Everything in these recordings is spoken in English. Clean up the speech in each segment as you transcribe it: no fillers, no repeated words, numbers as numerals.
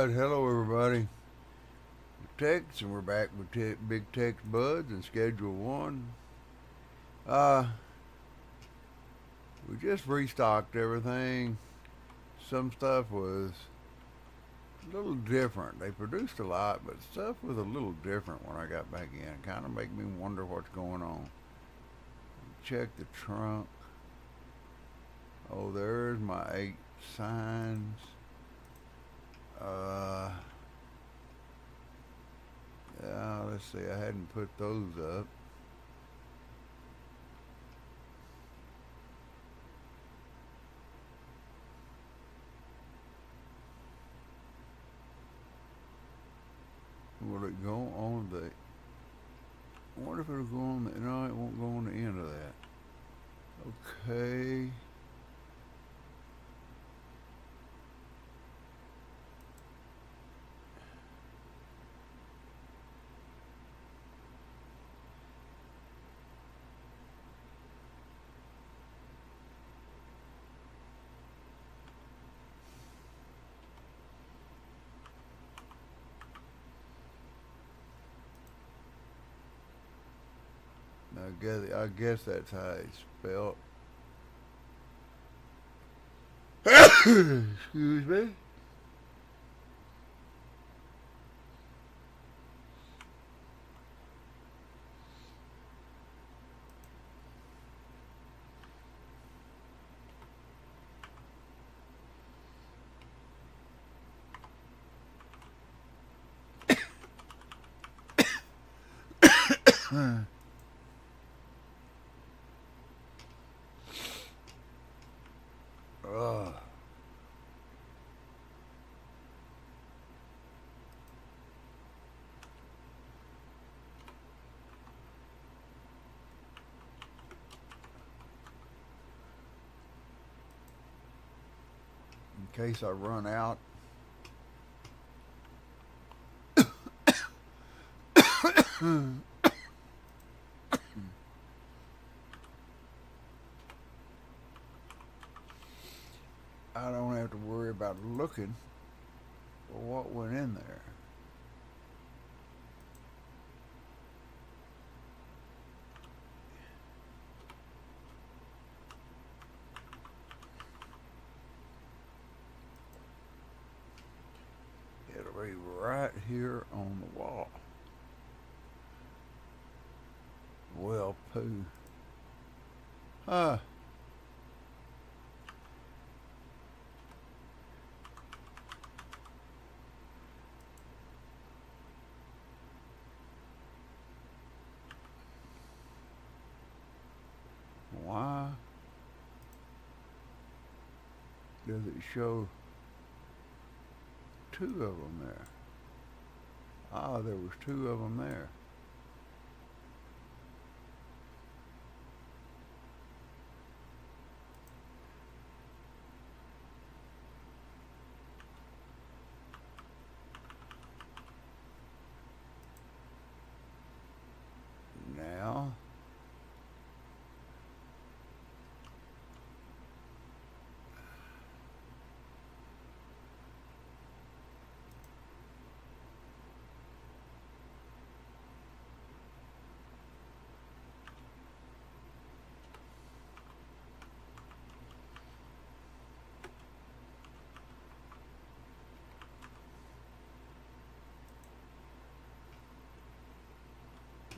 Alright, hello everybody. Tex, and we're back with Big Tex Buds and Schedule 1. Uh, we just restocked everything. Some stuff was a little different. They produced a lot, but stuff was a little different when I got back in. It kind of made me wonder what's going on. Check the trunk. Oh, there's my 8 signs. Uh, let's see, I hadn't put those up. Will it go on the... I wonder if it'll go on the... No, it won't go on the end of that. Okay. I guess that's how it's spelled. Excuse me. uh, in case I run out. I don't have to worry about looking for what went in there. It'll be right here on the wall. Well, poo. Huh. Why does it show 2 of them there? Ah, there was 2 of them there.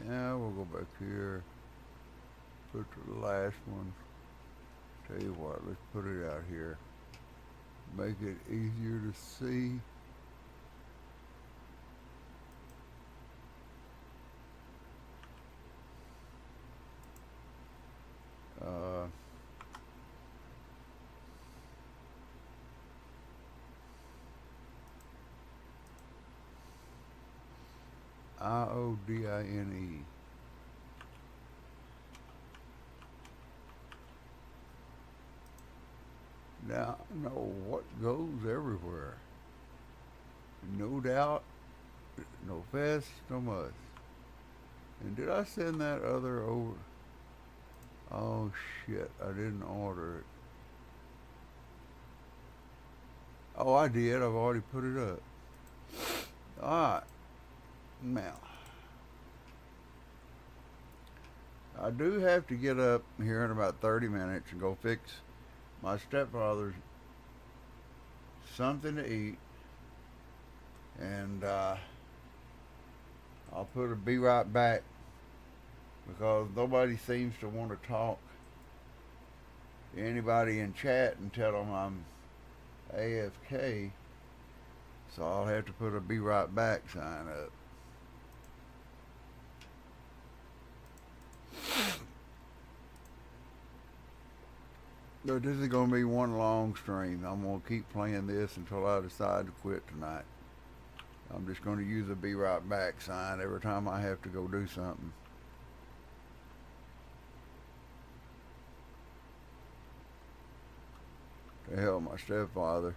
Now, we'll go back here, put the last one. Tell you what, let's put it out here. Make it easier to see. Uh, Iodine. Now, no, what goes everywhere? No doubt, no fest, no muss. And did I send that other over? Oh shit, I didn't order it. Oh, I did. I've already put it up. Alright, now, I do have to get up here in about 30 minutes and go fix my stepfather's something to eat, and I'll put a be right back because nobody seems to want to talk to anybody in chat and tell them I'm AFK, so I'll have to put a be right back sign up. But this is going to be one long stream. I'm going to keep playing this until I decide to quit tonight. I'm just going to use a be right back sign every time I have to go do something. To help my stepfather.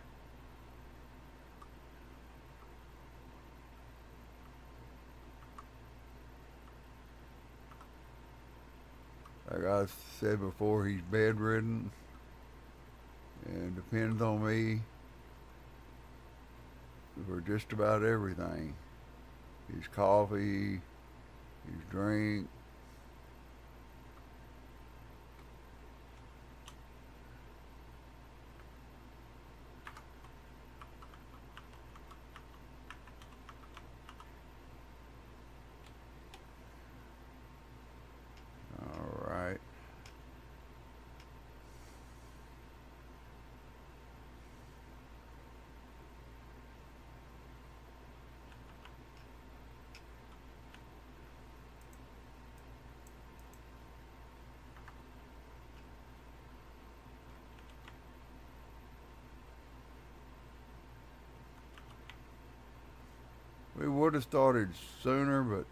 Like I said before, he's bedridden and depends on me for just about everything. His coffee, his drink. All right. We would have started sooner, but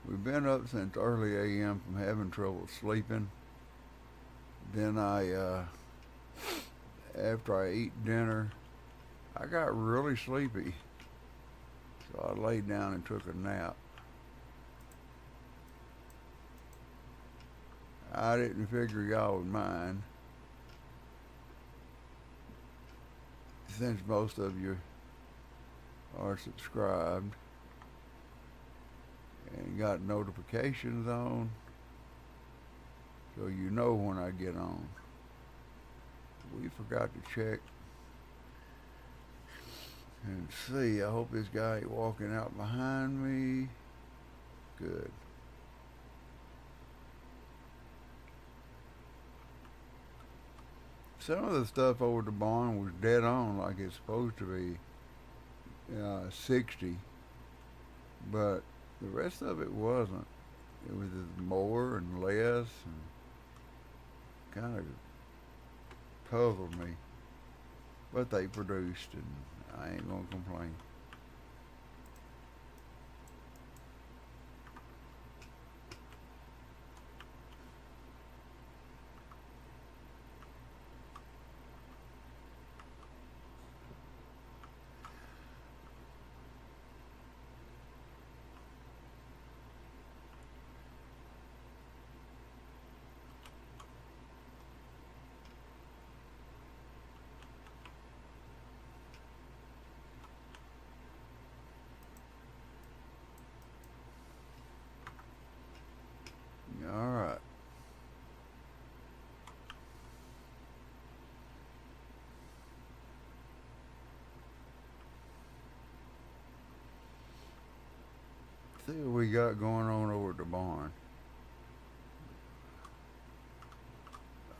we've been up since early AM from having trouble sleeping. Then after I eat dinner, I got really sleepy. So I laid down and took a nap. I didn't figure y'all would mind, since most of you are subscribed and got notifications on, so you know when I get on. We forgot to check and see. I hope this guy ain't walking out behind me. Good. Some of the stuff over the barn was dead on, like it's supposed to be 60, but the rest of it wasn't. It was more and less, and kind of puzzled me. But they produced, and I ain't gonna complain. All right. See what we got going on over at the barn.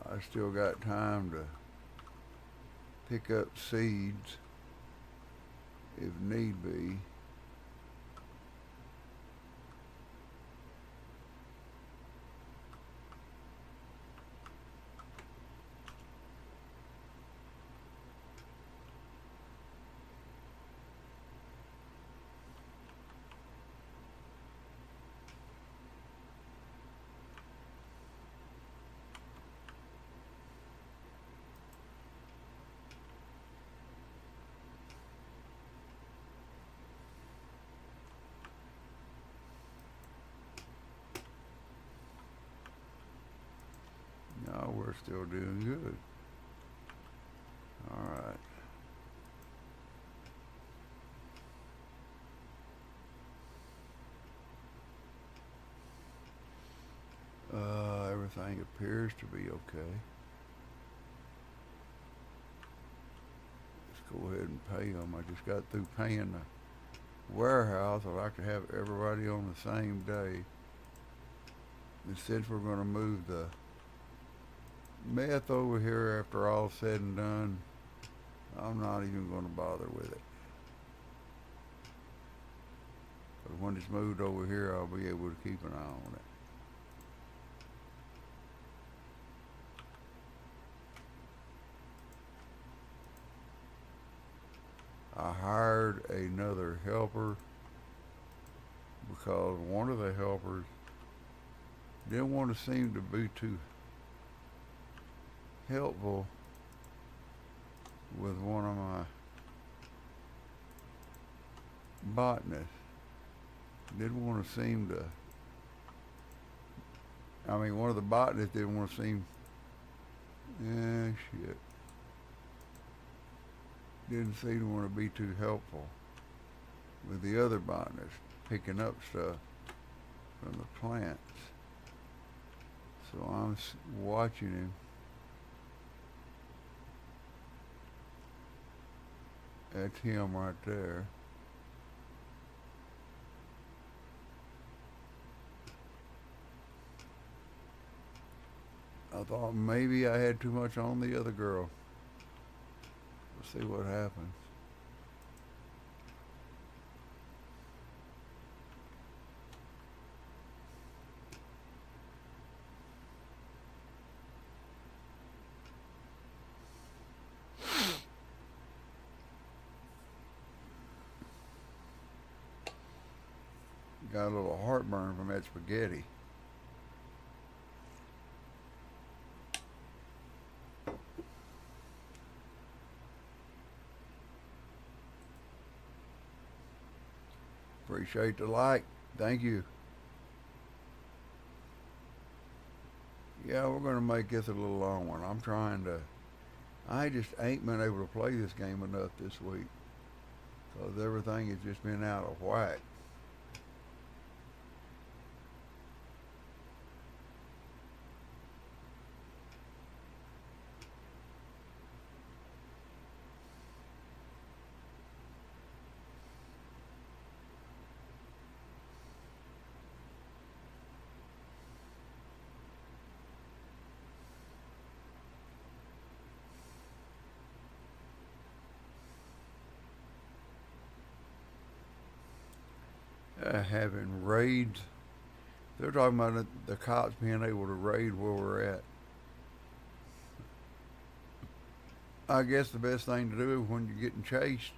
I still got time to pick up seeds if need be. No, we're still doing good. All right. Everything appears to be okay. Let's go ahead and pay them. I just got through paying the warehouse. I like to have everybody on the same day. And since we're going to move the meth over here after all said and done, I'm not even going to bother with it. But when it's moved over here, I'll be able to keep an eye on it. I hired another helper because one of the helpers didn't want to seem to be too helpful with one of my botanists. Didn't want to seem to, one of the botanists didn't want to seem, shit. Didn't seem to want to be too helpful with the other botanists picking up stuff from the plants. So I'm watching him. That's him right there. I thought maybe I had too much on the other girl. We'll see what happens. Got a little heartburn from that spaghetti. Appreciate the like. Thank you. Yeah, we're going to make this a little long one. I just ain't been able to play this game enough this week because everything has just been out of whack. Having raids. They're talking about the cops being able to raid where we're at. I guess the best thing to do when you're getting chased,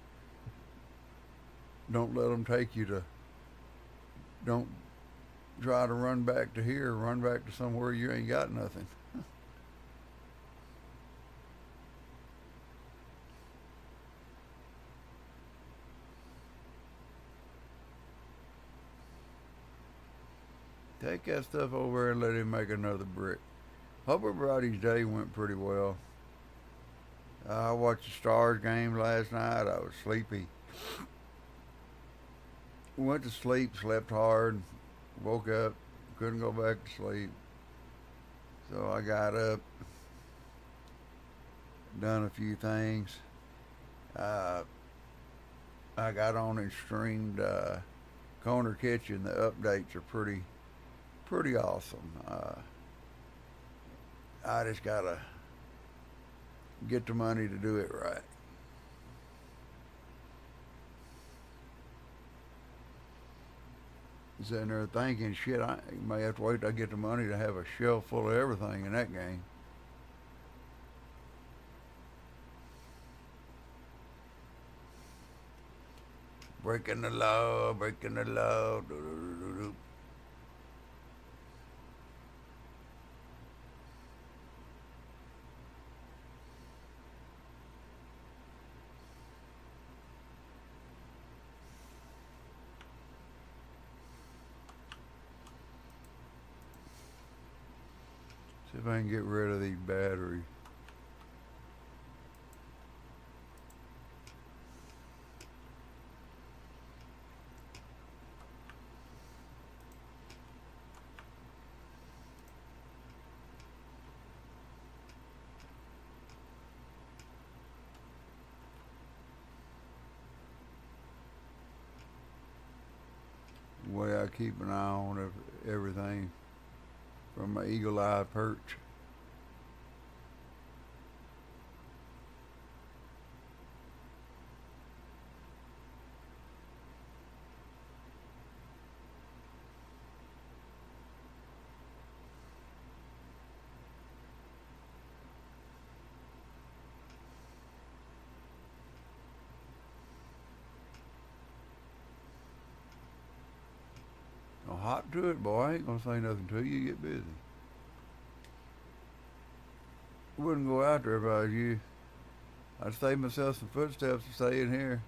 don't let them take you to, don't try to run back to here, run back to somewhere you ain't got nothing. Take that stuff over there and let him make another brick. Hope everybody's day went pretty well. I watched the Stars game last night. I was sleepy. Went to sleep, slept hard, woke up, couldn't go back to sleep. So I got up, done a few things. Uh, I got on and streamed Corner Kitchen. The updates are pretty awesome. I just gotta get the money to do it right. Sitting there thinking, shit, I may have to wait till I get the money to have a shelf full of everything in that game. Breaking the law, breaking the law. Do. See if I can get rid of these batteries. the way I keep an eye on everything from my eagle-eye perch. I'll hop to it, boy. I ain't gonna say nothing to you. You get busy. I wouldn't go out there if I was you. I'd save myself some footsteps to stay in here.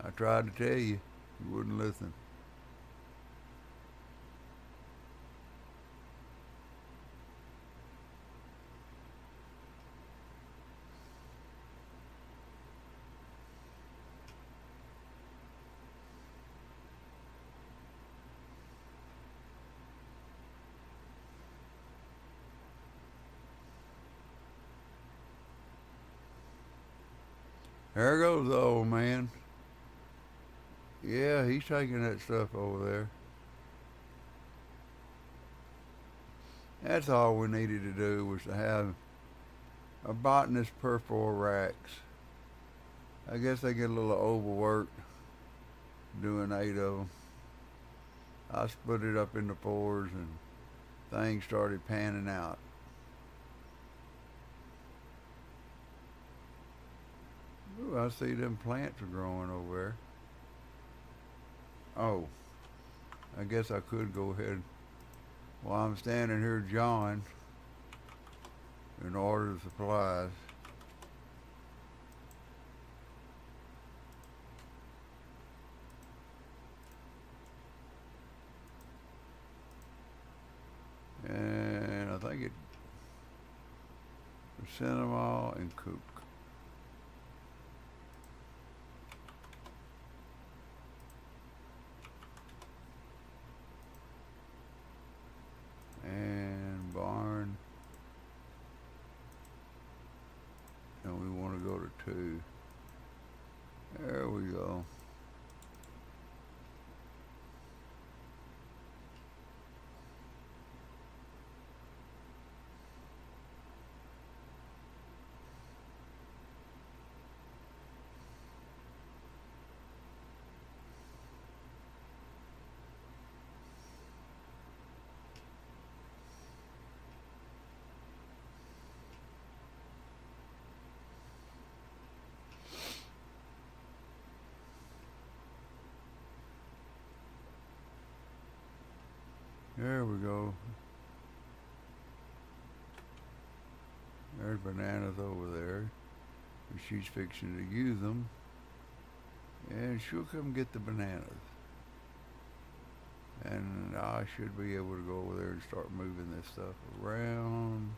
I tried to tell you. You wouldn't listen. There goes the old man. Yeah, he's taking that stuff over there. That's all we needed to do was to have a botanist perfor racks. I guess they get a little overworked doing 8 of them. I split it up into fours and things started panning out. Ooh, I see them plants are growing over there. Oh, I guess I could go ahead while I'm standing here jawing and order the supplies. And I think it's cinema and kook. And barn. And we want to go to 2. There we go. There we go. There's bananas over there. She's fixing to use them. And she'll come get the bananas. And I should be able to go over there and start moving this stuff around.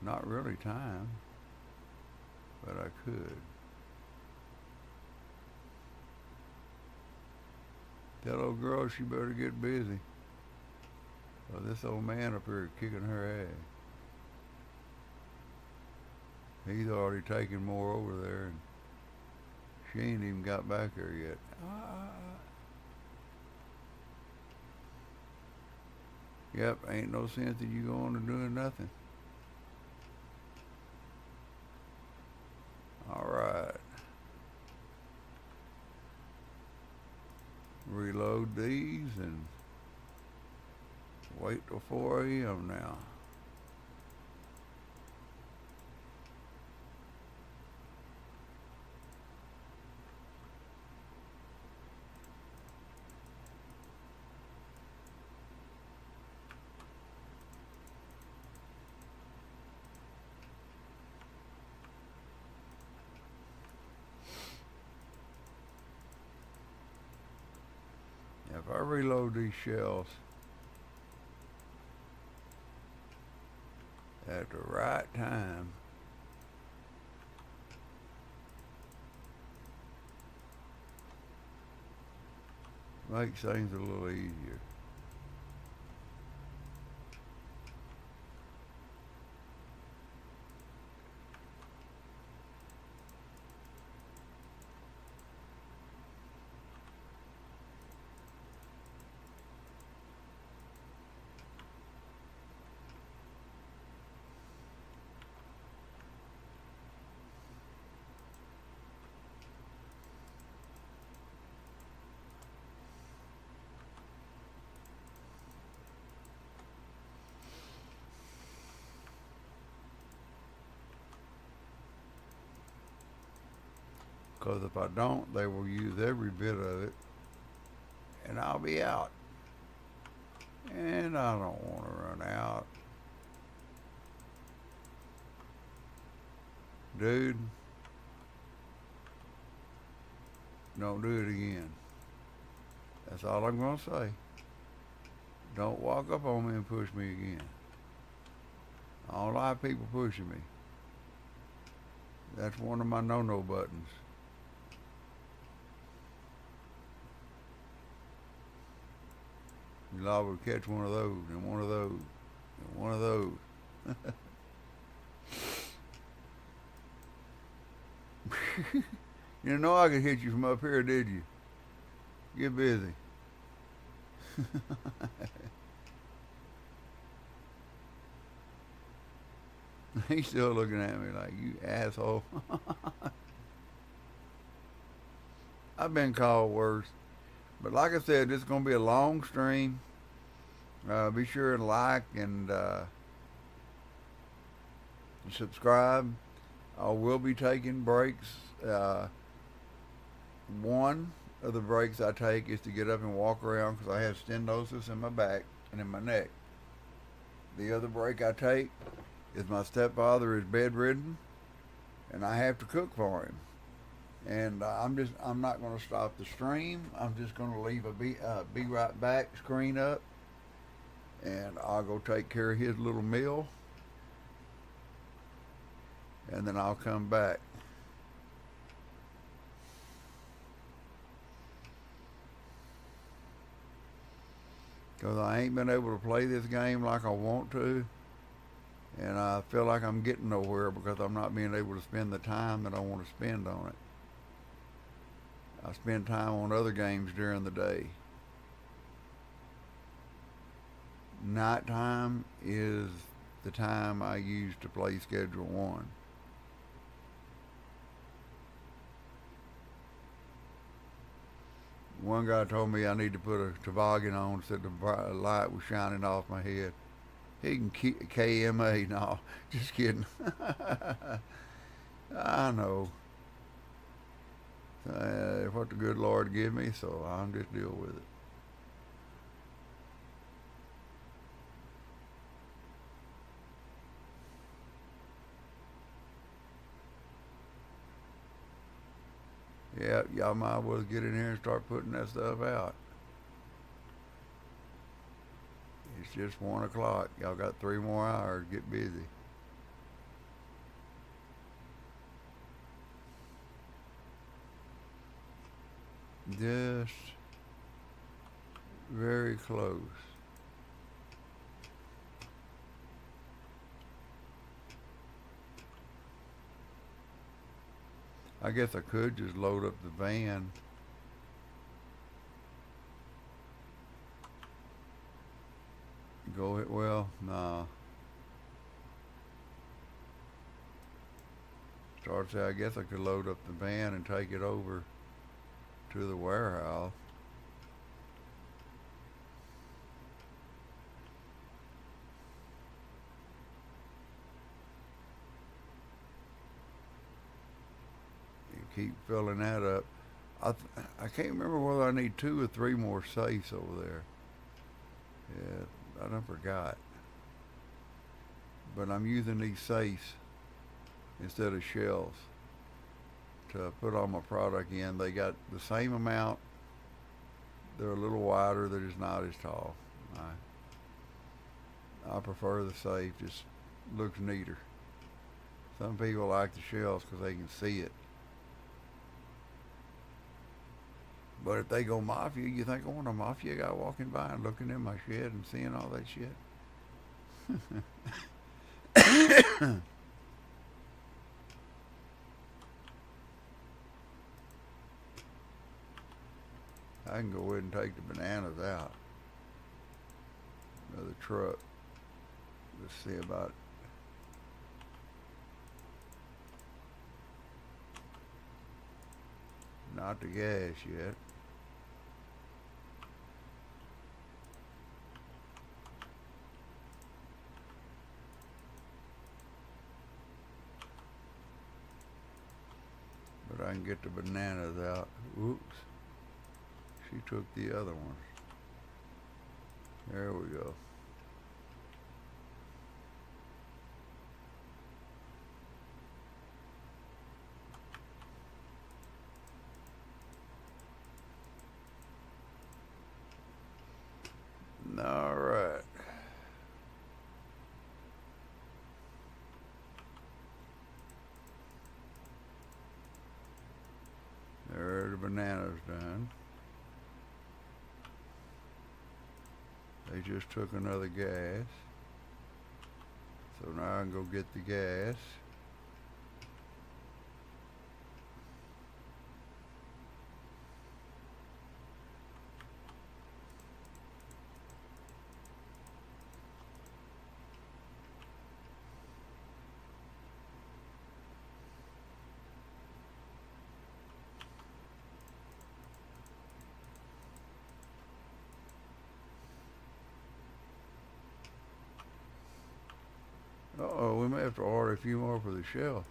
Not really time, but I could. That old girl, she better get busy. Well, this old man up here kicking her ass. He's already taken more over there, and she ain't even got back there yet. Yep, ain't no sense in you going and doing nothing. Alright. Reload these and wait till 4 a.m. now. If I reload these shells at the right time, makes things a little easier. Because if I don't, they will use every bit of it, and I'll be out. And I don't want to run out. Dude, don't do it again. That's all I'm going to say. Don't walk up on me and push me again. I don't like people pushing me. That's one of my no-no buttons. You're liable to catch one of those, and one of those, and one of those. You didn't know I could hit you from up here, did you? Get busy. He's still looking at me like, you asshole. I've been called worse. But like I said, this is going to be a long stream. Be sure and like and subscribe. I will be taking breaks. One of the breaks I take is to get up and walk around because I have stenosis in my back and in my neck. The other break I take is my stepfather is bedridden and I have to cook for him. And I'm not going to stop the stream. I'm just going to leave a be right back screen up, and I'll go take care of his little meal, and then I'll come back. Because I ain't been able to play this game like I want to, and I feel like I'm getting nowhere because I'm not being able to spend the time that I want to spend on it. I spend time on other games during the day. Nighttime is the time I use to play Schedule 1. One guy told me I need to put a toboggan on so the light was shining off my head. He can KMA. No, just kidding. I know. What the good Lord give me, so I'll just deal with it. Yeah, y'all might as well get in here and start putting that stuff out. It's just 1 o'clock. Y'all got 3 more hours. Get busy. Just very close. I guess I could just load up the van. Go it well? Nah. Start say I guess I could load up the van and take it over to the warehouse. And keep filling that up. I can't remember whether I need 2 or 3 more safes over there. Yeah, I done forgot. But I'm using these safes instead of shells to put all my product in. They got the same amount. They're a little wider. They're just not as tall. I prefer the safe. Just looks neater. Some people like the shells because they can see it. But if they go mafia, you think I want a mafia guy walking by and looking in my shed and seeing all that shit? I can go ahead and take the bananas out. Another truck. Let's see about not the gas yet. But I I can get the bananas out. Whoops. She took the other ones. There we go. All right. There are the bananas done. They just took another gas. So now I can go get the gas. Uh-oh, we may have to order a few more for the shelf.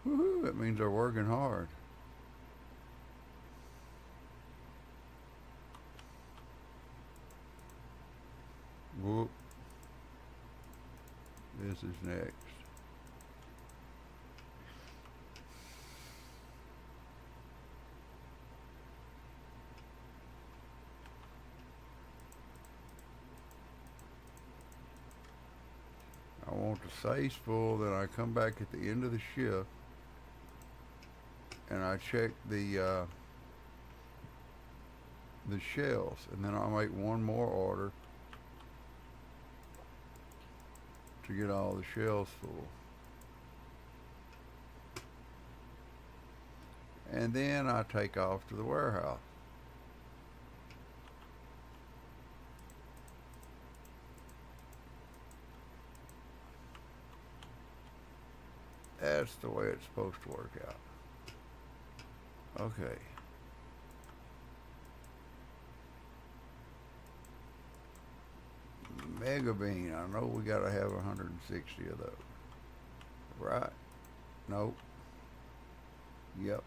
Woohoo, that means they're working hard. Whoop. This is next. I want the safes full, then I come back at the end of the shift and I check the shells, and then I'll make one more order to get all the shells full. And then I take off to the warehouse. That's the way it's supposed to work out. Okay. Mega bean. I know we gotta have 160 of those. Right? Nope. Yep.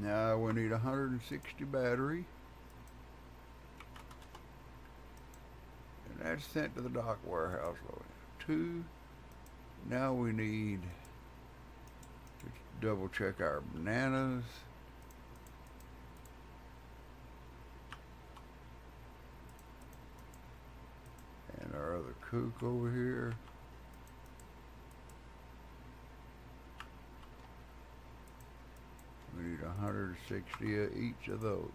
Now we need 160 battery. And that's sent to the dock warehouse. Two. Now we need to double check our bananas. And our other kook over here. We need 160 of each of those.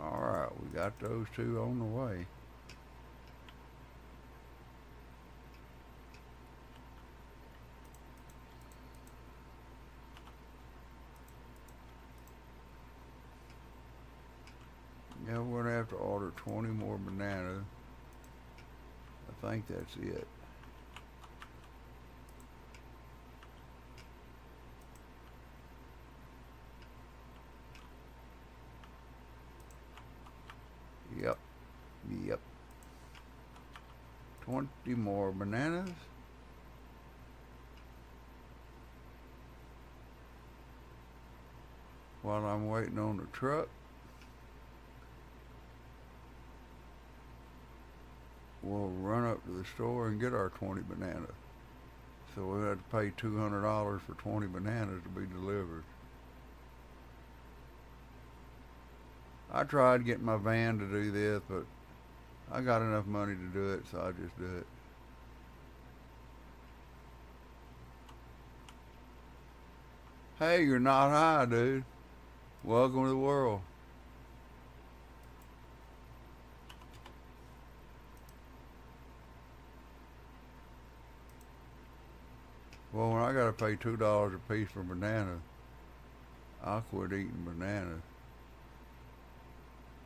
Alright, we got those two on the way. Yeah, we're gonna have to order 20 more bananas. I think that's it. Yep. Yep. 20 more bananas. While I'm waiting on the truck, we'll run up to the store and get our 20 bananas. So we had to pay $200 for 20 bananas to be delivered. I tried getting my van to do this, but I got enough money to do it, so I just do it. Hey, you're not high, dude. Welcome to the world. Well, when I gotta pay $2 a piece for bananas, I'll quit eating bananas.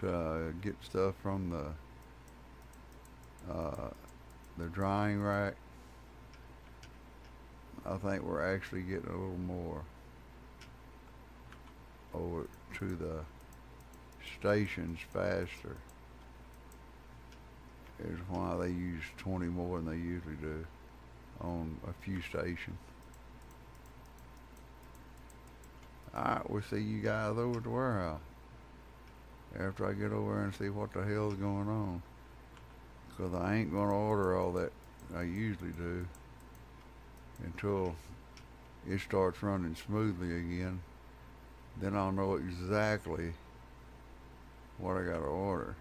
to get stuff from the drying rack. I think we're actually getting a little more over to the stations faster. Is why they use 20 more than they usually do on a few stations. Alright, we'll see you guys over at the warehouse after I get over there and see what the hell's going on. Because I ain't going to order all that I usually do until it starts running smoothly again. Then I'll know exactly what I got to order.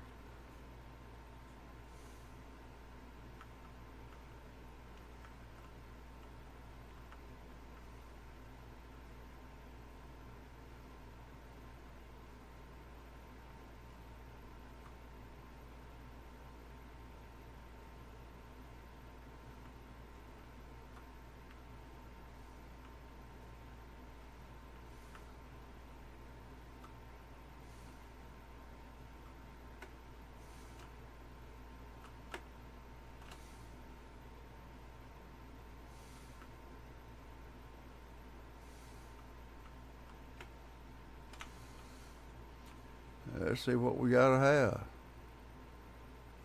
Let's see what we gotta have.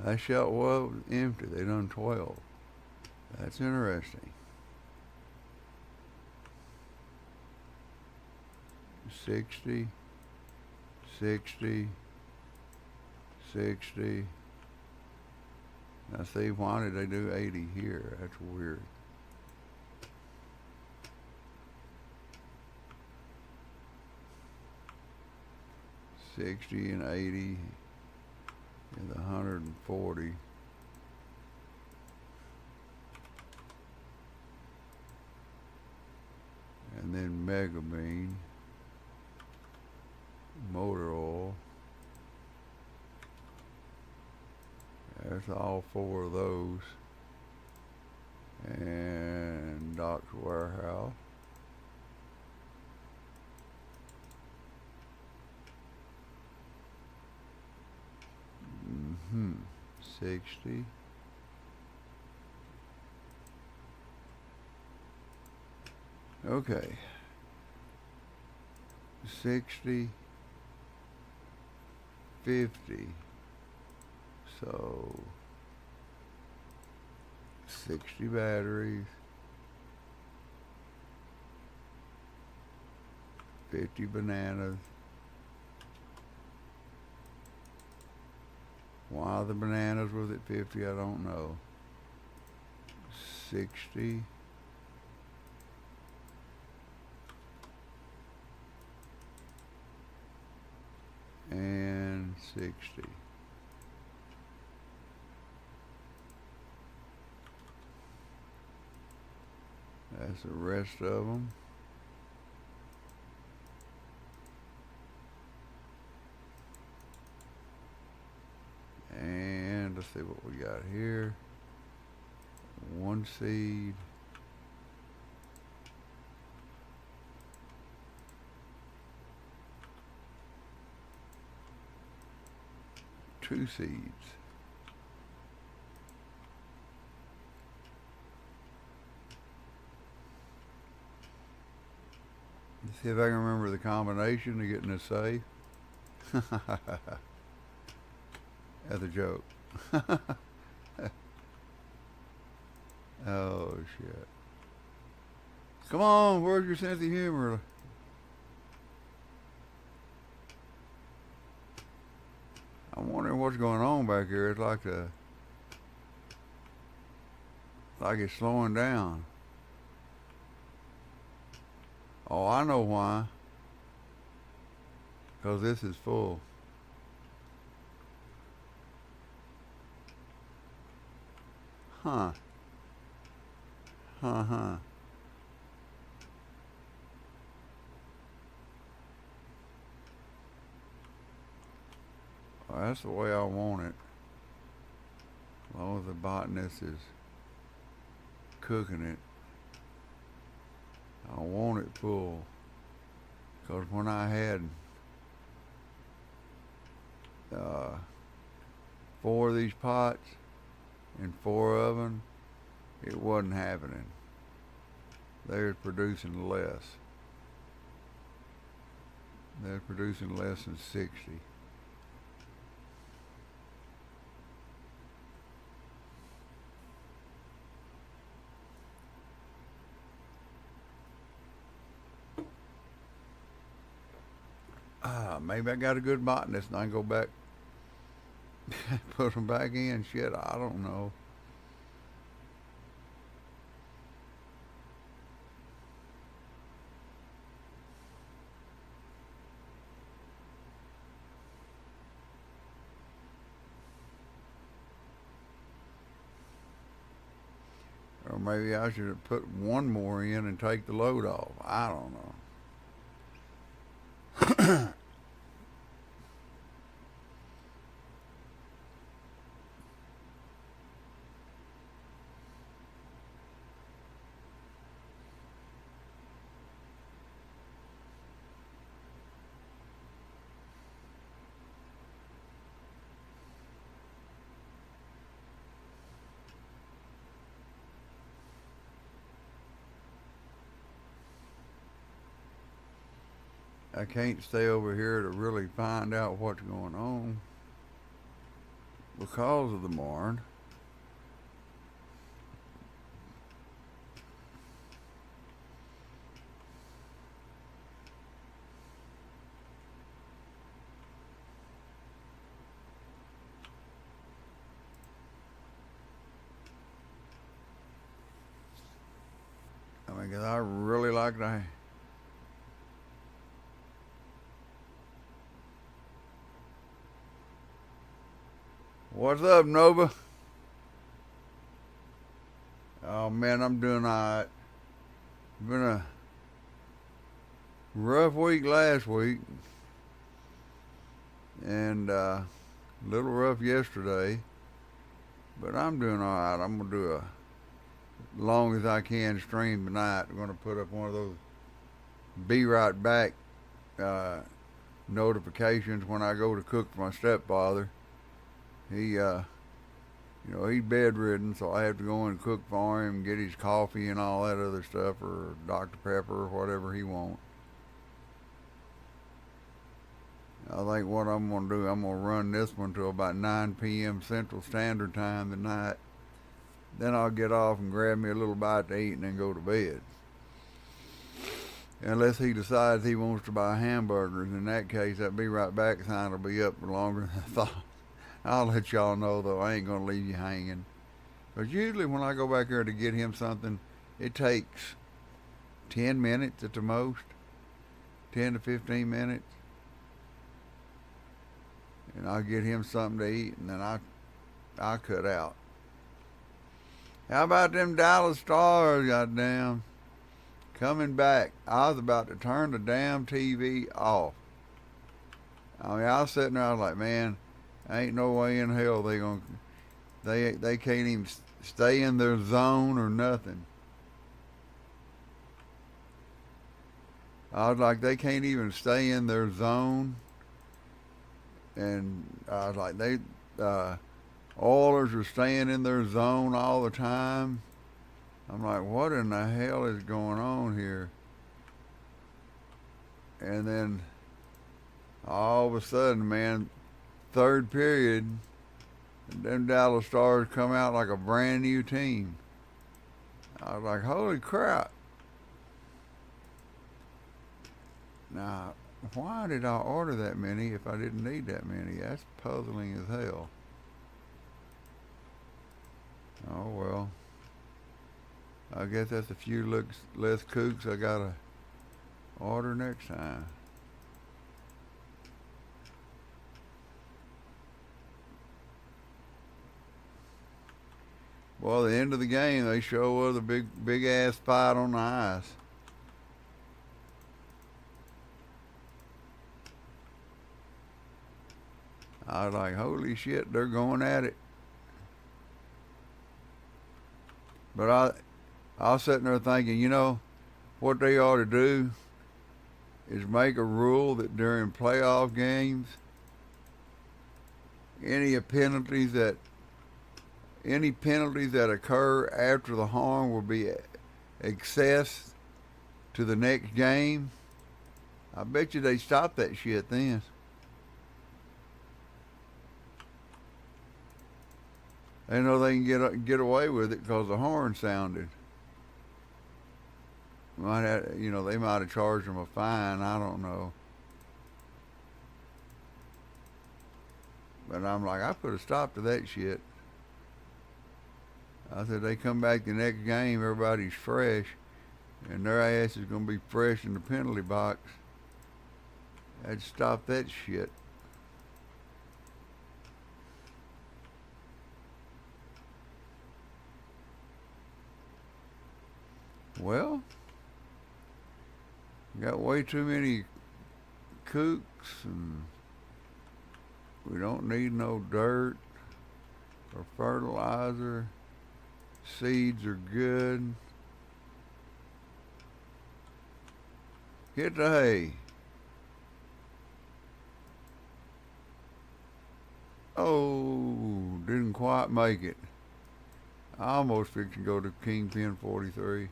That shelf was empty. They done 12. That's interesting. 60, 60, 60. Now see, why did they do 80 here? That's weird. $60 and $80 is $140. And then Mega Bean, motor oil. There's all 4 of those. And Doc's Warehouse. Mm-hmm. 60. Okay. 60, 50. So 60 batteries, 50 bananas. Why the bananas was at 50, I don't know. 60. And 60. That's the rest of them. And let's see what we got here. 1 seed. 2 seeds. Let's see if I can remember the combination to get in the safe. That's a joke. Oh shit. Come on, where's your sense of humor? I'm wondering what's going on back here. It's like it's slowing down. Oh, I know why. Because this is full. Huh. Huh. Well, that's the way I want it. As long as the botanist is cooking it. I want it full. Because when I had uh, 4 of these pots and 4 of them, it wasn't happening. They were producing less. They're producing less than 60. Maybe I got a good botanist and I can go back, put them back in. Shit, I don't know. Or maybe I should have put one more in and take the load off. I don't know. I can't stay over here to really find out what's going on because of the barn. I mean, 'cause I really like to. What's up, Nova? Oh man, I'm doing alright. Been a rough week last week, and a little rough yesterday, but I'm doing alright. I'm gonna do a long as I can stream tonight. I'm gonna put up one of those be right back uh, notifications when I go to cook for my stepfather. He he's bedridden, so I have to go in and cook for him, get his coffee and all that other stuff, or Dr. Pepper, or whatever he wants. I think what I'm going to do, I'm going to run this one till about 9 p.m. Central Standard Time tonight. Then I'll get off and grab me a little bite to eat and then go to bed. Unless he decides he wants to buy hamburgers. In that case, that be right back sign will be up for longer than I thought. I'll let y'all know, though. I ain't going to leave you hanging. Because usually when I go back there to get him something, it takes 10 minutes at the most. 10 to 15 minutes. And I'll get him something to eat, and then I cut out. How about them Dallas Stars, goddamn? Coming back. I was about to turn the damn TV off. I mean, I was sitting there, I was like, man, ain't no way in hell they can't even stay in their zone or nothing. I was like, they can't even stay in their zone. And I was like, Oilers are staying in their zone all the time. I'm like, what in the hell is going on here? And then all of a sudden, man, third period, them Dallas Stars come out like a brand new team. I was like, holy crap. Now, why did I order that many if I didn't need that many? That's puzzling as hell. Oh well. I guess that's a few less kooks I gotta order next time. Well, at the end of the game, they show us a big ass fight on the ice. I was like, holy shit, they're going at it. But I was sitting there thinking, what they ought to do is make a rule that during playoff games, any penalties that any penalties that occur after the horn will be accessed to the next game. I bet you they stop that shit then. They know they can get away with it because the horn sounded. Might have, they might have charged them a fine. I don't know. But I'm like, I put a stop to that shit. I said they come back the next game, everybody's fresh, and their ass is gonna be fresh in the penalty box. I'd stop that shit. Well, got way too many kooks, and we don't need no dirt or fertilizer. Seeds are good. Hit the hay. Oh, didn't quite make it. I almost fixed to go to Kingpin 43.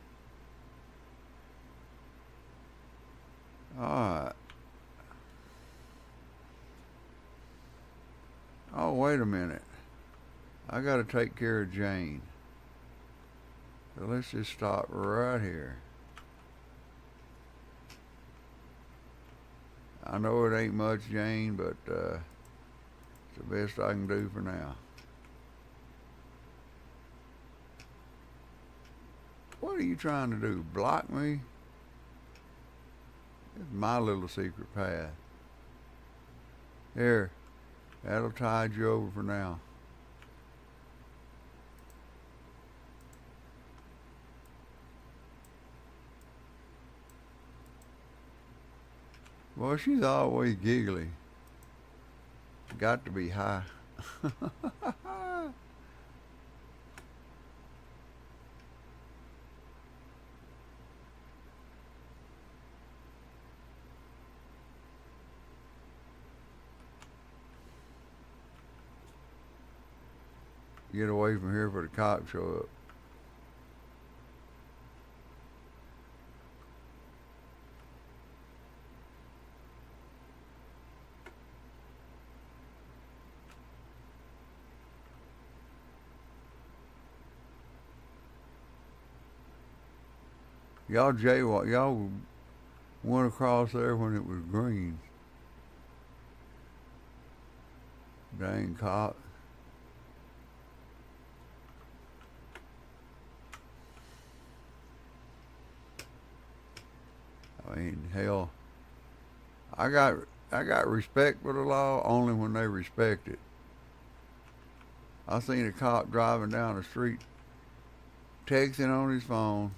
Alright. Oh, wait a minute. I gotta take care of Jane. So let's just stop right here. I know it ain't much, Jane, but it's the best I can do for now. What are you trying to do? Block me? It's my little secret path. Here, that'll tide you over for now. Well, she's always giggly. Got to be high. Get away from here before the cops show up. Y'all jaywalk. Y'all went across there when it was green. Dang cop. I mean, hell, I got respect for the law only when they respect it. I seen a cop driving down the street, texting on his phone,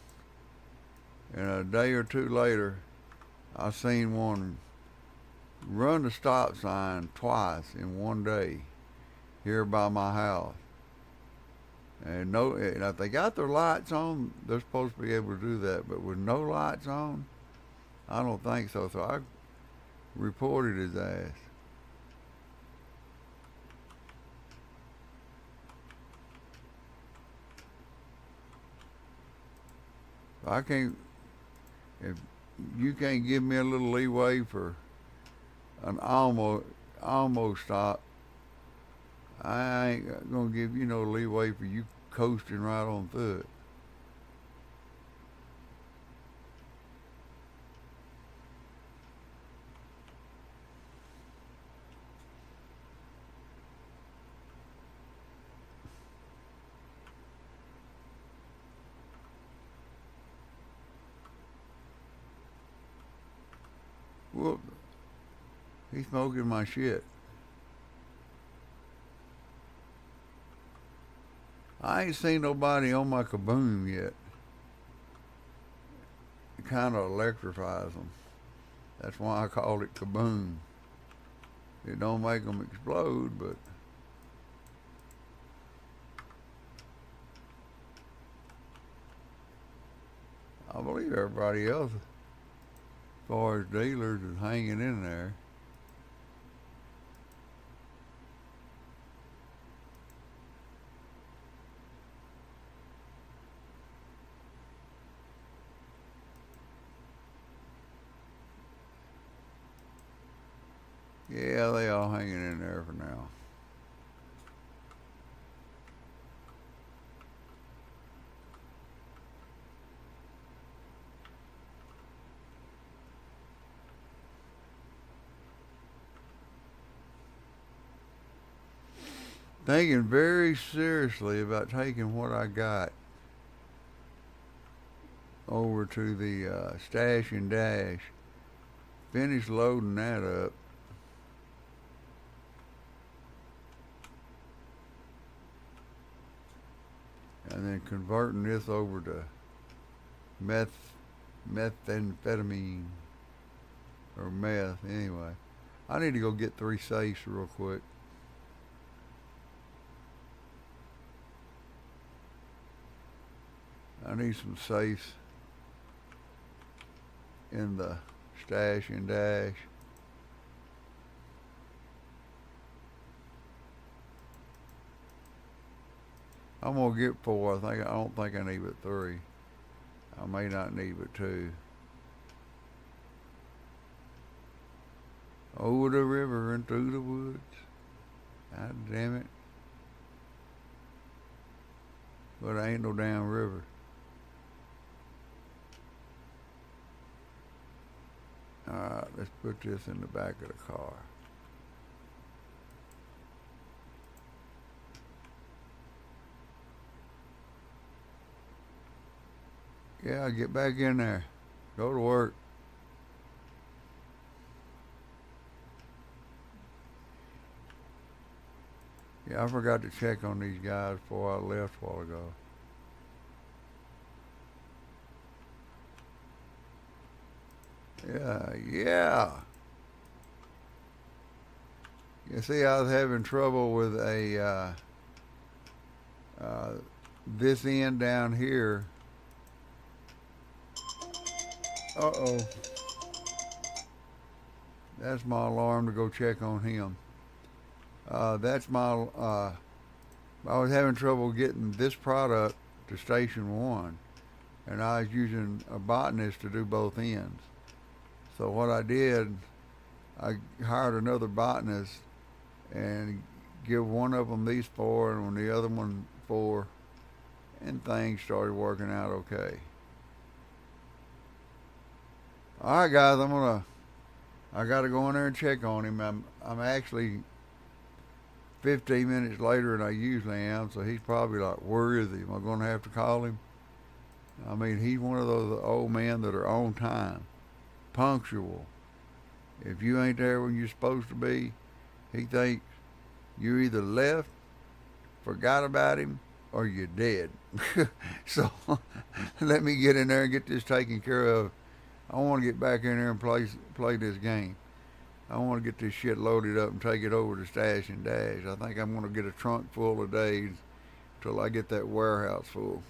and a day or two later, I seen one run the stop sign twice in one day here by my house. And if they got their lights on, they're supposed to be able to do that. But with no lights on, I don't think so. So I reported his ass. I can't. If you can't give me a little leeway for an almost stop, I ain't gonna give you no leeway for you coasting right on through it. Whoop! He's smoking my shit. I ain't seen nobody on my kaboom yet. It kind of electrifies them. That's why I call it kaboom. It don't make them explode, but I believe everybody else, as far as dealers, is hanging in there. Yeah, they all hanging in there for now. Thinking very seriously about taking what I got over to the stash and dash. Finish loading that up. And then converting this over to meth, methamphetamine or meth. Anyway, I need to go get 3 safes real quick. I need some safes in the stash and dash. I'm gonna get 4. I don't think I need but 3. I may not need but 2. Over the river and through the woods. God damn it. But I ain't no damn river. Alright, let's put this in the back of the car. Yeah, get back in there. Go to work. Yeah, I forgot to check on these guys before I left a while ago. Yeah, yeah. You see, I was having trouble with uh, this end down here. Uh-oh. That's my alarm to go check on him. That's my, I was having trouble getting this product to station 1. And I was using a botanist to do both ends. So what I did, I hired another botanist and give one of them these 4 and the other one 4, and things started working out okay. All right, guys, I gotta go in there and check on him. I'm actually 15 minutes later than I usually am, so he's probably like, where is he? Am I gonna have to call him? I mean, he's one of those old men that are on time, punctual. If you ain't there when you're supposed to be, he thinks you either left, forgot about him, or you're dead. So let me get in there and get this taken care of. I want to get back in there and play this game. I want to get this shit loaded up and take it over to Stash and Dash. I think I'm going to get a trunk full of days till I get that warehouse full.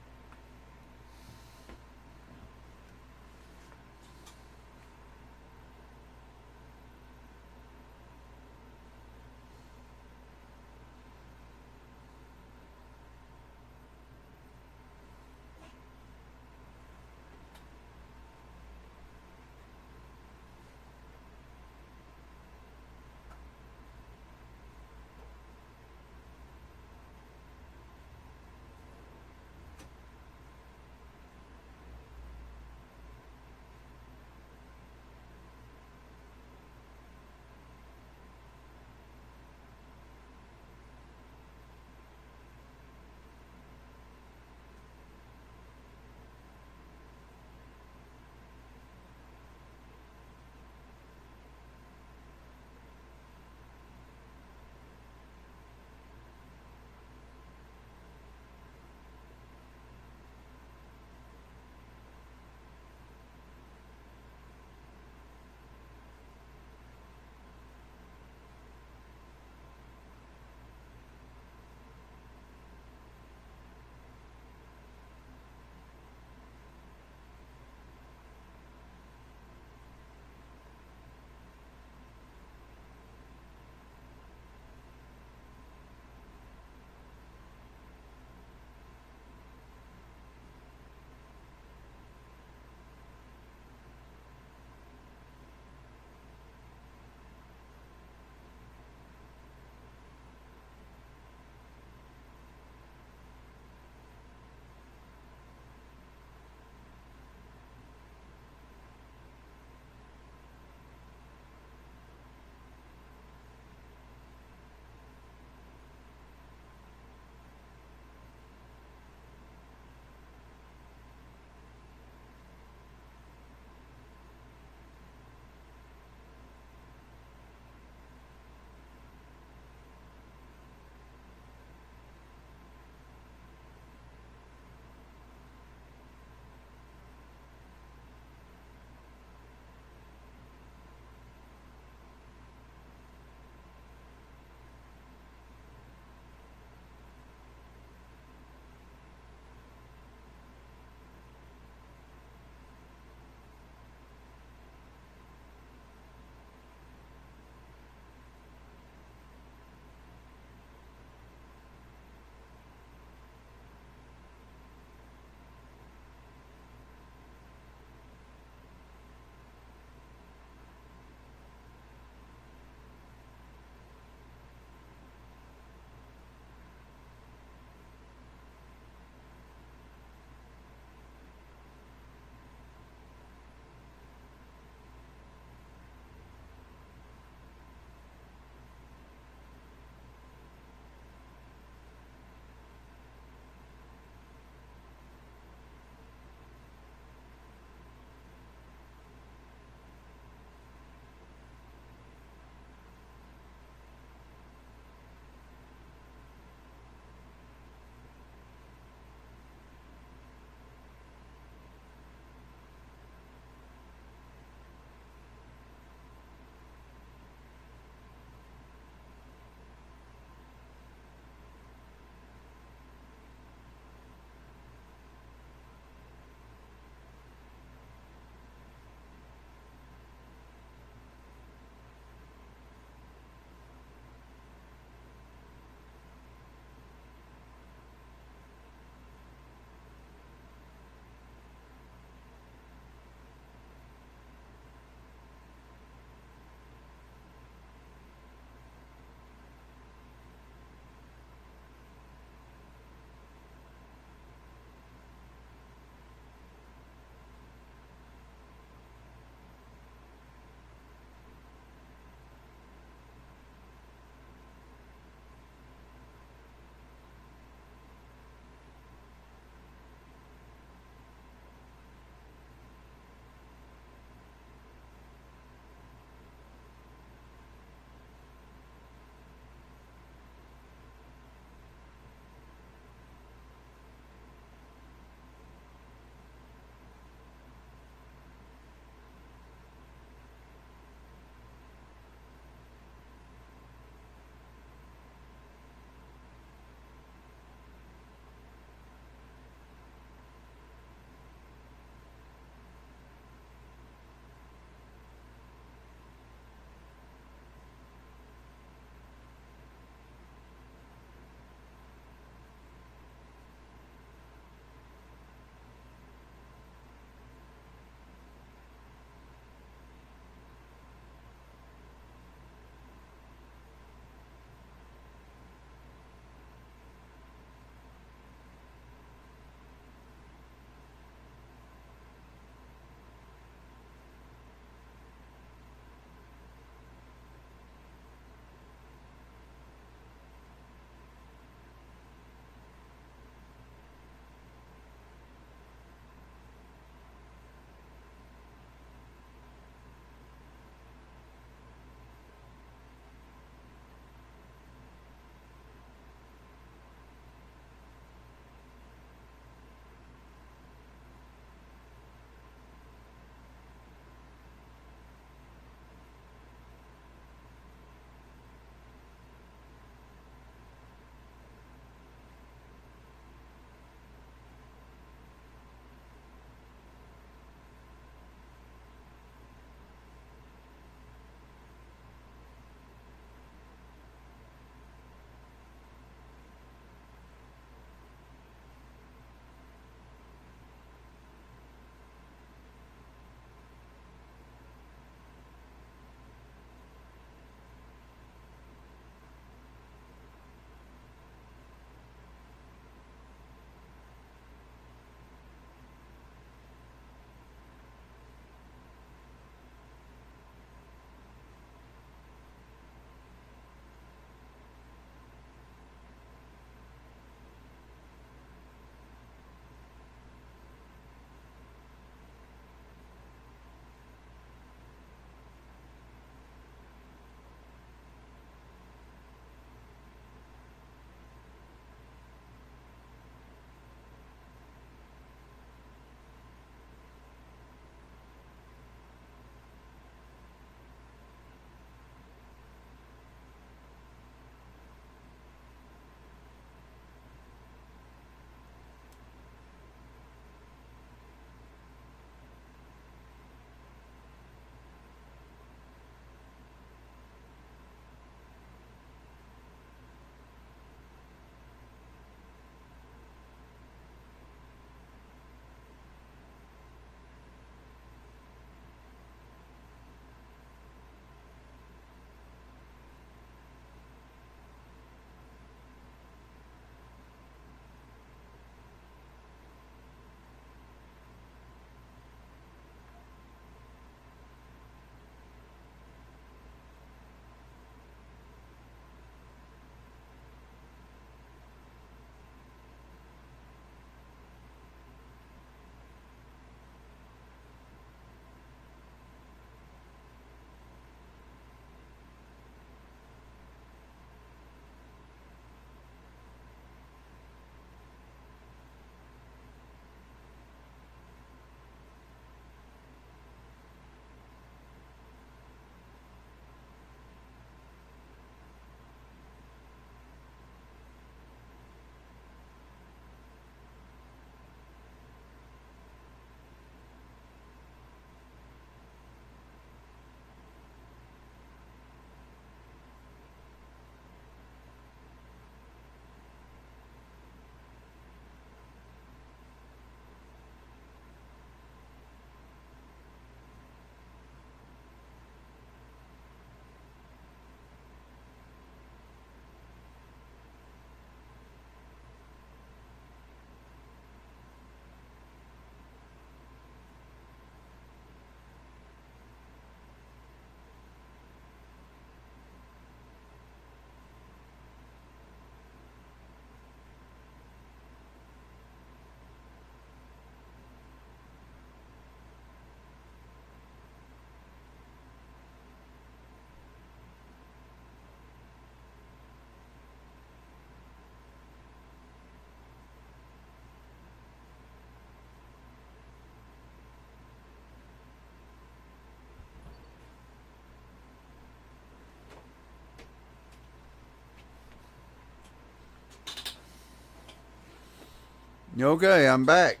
Okay, I'm back.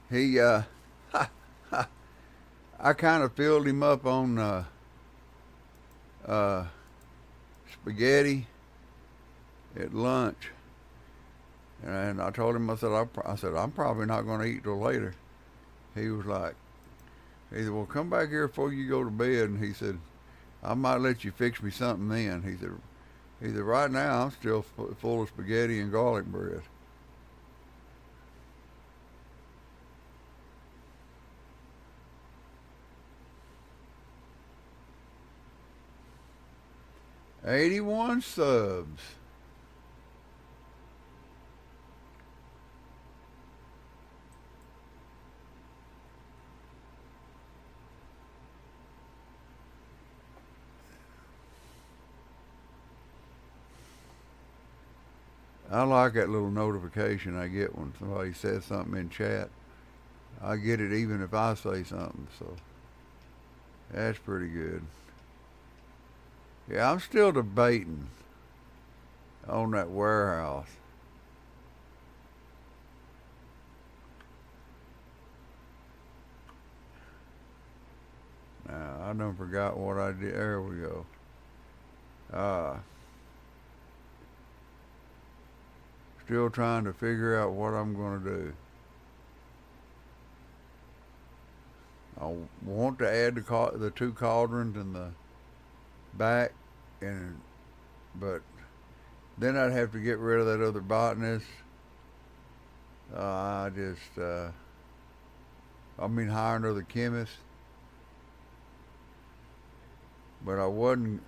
He, I kind of filled him up on uh, spaghetti at lunch, and I told him, I said, I'm probably not going to eat till later. He was like, he said, well, come back here before you go to bed, and he said, I might let you fix me something then. He said, right now I'm still full of spaghetti and garlic bread. $81 subs. I like that little notification I get when somebody says something in chat. I get it even if I say something, so that's pretty good. Yeah, I'm still debating on that warehouse. Now, I done forgot what I did. There we go. Uh, Still trying to figure out what I'm going to do. I want to add the two cauldrons in the back, and but then I'd have to get rid of that other botanist. I just, hire another chemist, but I wasn't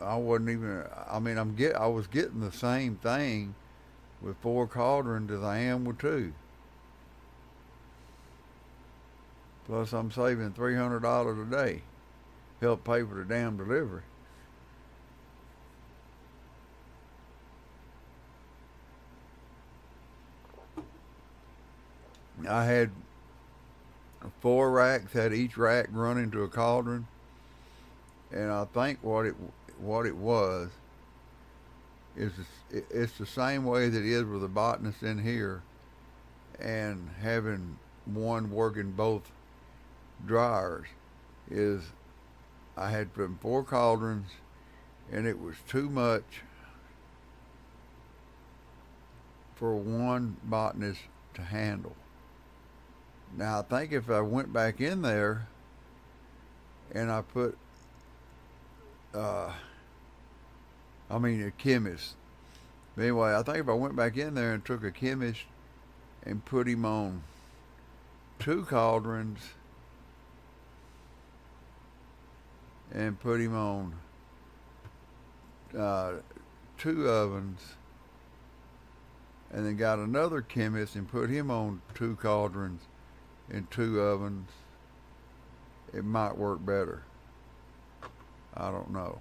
even. I was getting the same thing with 4 cauldrons as I am with 2. Plus, I'm saving $300 a day. Help pay for the damn delivery. I had 4 racks, had each rack run into a cauldron, and I think what it was is it's the same way that it is with the botanist in here, and having one working both dryers is I had put 4 cauldrons, and it was too much for one botanist to handle. Now I think if I went back in there and I put, a chemist. But anyway, I think if I went back in there and took a chemist and put him on 2 cauldrons and put him on 2 ovens, and then got another chemist and put him on 2 cauldrons and 2 ovens, it might work better. I don't know.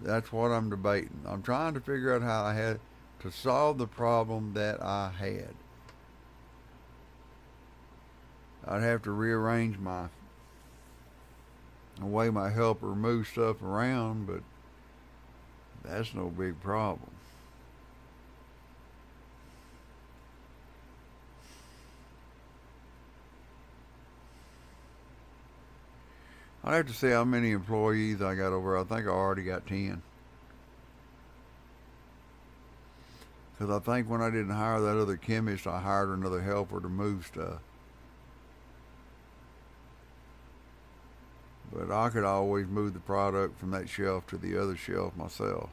That's what I'm debating. I'm trying to figure out how I had to solve the problem that I had. I'd have to rearrange the way my helper moves stuff around, but that's no big problem. I'd have to see how many employees I got over. I think I already got 10. Because I think when I didn't hire that other chemist, I hired another helper to move stuff. But I could always move the product from that shelf to the other shelf myself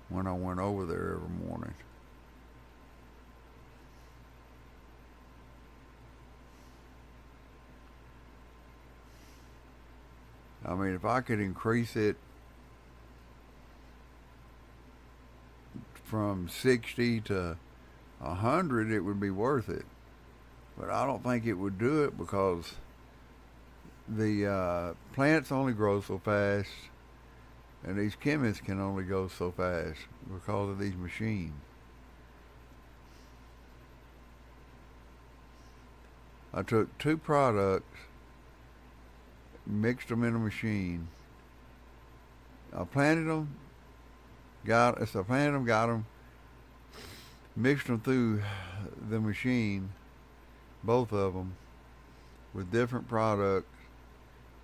when I went over there every morning. If I could increase it from 60 to 100, it would be worth it. But I don't think it would do it because the plants only grow so fast, and these chemists can only go so fast because of these machines. I took 2 products, mixed them in a machine. I planted them, It's a Phantom. Got them, mixed them through the machine, both of them, with different products,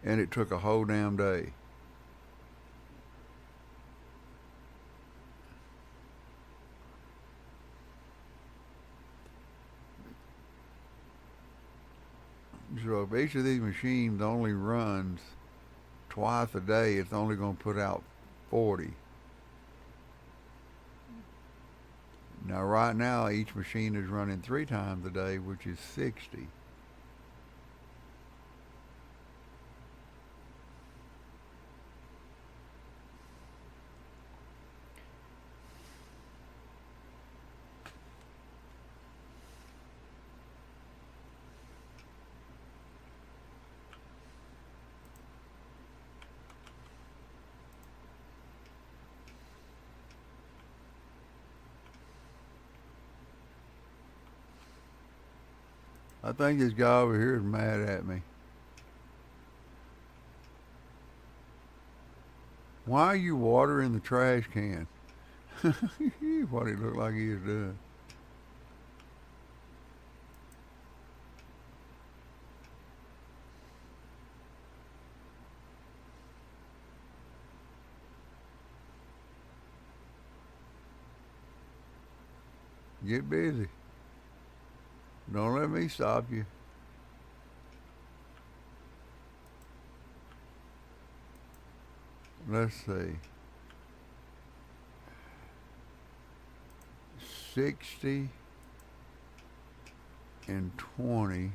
and it took a whole damn day. So if each of these machines only runs twice a day, it's only going to put out 40. Now, right now, each machine is running 3 times a day, which is 60. I think this guy over here is mad at me. Why are you watering the trash can? What he looked like he was doing. Get busy. Don't let me stop you. Let's see. 60 and 20.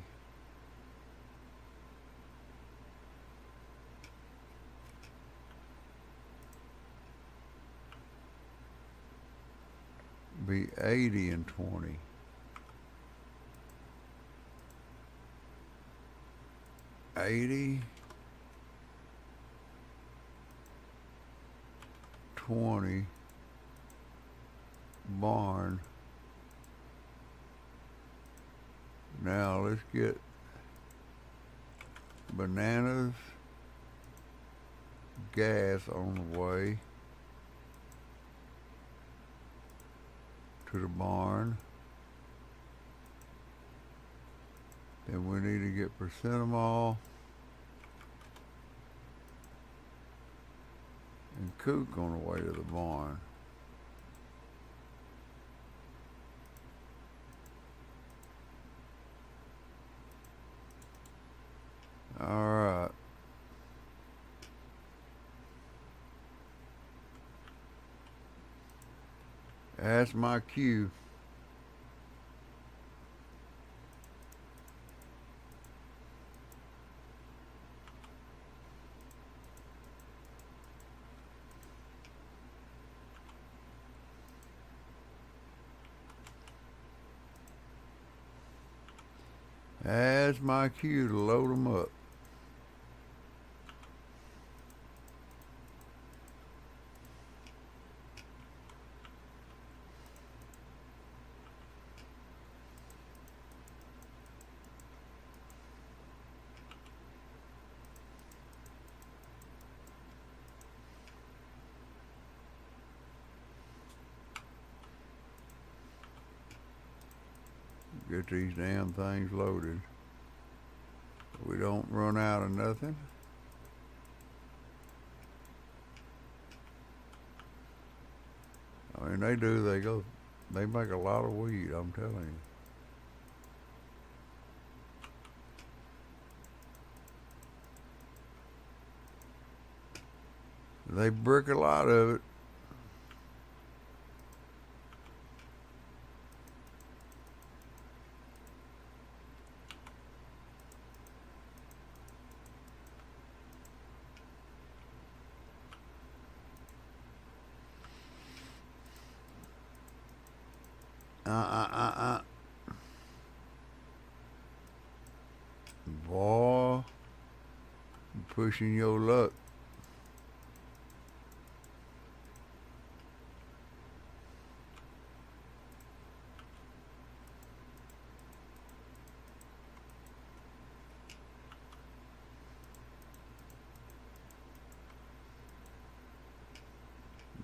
Be 80 and 20. 80, 20, barn. Now let's get bananas, gas on the way to the barn. Then we need to get percentamol and kook on the way to the barn. Alright. That's my cue. That's my cue to load them up. Get these damn things loaded. We don't run out of nothing. I mean, they do. They make a lot of weed, I'm telling you. They brick a lot of it. Uh. Boy, you pushing your luck.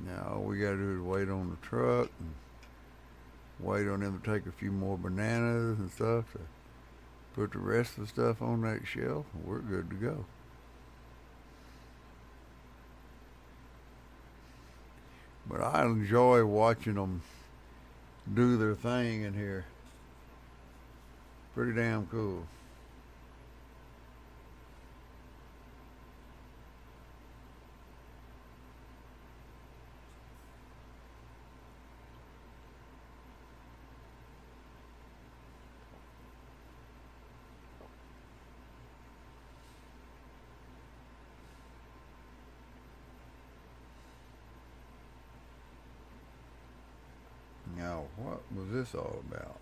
Now we got to do is wait on the truck and wait on them to take a few more bananas and stuff to put the rest of the stuff on that shelf, and we're good to go. But I enjoy watching them do their thing in here. Pretty damn cool. Now, what was this all about?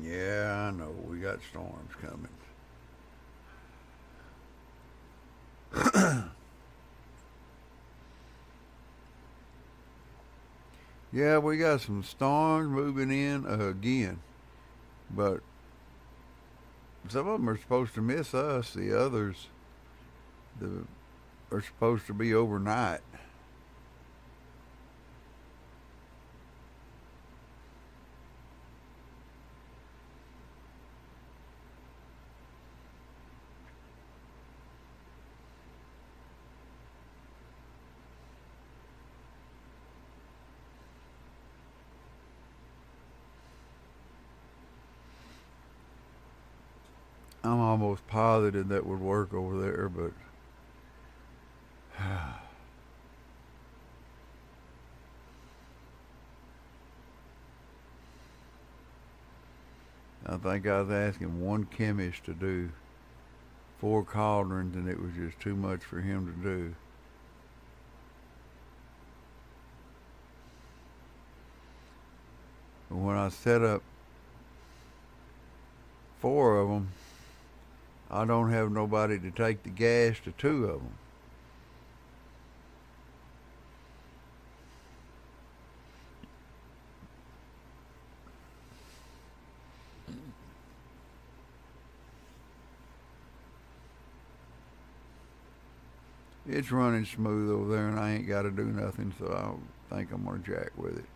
Yeah, I know. We got storms coming. Yeah, we got some storms moving in again. But some of them are supposed to miss us. The others the, are supposed to be overnight. I'm almost positive that would work over there, but I think I was asking one chemist to do 4 cauldrons, and it was just too much for him to do. But when I set up 4 of them, I don't have nobody to take the gas to 2 of them. It's running smooth over there, and I ain't got to do nothing, so I think I'm going to jack with it.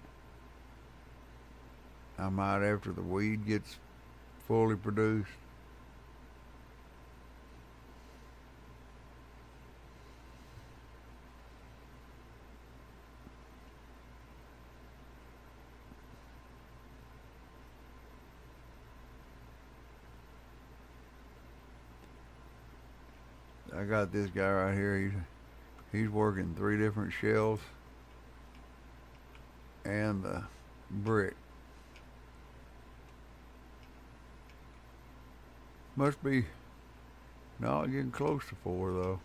I might after the weed gets fully produced. I got this guy right here. He's working 3 different shells and the brick. Must be not getting close to 4 though.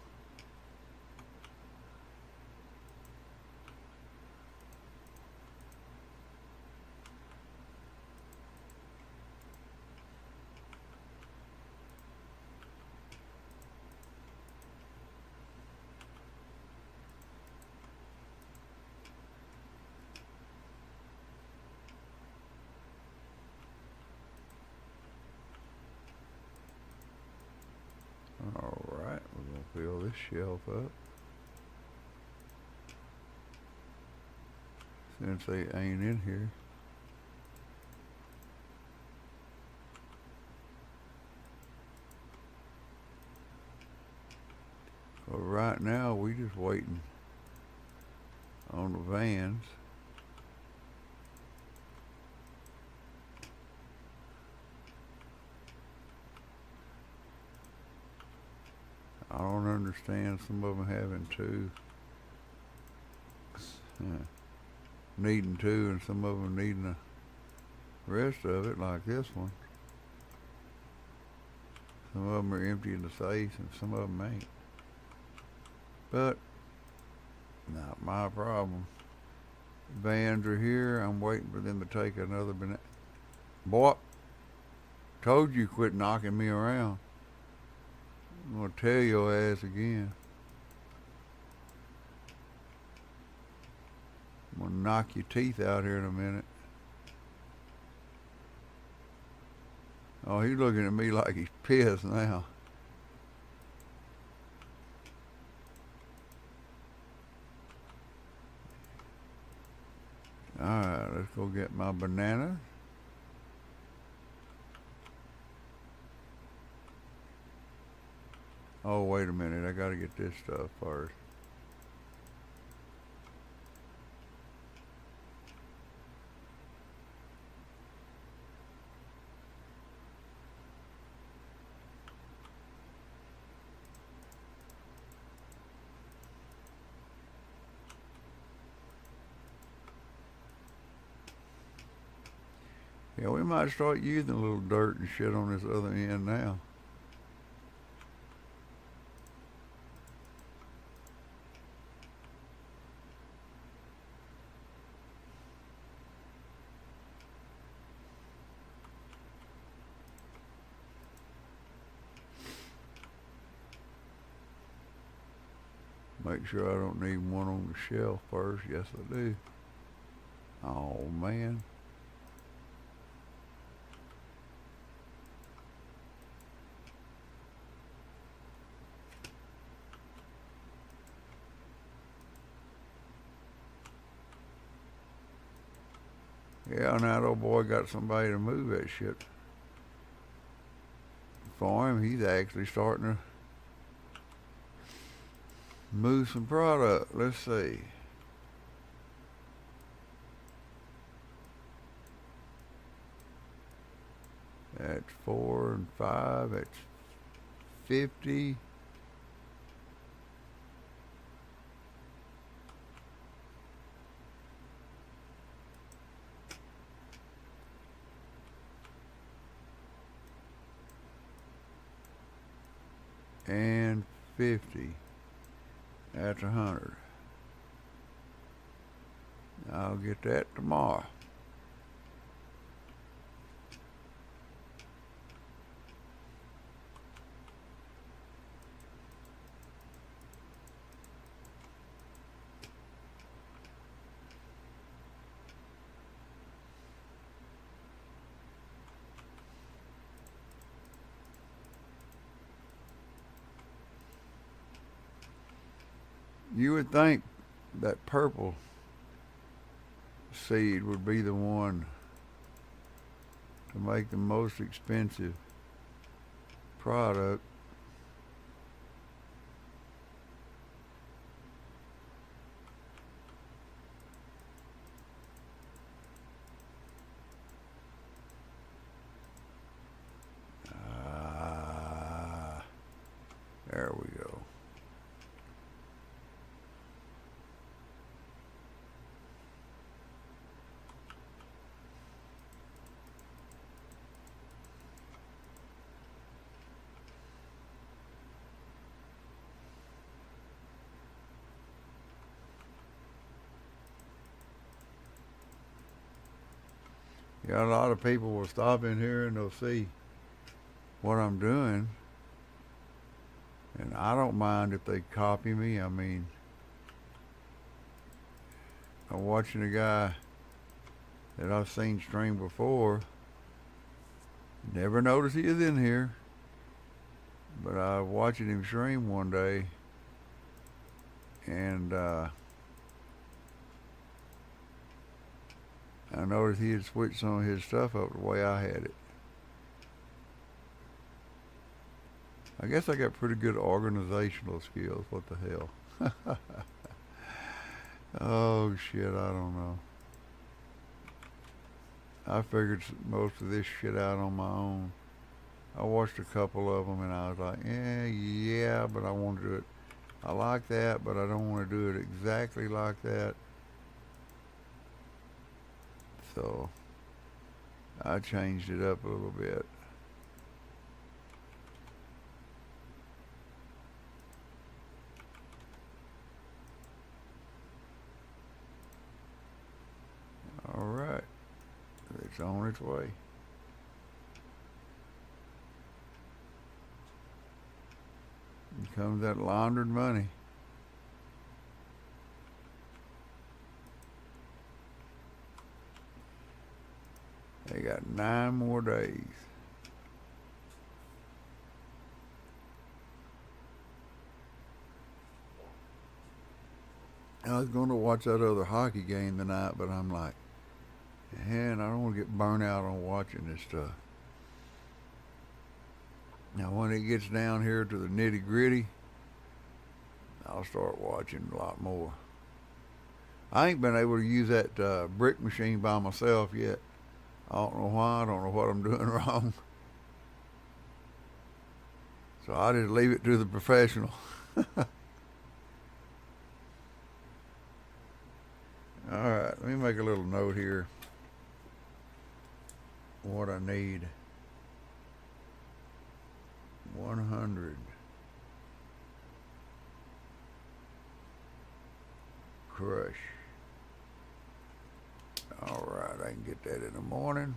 Alright, we're going to fill this shelf up. Since they ain't in here. So right now we just waiting on the vans. I don't understand some of them having 2, needing 2, and some of them needing the rest of it, like this one. Some of them are empty in the safe, and some of them ain't. But not my problem. Vans are here. I'm waiting for them to take another banana. Boy, Told you quit knocking me around. I'm gonna tell your ass again. I'm gonna knock your teeth out here in a minute. Oh, he's looking at me like he's pissed now. Alright, let's go get my banana. Oh, wait a minute. I gotta get this stuff first. Yeah, we might start using a little dirt and shit on this other end now. Make sure I don't need one on the shelf first. Yes, I do. Oh, man. Yeah, now that old boy got somebody to move that shit for him. He's actually starting to move some product. Let's see. That's 4 and 5. That's 50. And 50. That's 100. I'll get that tomorrow. You would think that purple seed would be the one to make the most expensive product. Ah, there we go. Yeah, a lot of people will stop in here and they'll see what I'm doing. And I don't mind if they copy me. I mean, I'm watching a guy that I've seen stream before. Never noticed he is in here. But I was watching him stream one day. And I noticed he had switched some of his stuff up the way I had it. I guess I got pretty good organizational skills. What the hell? Oh shit, I don't know. I figured most of this shit out on my own. I watched a couple of them and I was like, yeah, but I want to do it. I like that, but I don't want to do it exactly like that. So I changed it up a little bit. All right, it's on its way. comes that laundered money. They got 9 more days. I was going to watch that other hockey game tonight, but I'm like, man, I don't want to get burnt out on watching this stuff. Now, when it gets down here to the nitty gritty, I'll start watching a lot more. I ain't been able to use that brick machine by myself yet. I don't know why. I don't know what I'm doing wrong. So I just leave it to the professional. All right, let me make a little note here. What I need. 100. Crush. All right, I can get that in the morning.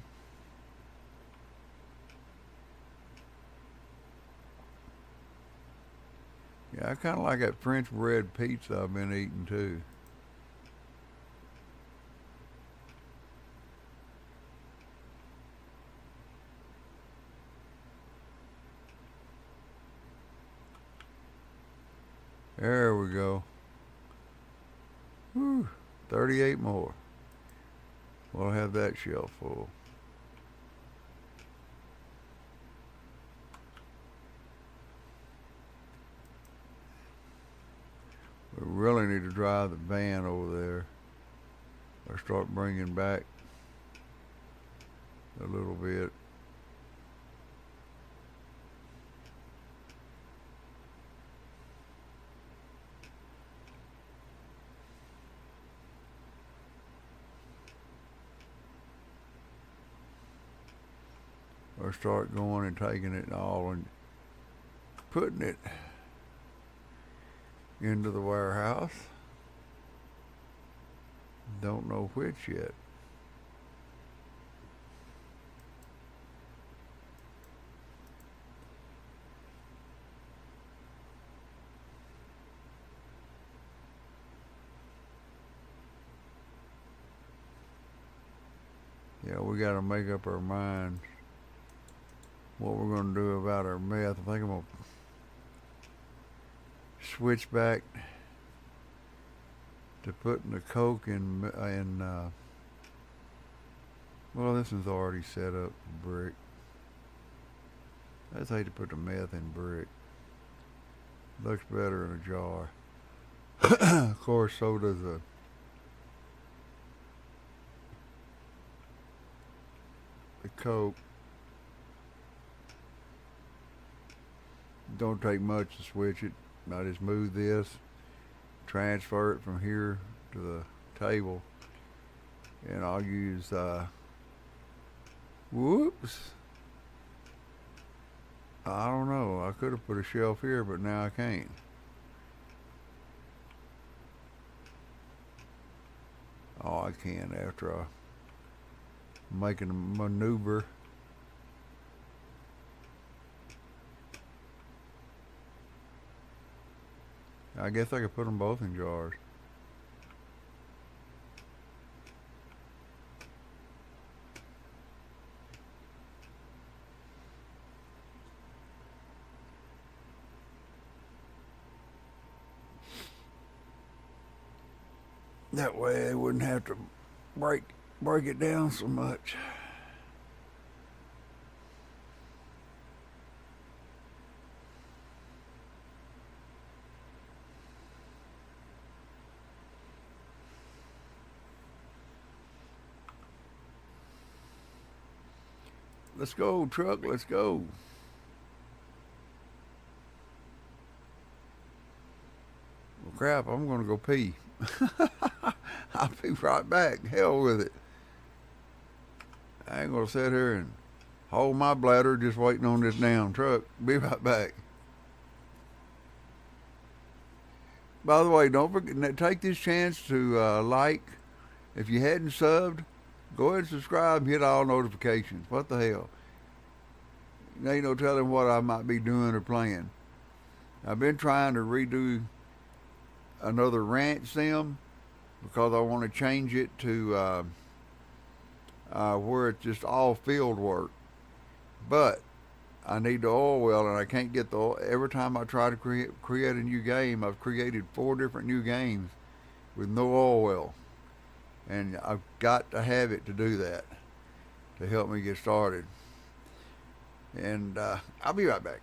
Yeah, I kind of like that French bread pizza I've been eating too. There we go. Whew, 38 more. We'll have that shelf full. We really need to drive the van over there or start bringing back a little bit. Or start going and taking it all and putting it into the warehouse. Don't know which yet. Yeah, we got to make up our minds what we're going to do about our meth. I think I'm going to switch back to putting the coke in well, this is already set up for brick. I just hate to put the meth in brick. Looks better in a jar. Of course, so does the coke. Don't take much to switch it. I just move this, transfer it from here to the table, and I'll use whoops, I don't know, I could have put a shelf here, but now I can't. Oh, I can after I making a maneuver. I guess I could put them both in jars. That way I wouldn't have to break it down so much. Let's go, truck, let's go. Well, crap, I'm going to go pee. I'll be right back. Hell with it. I ain't going to sit here and hold my bladder just waiting on this damn truck. Be right back. By the way, don't forget, take this chance to like. If you hadn't subbed, go ahead and subscribe and hit all notifications. What the hell? There ain't no telling what I might be doing or playing. I've been trying to redo another ranch sim because I want to change it to where it's just all field work. But I need the oil well, and I can't get the oil. Every time I try to create a new game, I've created 4 different new games with no oil well, and I've got to have it to do that to help me get started. And I'll be right back.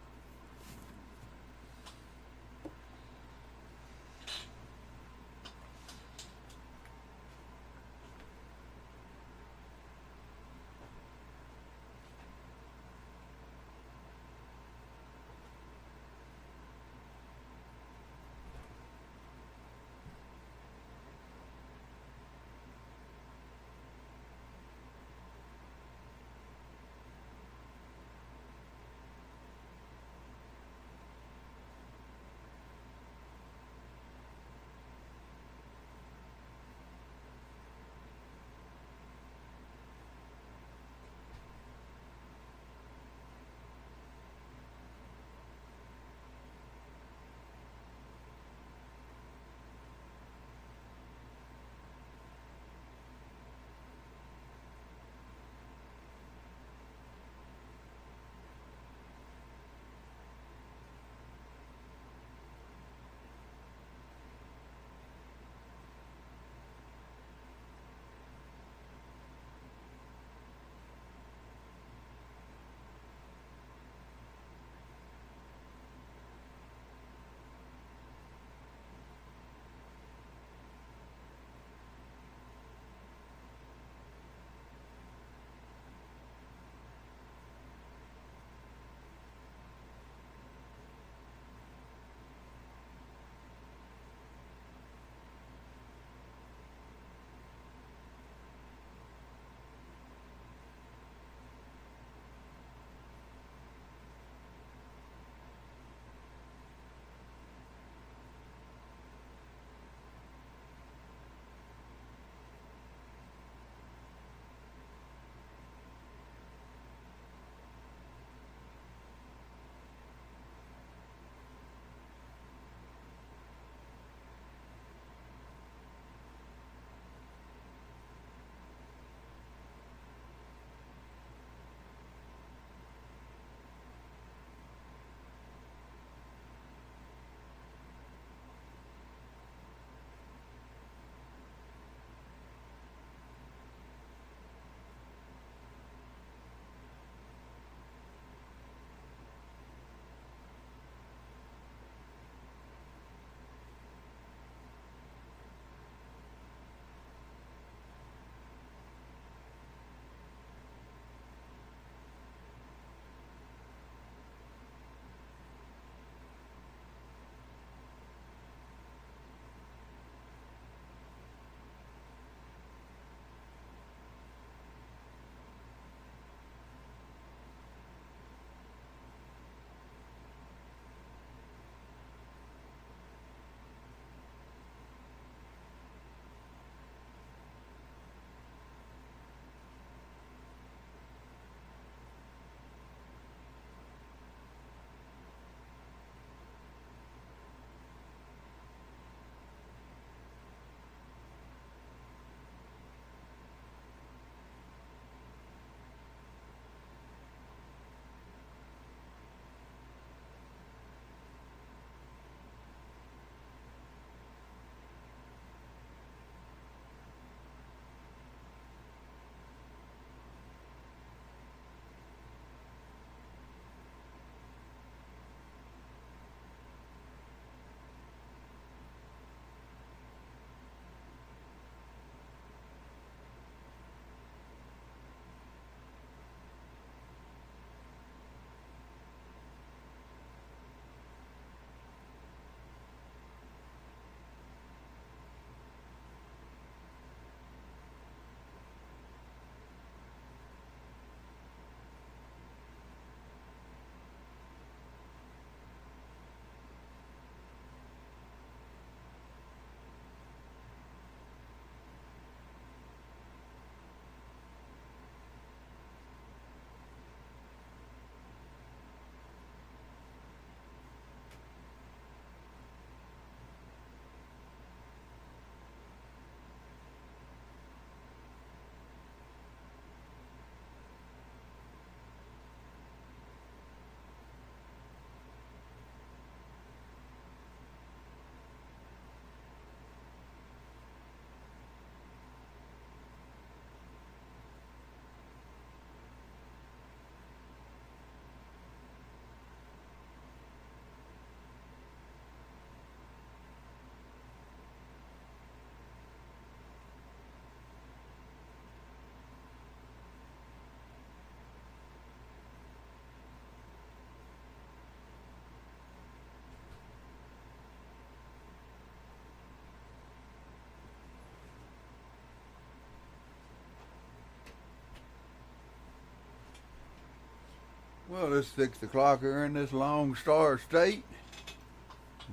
Well, it's 6 o'clock here in this Lone Star State.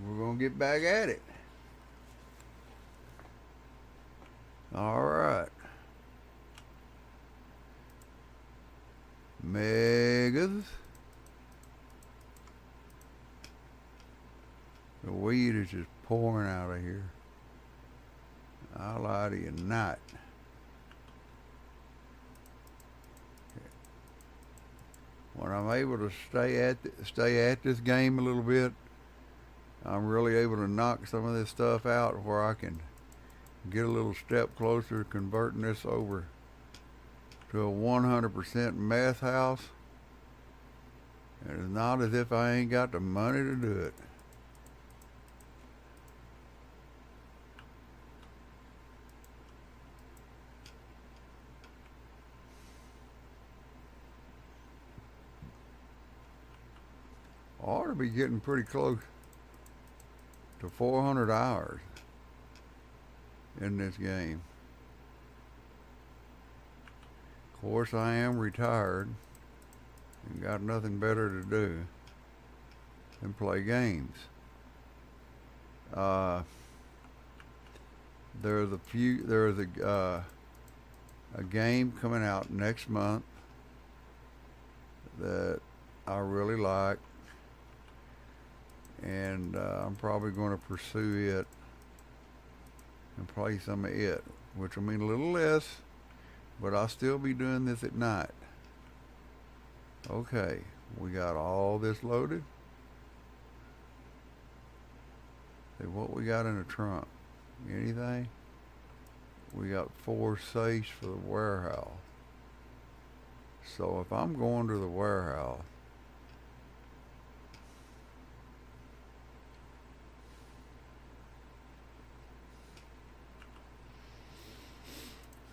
We're going to get back at it. All right. Megas. The weed is just pouring out of here. I'll lie to you not. When I'm able to stay at this game a little bit, I'm really able to knock some of this stuff out where I can get a little step closer to converting this over to a 100% meth house. And it's not as if I ain't got the money to do it. Ought to be getting pretty close to 400 hours in this game. Of course, I am retired and got nothing better to do than play games. There's a game coming out next month that I really like, and I'm probably going to pursue it and play some of it, which will mean a little less, but I'll still be doing this at night. Okay, we got all this loaded. See what we got in the trunk. Anything? We got 4 safes for the warehouse. So if I'm going to the warehouse,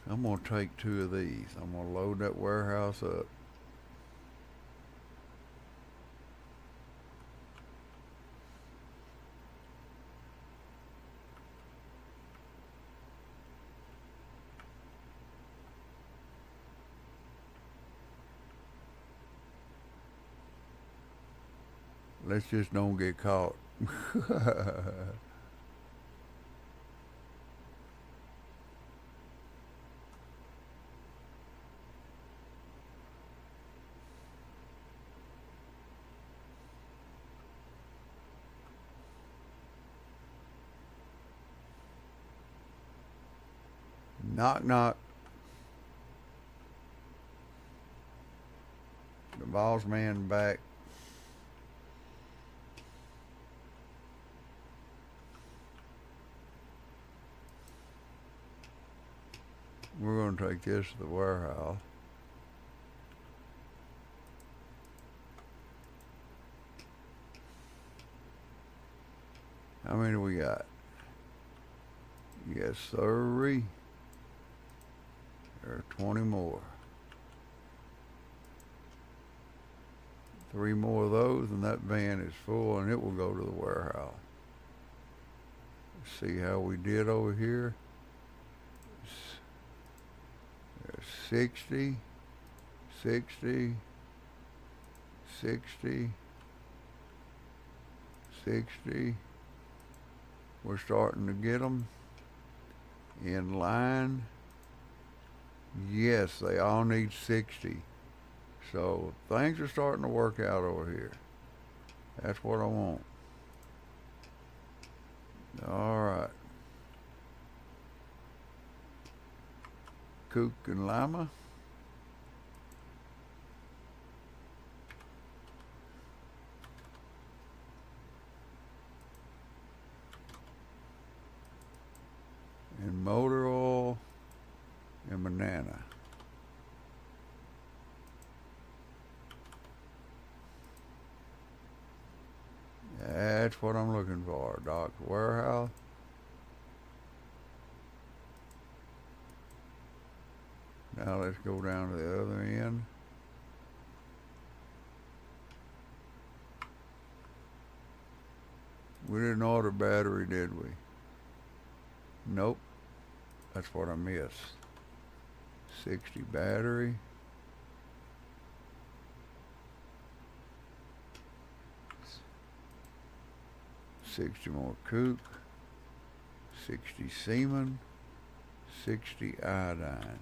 I'm going to take 2 of these. I'm going to load that warehouse up. Let's just don't get caught. Knock, knock. The boss man back. We're going to take this to the warehouse. How many do we got? Yes, sir. There are 20 more. 3 more of those, and that van is full, and it will go to the warehouse. Let's see how we did over here. There's 60, 60, 60, 60. We're starting to get them in line. Yes, they all need 60. So things are starting to work out over here. That's what I want. All right. Kook and Lima. And motor oil and banana. That's what I'm looking for. Doc's warehouse. Now let's go down to the other end. We didn't order battery, did we? Nope. That's what I missed. 60 battery. 60 more kook, 60 semen, 60 iodine.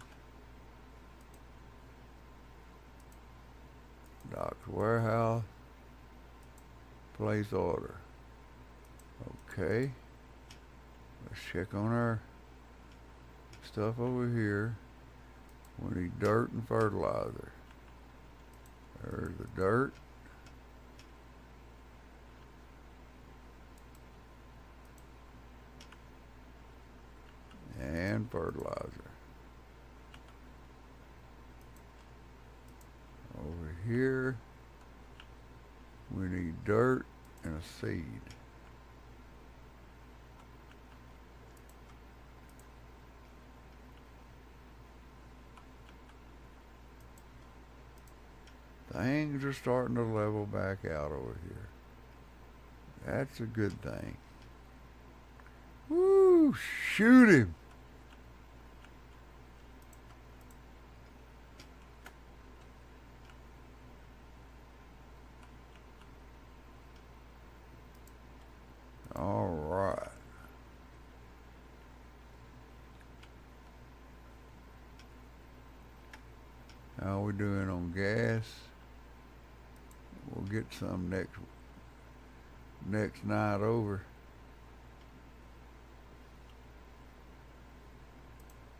Doc's warehouse, place order. Okay, let's check on our stuff over here. We need dirt and fertilizer. There's the dirt. And fertilizer. Over here, we need dirt and a seed. Things are starting to level back out over here. That's a good thing. Woo! Shoot him! All right. How we doing on gas? We'll get some next night over.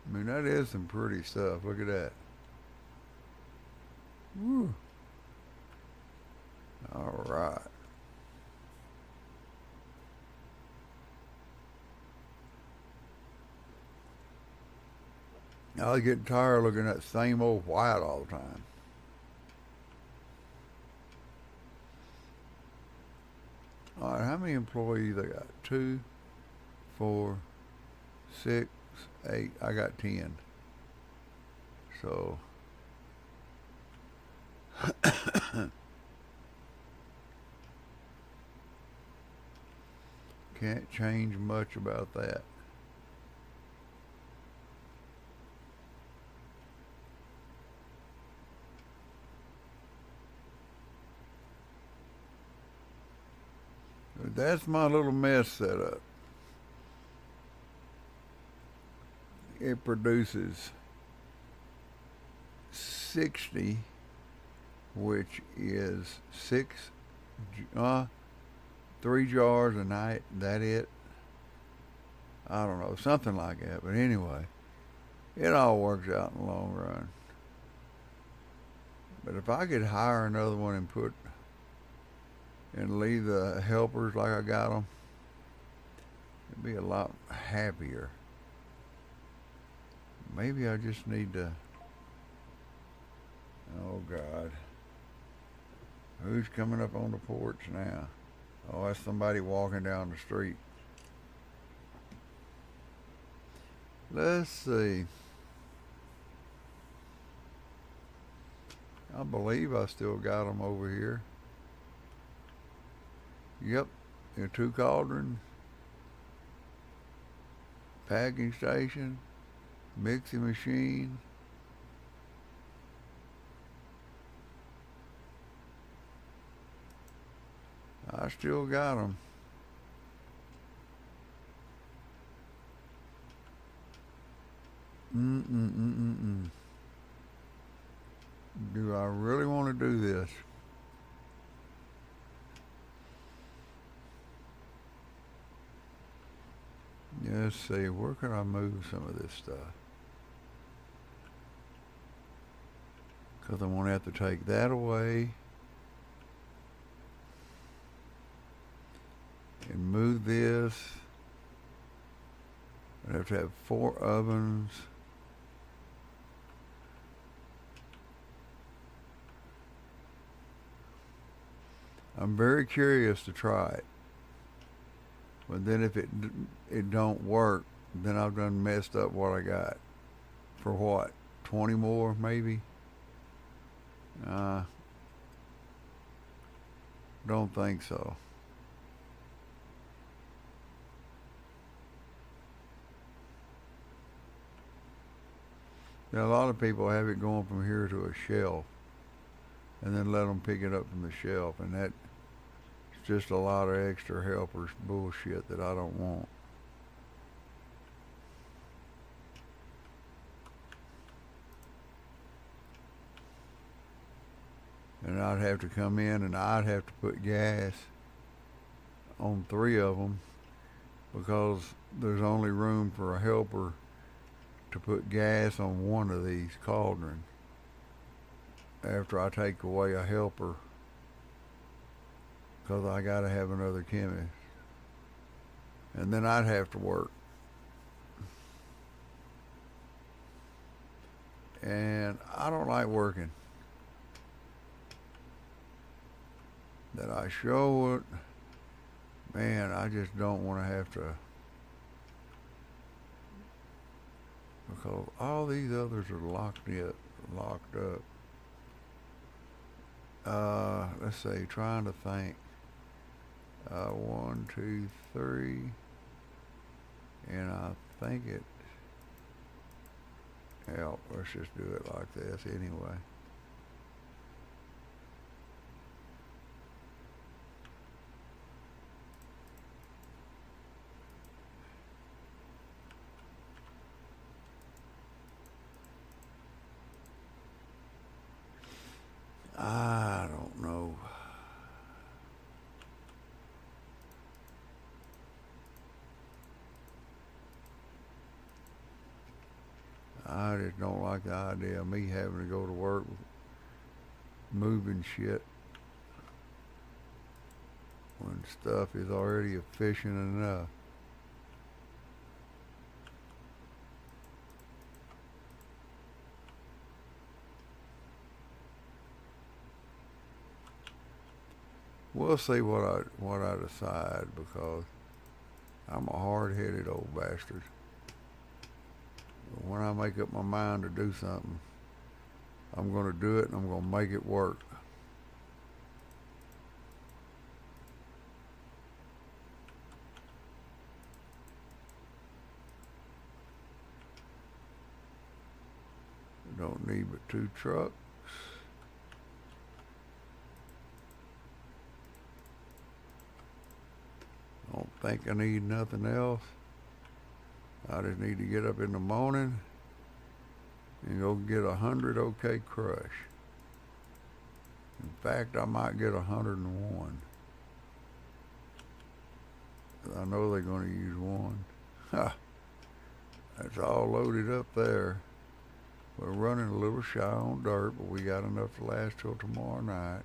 I mean, that is some pretty stuff. Look at that. Woo. All right. I was getting tired of looking at the same old white all the time. All right, how many employees I got? 2, 4, 6, 8. I got 10. So can't change much about that. That's my little mess set up. It produces 60, which is 3 jars a night. That it? I don't know, something like that. But anyway, it all works out in the long run. But if I could hire another one and leave the helpers like I got them, it'd be a lot happier. Maybe I just need to. Oh God, who's coming up on the porch now? Oh, that's somebody walking down the street. Let's see. I believe I still got them over here. Yep, there are 2 cauldrons, packing station, mixing machine. I still got them. Do I really want to do this? Let's see, where can I move some of this stuff? Because I'm going to have to take that away and move this. I have to have 4 ovens. I'm very curious to try it. But then if it don't work, then I've done messed up what I got. For what? 20 more maybe? Don't think so. Now, a lot of people have it going from here to a shelf and then let them pick it up from the shelf, and that's just a lot of extra helpers bullshit that I don't want. And I'd have to come in and I'd have to put gas on 3 of them because there's only room for a helper to put gas on one of these cauldrons after I take away a helper because I got to have another chemist. And then I'd have to work. And I don't like working. That I show it, man, I just don't want to have to, because all these others are locked up. Let's see, trying to think. 1, 2, 3, and I think it. Hell, let's just do it like this anyway. I don't know. I just don't like the idea of me having to go to work moving shit when stuff is already efficient enough. We'll see what I decide because I'm a hard-headed old bastard. When I make up my mind to do something, I'm going to do it and I'm going to make it work. Don't need but 2 trucks. Don't think I need nothing else. I just need to get up in the morning and go get 100 OK Crush. In fact, I might get 101. I know they're going to use 1. Ha! That's all loaded up there. We're running a little shy on dirt, but we got enough to last till tomorrow night.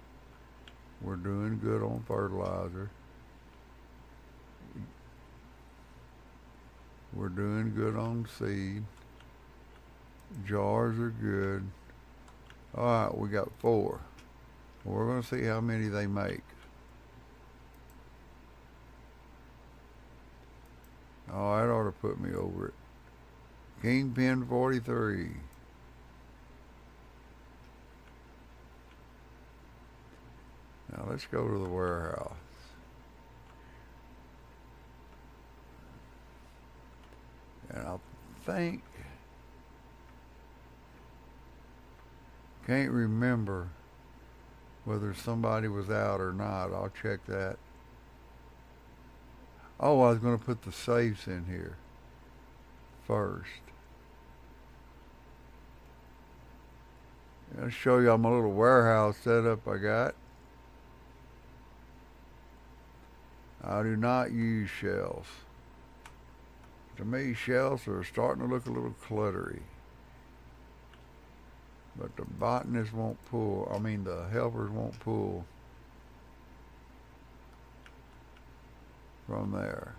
We're doing good on fertilizer. We're doing good on seed. Jars are good. All right, we got 4. We're going to see how many they make. Oh, that ought to put me over it. Kingpin 43. Now let's go to the warehouse. And I think, can't remember whether somebody was out or not. I'll check that. Oh, I was going to put the safes in here first. I'll show you my little warehouse setup I got. I do not use shelves. To me, shelves are starting to look a little cluttery. But the botanists won't pull, the helpers won't pull from there.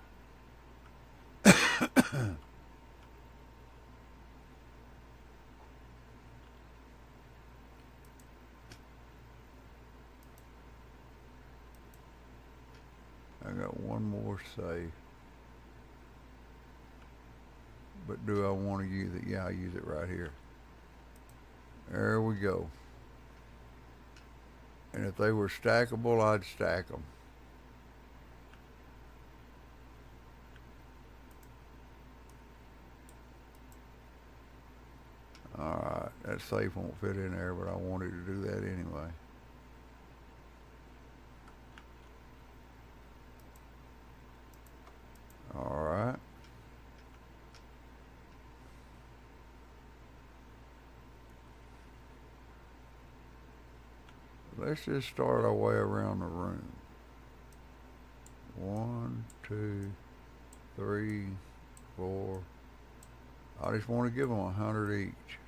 I got one more safe. But do I want to use it? Yeah, I use it right here. There we go. And if they were stackable, I'd stack them. Alright, that safe won't fit in there, but I wanted to do that anyway. let's just start our way around the room. 1, 2, 3, 4. I just want to give them 100 each.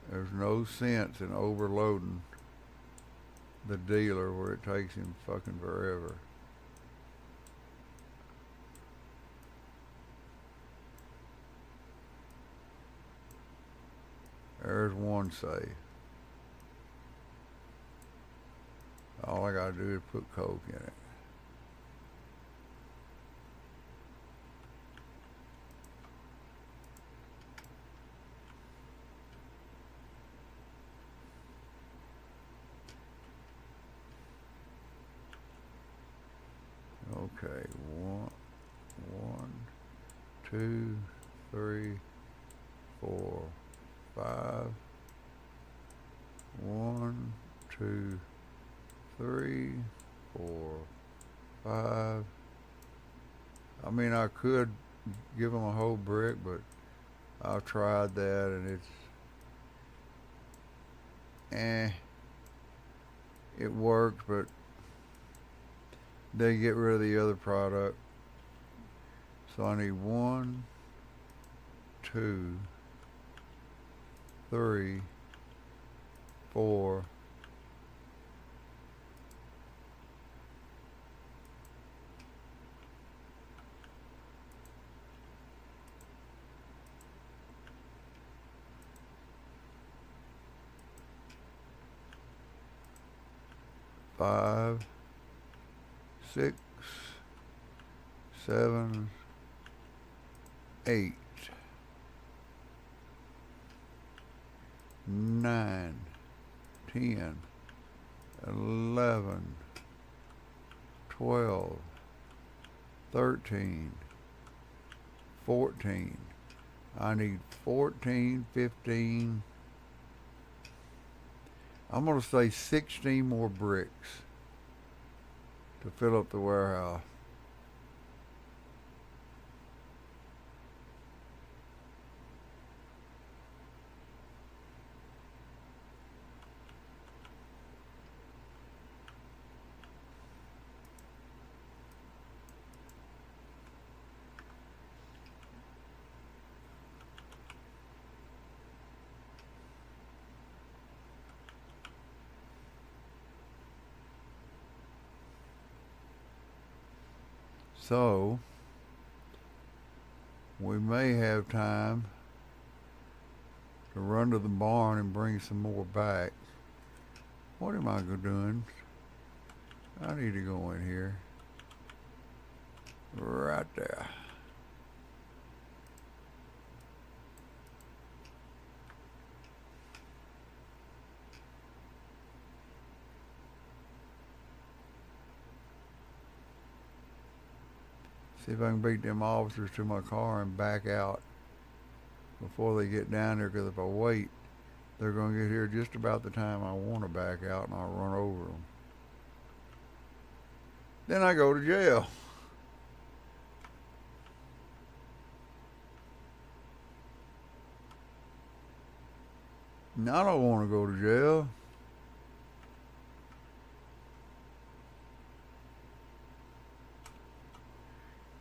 There's no sense in overloading the dealer where it takes him fucking forever. There's one save. All I gotta do is put Coke in it. Okay, one, 2, 3, 4, 5. 1, 2, 3, 4, 5. I mean, I could give them a whole brick, but I've tried that and it works, but they get rid of the other product. So I need 1, 2, 3, 4. Five, 6, 7, 8, 9, 10, 11, 12, 13, 14. I need 14, 15. I'm going to say 16 more bricks to fill up the warehouse. So, we may have time to run to the barn and bring some more back. What am I doing? I need to go in here. Right there. See if I can beat them officers to my car and back out before they get down there, because if I wait, they're going to get here just about the time I want to back out and I'll run over them. Then I go to jail. I don't want to go to jail.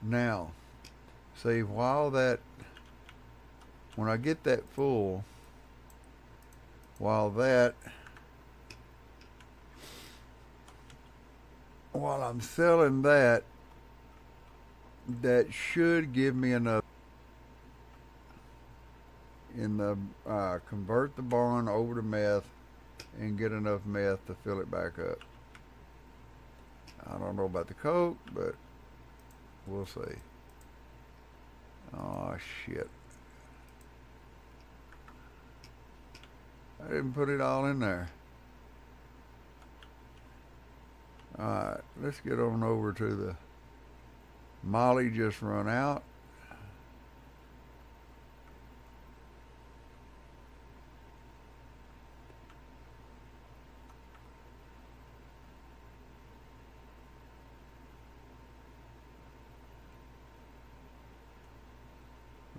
Now, see, when I get that full, while I'm selling that should give me enough in the convert the barn over to meth and get enough meth to fill it back up. I don't know about the coke, but we'll see. Oh shit. I didn't put it all in there. Alright, let's get on over to the Molly just run out.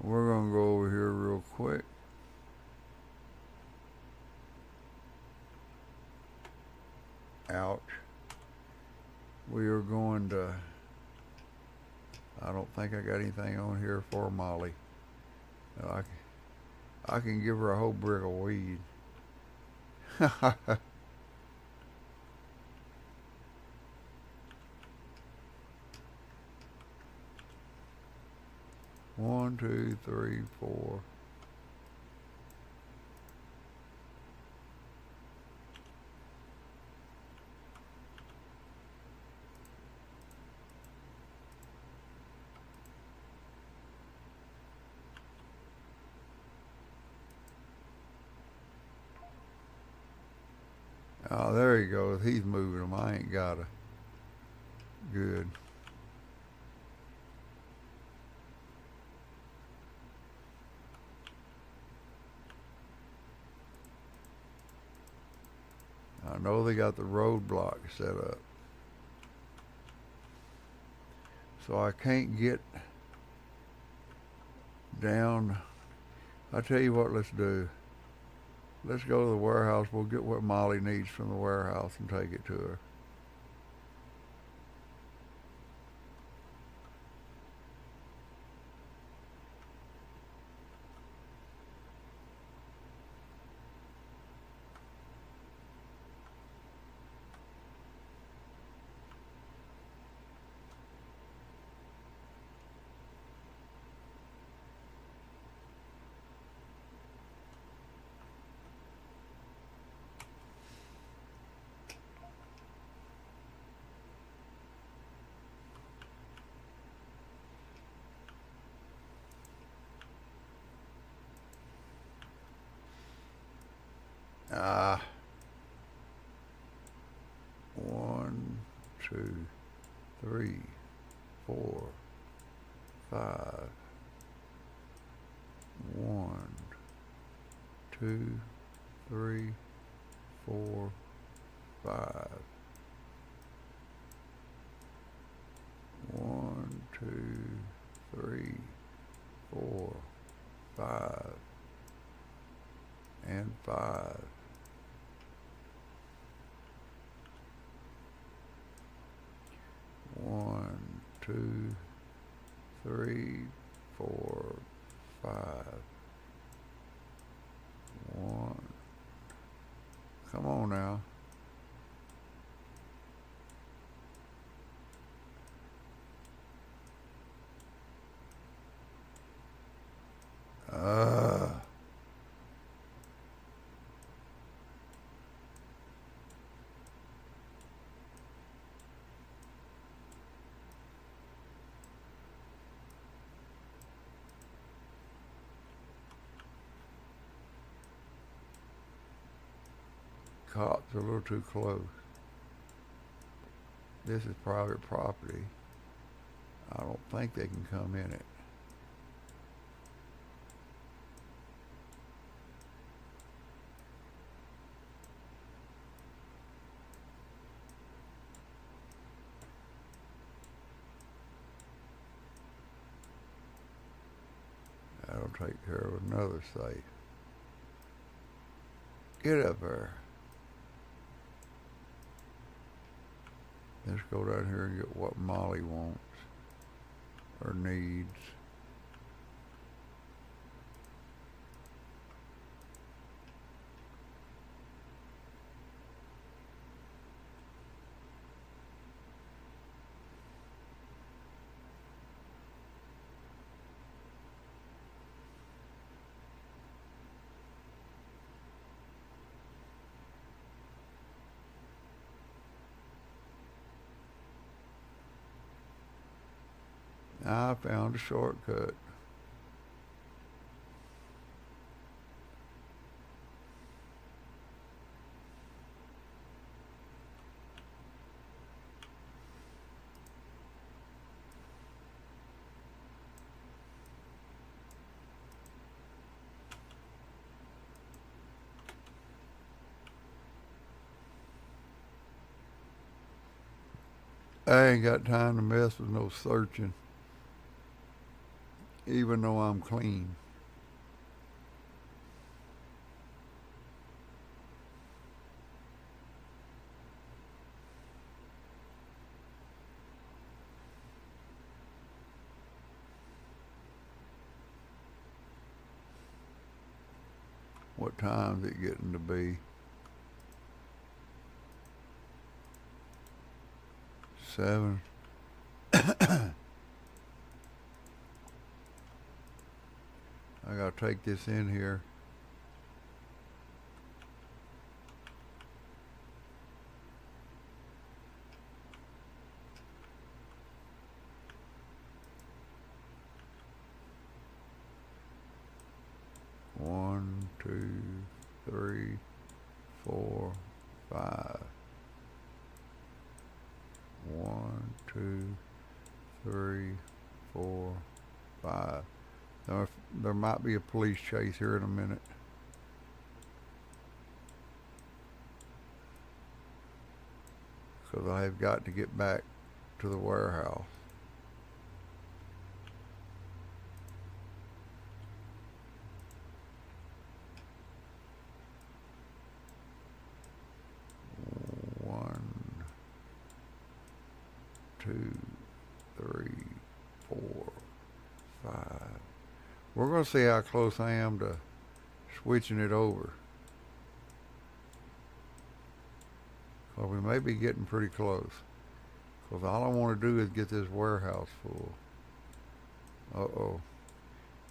We're going to Ouch. We are going to. I don't think I got anything on here for Molly. I, I can give her a whole brick of weed. 1, 2, 3, 4. Oh, there he goes. He's moving them. I ain't got a good. I know they got the roadblock set up. So I can't get down. I tell you what, let's do. Let's go to the warehouse. We'll get what Molly needs from the warehouse and take it to her. Ah, 1, 2, 3, 4, 5. 1, 2, 3, 4, 5. 1, 2, 3, 4, 5, and 5. 1, 2, 3, 4, 5. 1. Come on now. Uh, Cop's a little too close. This is private property. I don't think they can come in it. That'll take care of another safe. Get up there. Let's go down here and get what Molly wants or needs. I found a shortcut. I ain't got time to mess with no searching, even though I'm clean. What time's it getting to be? 7. I gotta take this in here. One, two, three, 4, 5. 1, 2, 3, 4, 5. Now, there might be a police chase here in a minute. Because I have got to get back to the warehouse. One, 2, 3, 4, 5. We're going to see how close I am to switching it over. Because we may be getting pretty close. Because all I want to do is get this warehouse full. Uh-oh.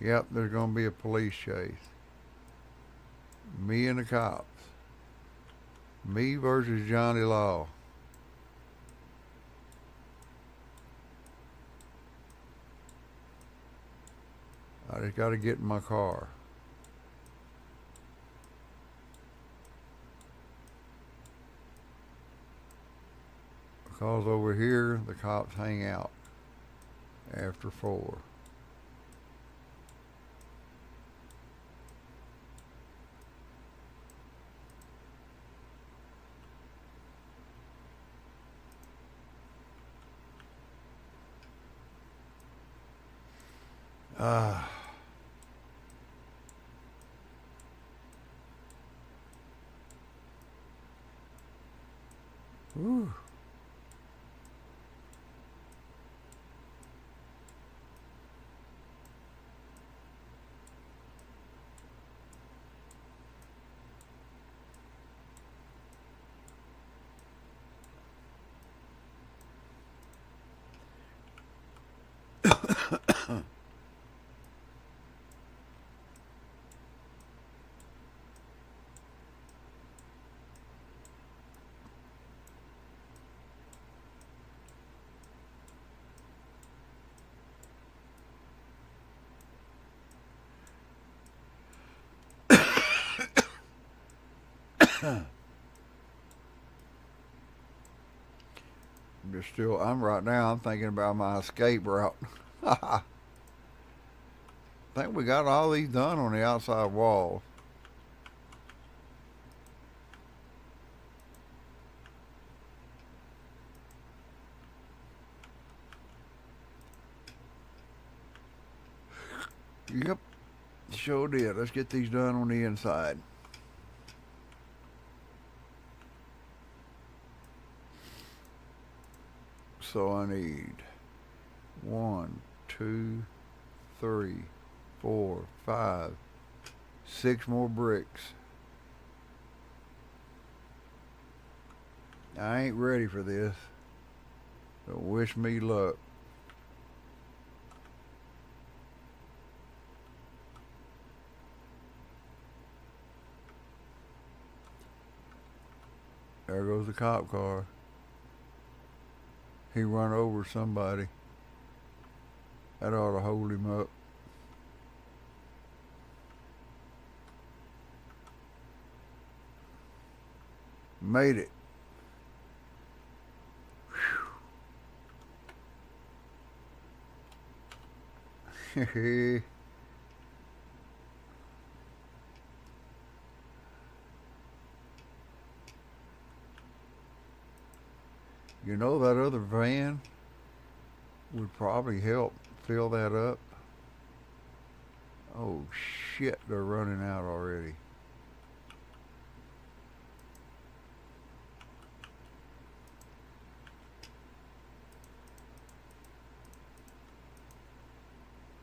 Yep, there's going to be a police chase. Me and the cops. Me versus Johnny Law. I just got to get in my car. Because over here, the cops hang out after 4. Ah. Whew. I'm right now, I'm thinking about my escape route. I think we got all these done on the outside wall. Yep, sure did. Let's get these done on the inside. So I need 1, 2, 3, 4, 5, 6 more bricks. I ain't ready for this. So wish me luck. There goes the cop car. He run over somebody. That ought to hold him up. Made it. Whew. You know, that other van would probably help fill that up. Oh shit, they're running out already.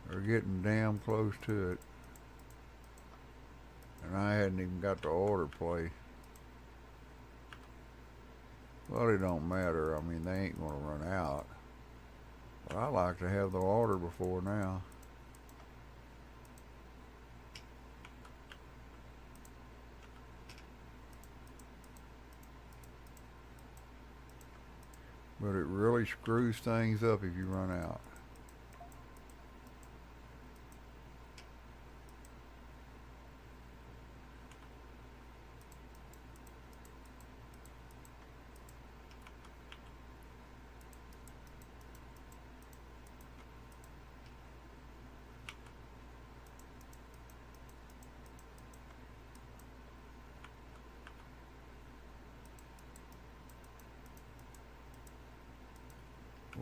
They're getting damn close to it. And I hadn't even got the order placed. Well, it don't matter. I mean, they ain't gonna run out. But I like to have the order before now. But it really screws things up if you run out.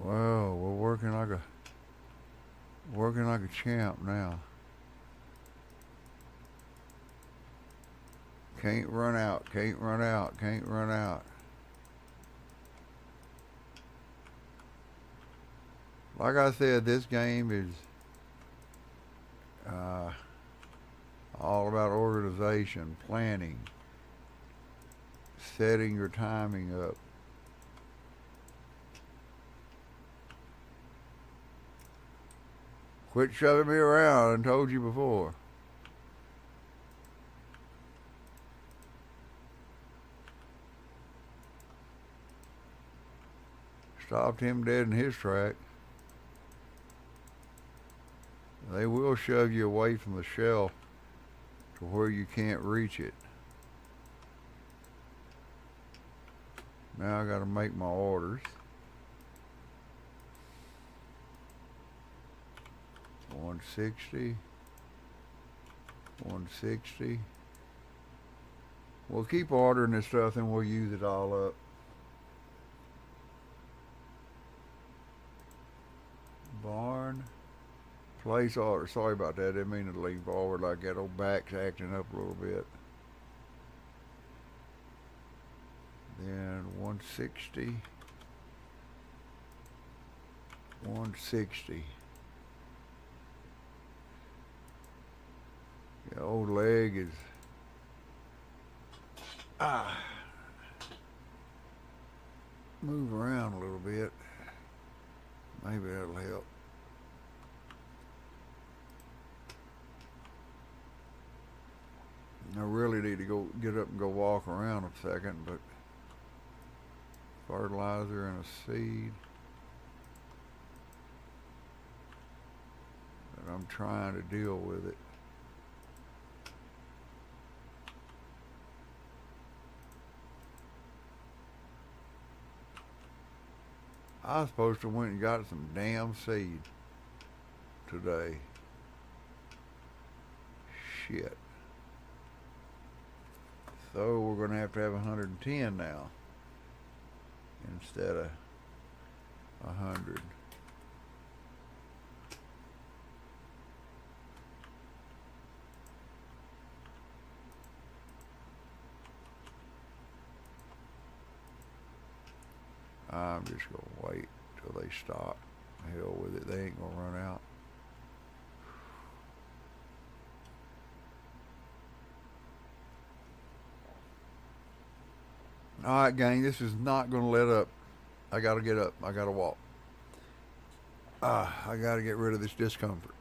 Well, we're working like a champ now. Can't run out. Can't run out. Can't run out. Like I said, this game is uh, all about organization, planning, setting your timing up. Quit shoving me around. I told you before. Stopped him dead in his track. They will shove you away from the shelf to where you can't reach it. Now I got to make my orders. 160. 160. We'll keep ordering this stuff and we'll use it all up. Barn. Place order. Sorry about that. Didn't mean to lean forward like that. Old back's acting up a little bit. Then 160. 160. The old leg is ah move around a little bit. Maybe that'll help. I really need to go get up and go walk around a second, but fertilizer and a seed. But I'm trying to deal with it. I was supposed to went and got some damn seed today. Shit. So we're going to have 110 now instead of 100. I'm just going to wait till they stop. Hell with it. They ain't going to run out. All right, gang, this is not going to let up. I got to get up. I got to walk. I got to get rid of this discomfort.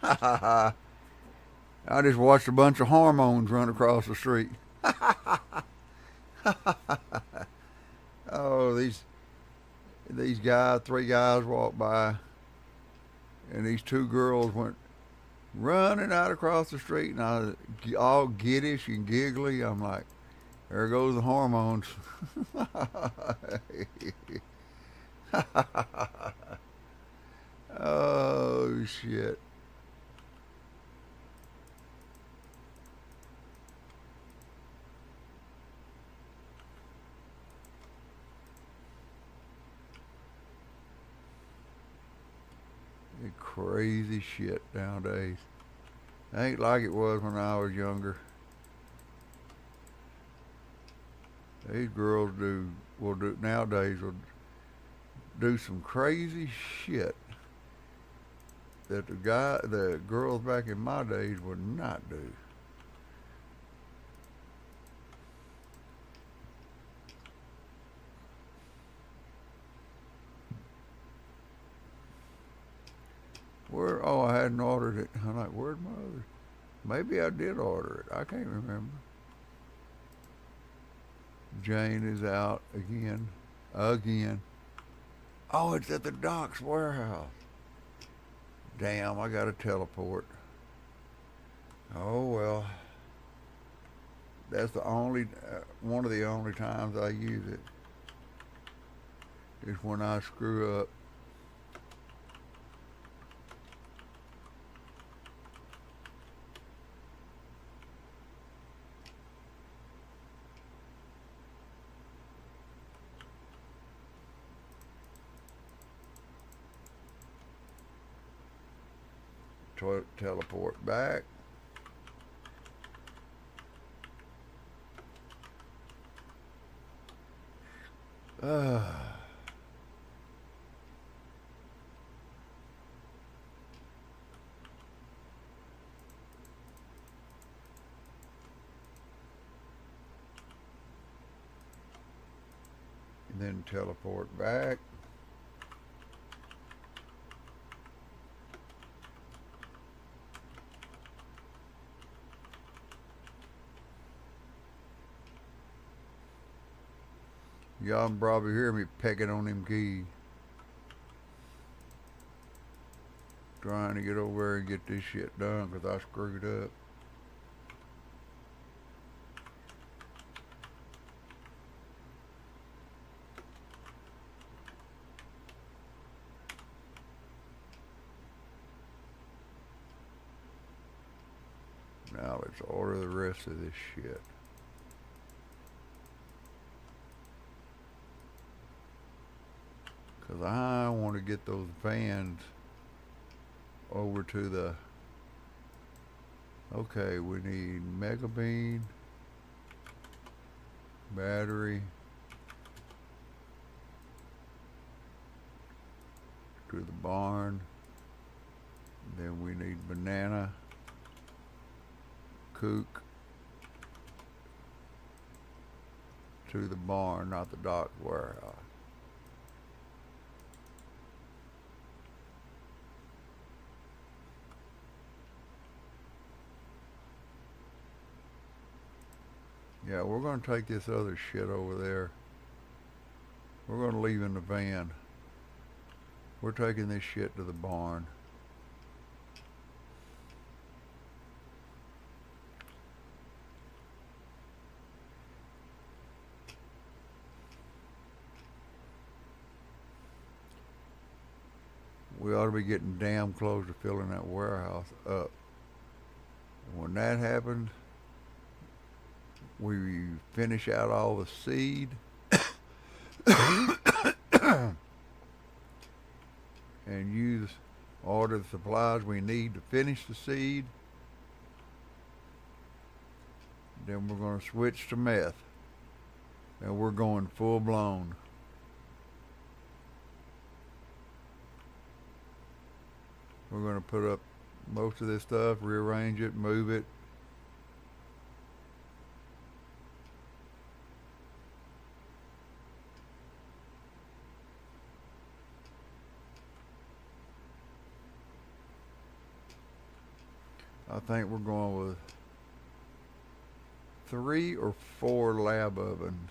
I just watched a bunch of hormones run across the street. Oh, these guys, three guys walked by, and these two girls went running out across the street, and I was all giddish and giggly. I'm like, there goes the hormones. Oh shit. Crazy shit nowadays. Ain't like it was when I was younger. These girls will do nowadays will do some crazy shit that the girls back in my days would not do. Where? Oh, I hadn't ordered it. I'm like, where's my other? Maybe I did order it. I can't remember. Jane is out again. Again. Oh, it's at the docks warehouse. Damn, I gotta teleport. Oh well. That's the only one of the only times I use it is when I screw up. Teleport back. Uh, and then teleport back. Y'all can probably hear me pecking on them keys. Trying to get over there and get this shit done because I screwed up. Now let's order the rest of this shit. Because I want to get those vans over to the... Okay, we need Mega Bean, battery, to the barn. Then we need banana, kook, to the barn, not the dock warehouse. Yeah, we're going to take this other shit over there. We're going to leave in the van. We're taking this shit to the barn. We ought to be getting damn close to filling that warehouse up. When that happens, we finish out all the seed and order the supplies we need to finish the seed. Then we're going to switch to meth, and we're going full blown. We're going to put up most of this stuff, rearrange it, move it. I think we're going with 3 or 4 lab ovens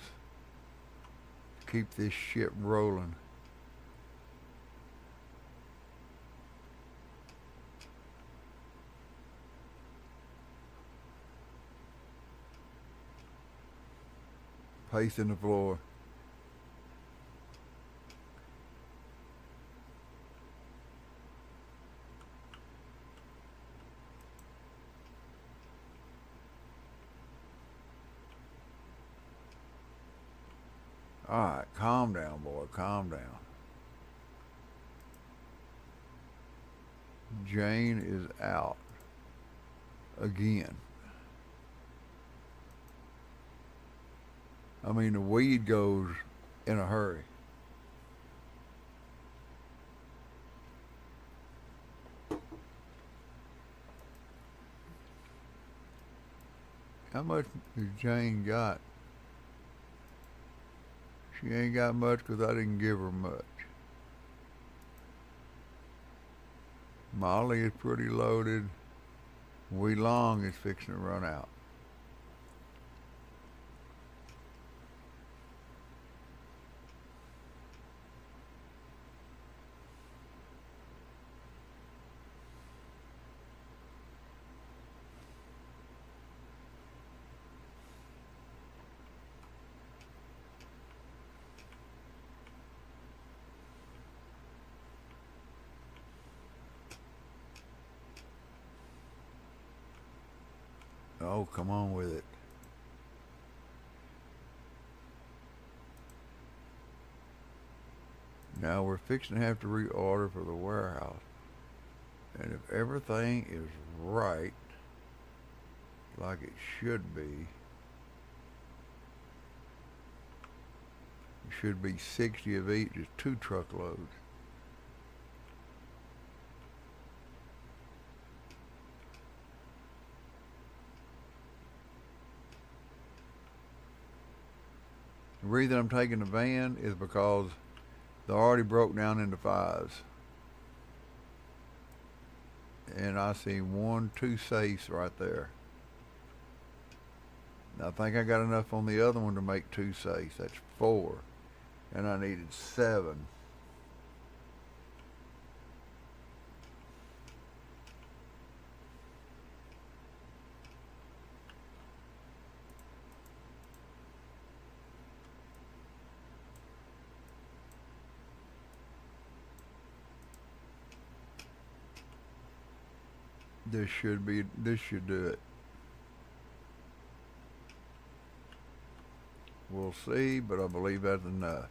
to keep this shit rolling. Pacing the floor. Alright, calm down, boy, calm down. Jane is out. Again. I mean, the weed goes in a hurry. How much has Jane got? She ain't got much because I didn't give her much. Molly is pretty loaded. Wee Long is fixing to run out. Oh, come on with it. Now we're fixing to have to reorder for the warehouse. And if everything is right, like it should be, it should be 60 of each, just 2 truckloads. The reason I'm taking the van is because they're already broke down into 5s. And I see 1, 2 safes right there. I think I got enough on the other one to make 2 safes. That's 4. And I needed 7. This should do it. We'll see, but I believe that's enough.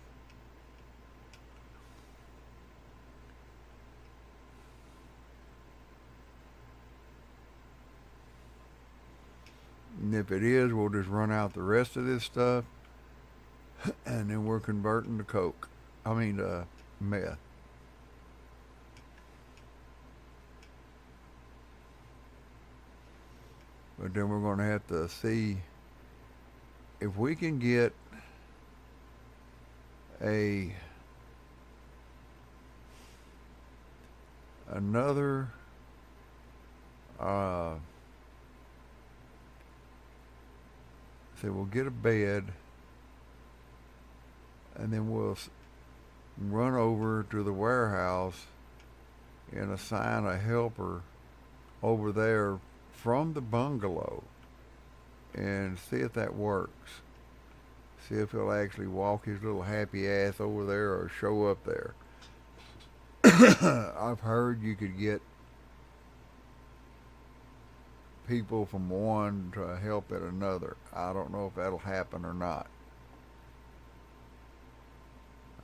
And if it is, we'll just run out the rest of this stuff, and then we're converting to coke. I mean, meth. But then we're going to have to see if we can get another say we'll get a bed, and then we'll run over to the warehouse and assign a helper over there from the bungalow and see if that works. See if he'll actually walk his little happy ass over there or show up there. I've heard you could get people from one to help at another. I don't know if that'll happen or not.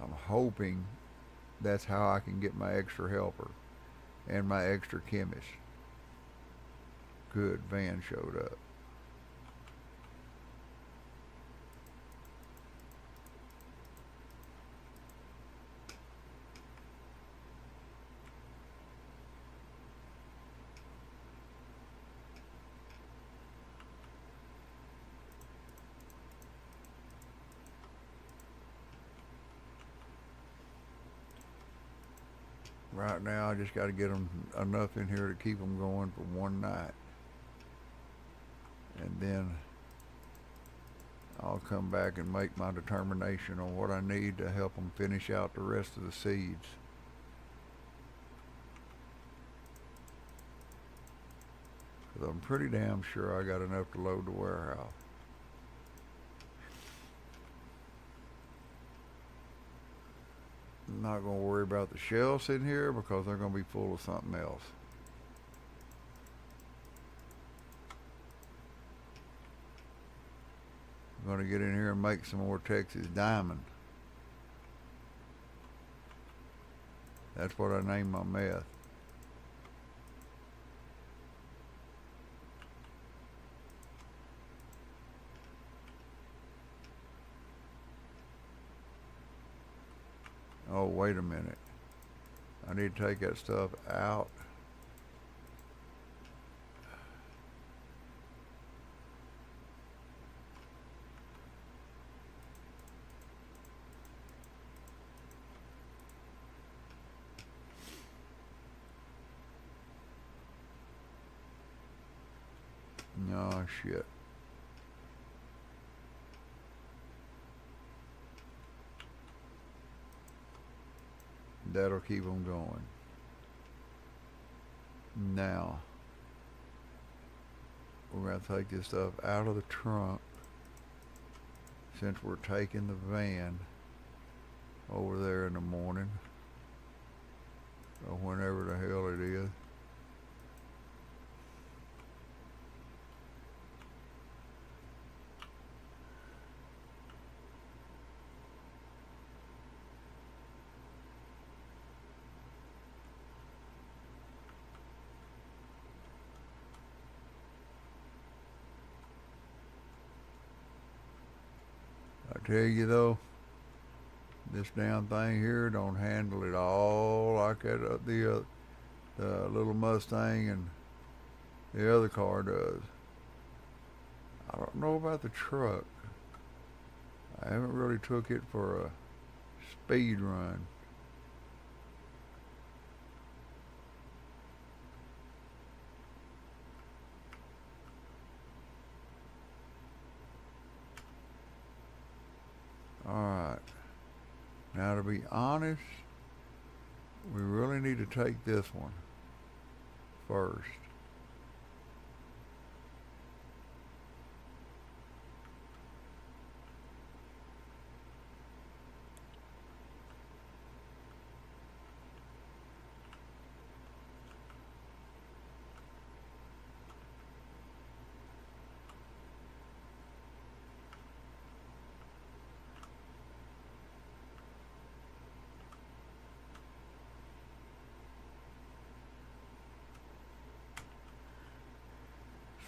I'm hoping that's how I can get my extra helper and my extra chemist. Good, van showed up. Right now, I just got to get them enough in here to keep them going for one night. and then I'll come back and make my determination on what I need to help them finish out the rest of the seeds. Because I'm pretty damn sure I got enough to load the warehouse. I'm not going to worry about the shelves in here because they're going to be full of something else. I'm going to get in here and make some more Texas Diamond. That's what I named my meth. Oh, wait a minute. I need to take that stuff out. No, shit. That'll keep them going. Now, we're going to take this stuff out of the trunk since we're taking the van over there in the morning or whenever the hell it is. I tell you though, this damn thing here don't handle it all like that the little Mustang and the other car does. I don't know about the truck. I haven't really took it for a speed run. Alright. Now to be honest, we really need to take this one first.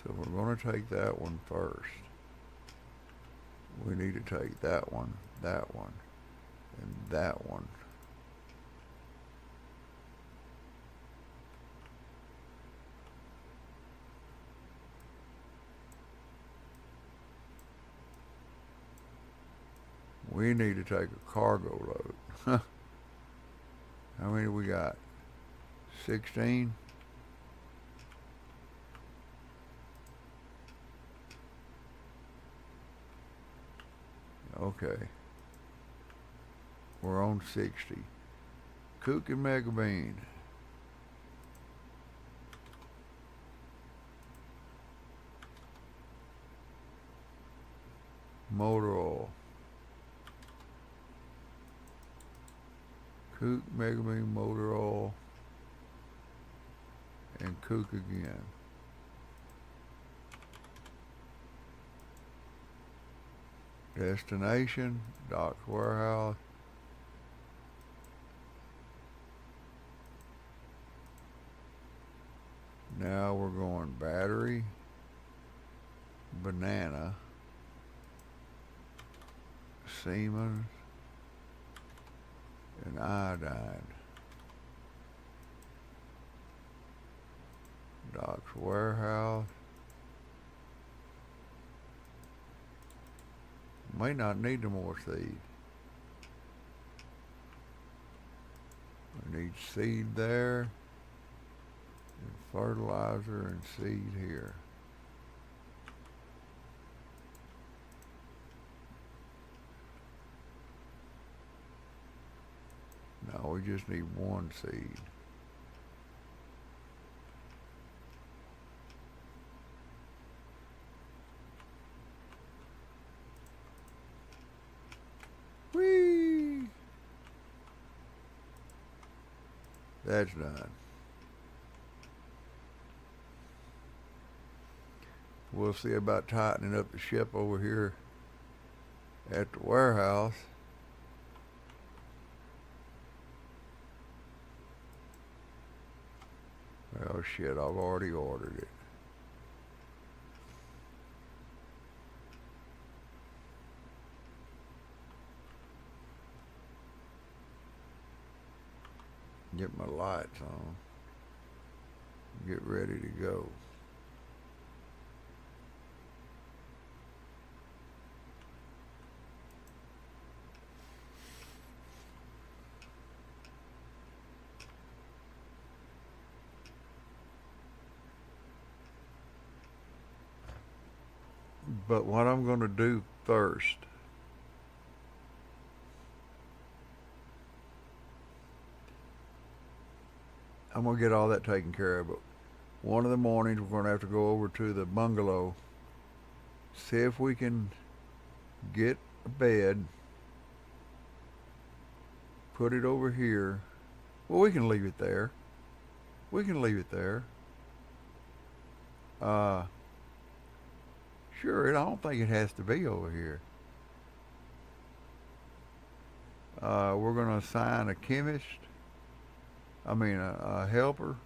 So we're going to take that one first. We need to take that one, and that one. We need to take a cargo load. How many we got? 16? Okay. We're on 60. Kook and Mega Bean. Motor oil. Kook, Mega Bean, motor oil, and Kook again. Destination, Doc's Warehouse. Now we're going battery, banana, Siemens, and iodine. Doc's Warehouse. May not need no more seed. We need seed there, and fertilizer and seed here. No, we just need one seed. Whee! That's done. We'll see about tightening up the ship over here at the warehouse. Well, shit, I've already ordered it. Get my lights on. Get ready to go. But what I'm going to do first, I'm going to get all that taken care of. But one of the mornings, we're going to have to go over to the bungalow, see if we can get a bed, put it over here. Well, we can leave it there. We can leave it there. Uh, sure, I don't think it has to be over here. We're going to assign a chemist, a helper,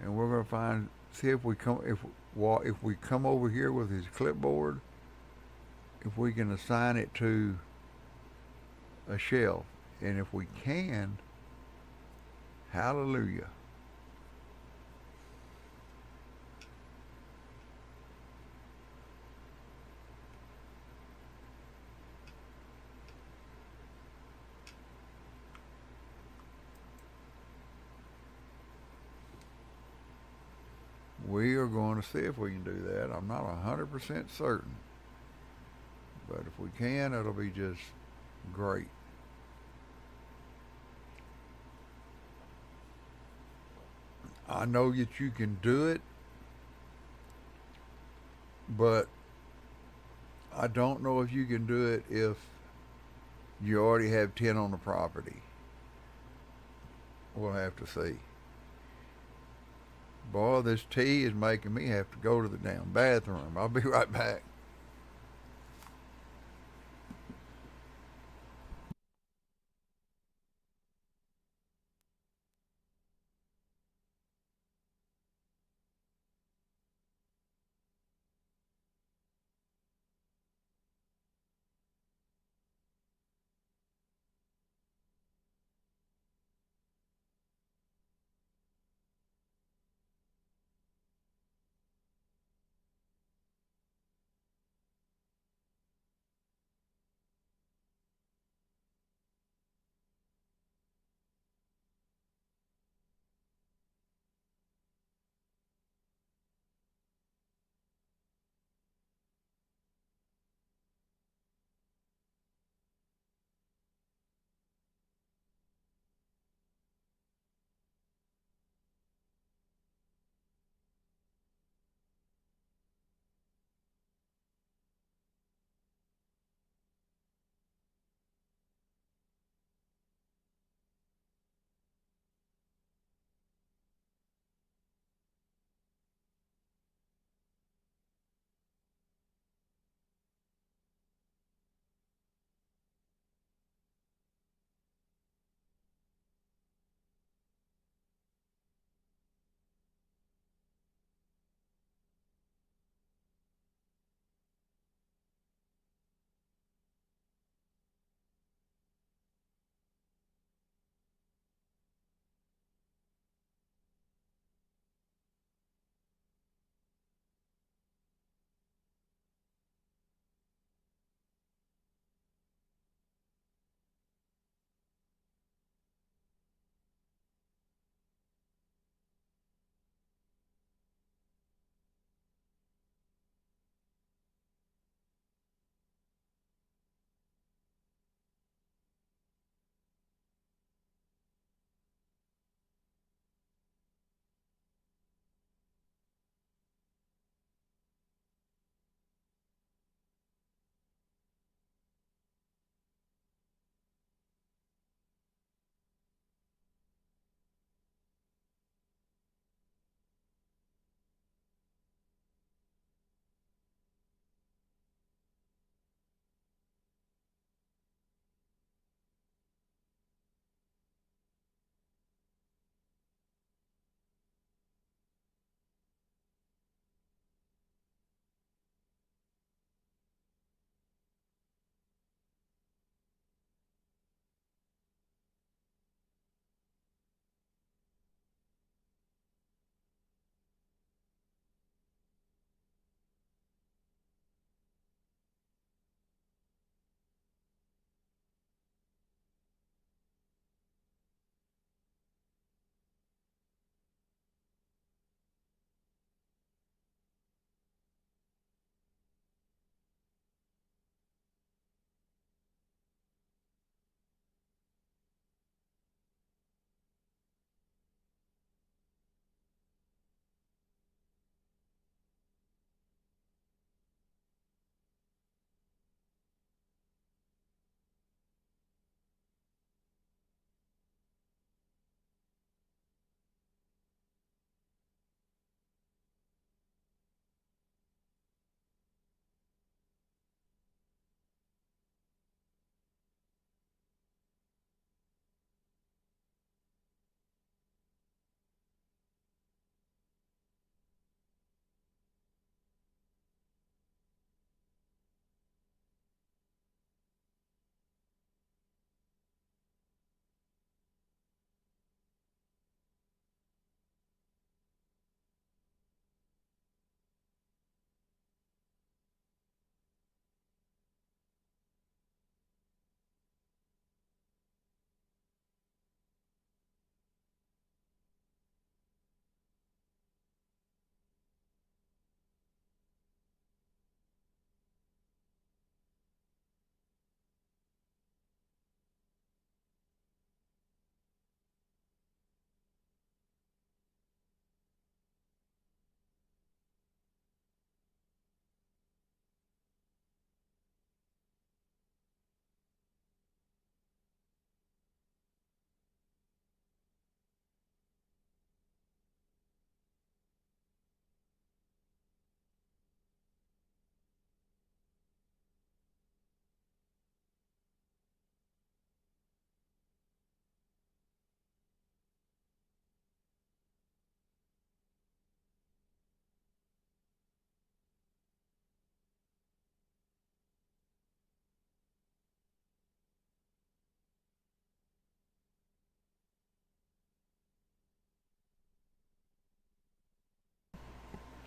and we're going to see if if we come over here with his clipboard, if we can assign it to a shelf, and if we can, hallelujah. We are going to see if we can do that. I'm not 100% certain, but if we can, it'll be just great. I know that you can do it, but I don't know if you can do it if you already have 10 on the property. We'll have to see. Boy, this tea is making me have to go to the damn bathroom. I'll be right back.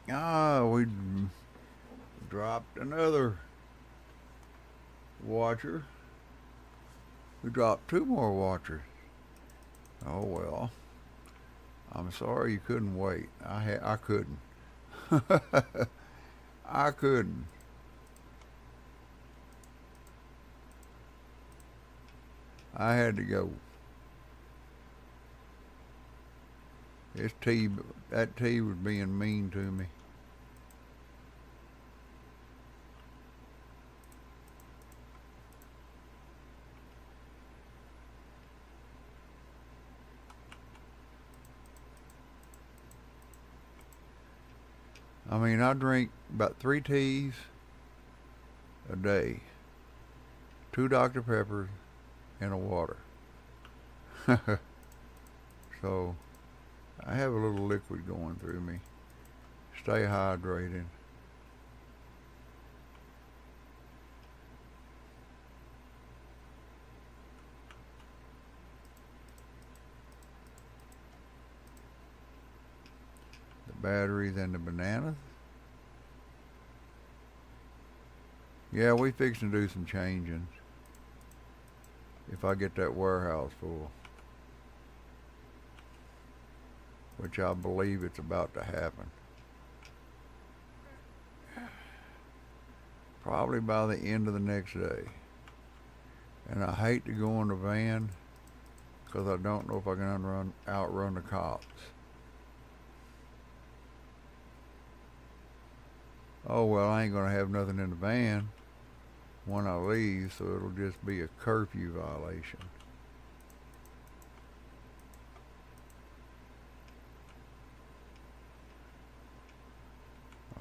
We dropped another watcher. We dropped two more watchers. Oh well. I'm sorry you couldn't wait. I couldn't. I couldn't. I had to go. This tea, that tea was being mean to me. I mean, I drink about 3 teas a day, two Dr. Peppers, and a water. So I have a little liquid going through me. Stay hydrated. The batteries and the bananas. Yeah, we fixing to do some changing if I get that warehouse full, which I believe it's about to happen. Probably by the end of the next day. And I hate to go in the van because I don't know if I can outrun the cops. Oh well, I ain't gonna have nothing in the van when I leave, so it'll just be a curfew violation.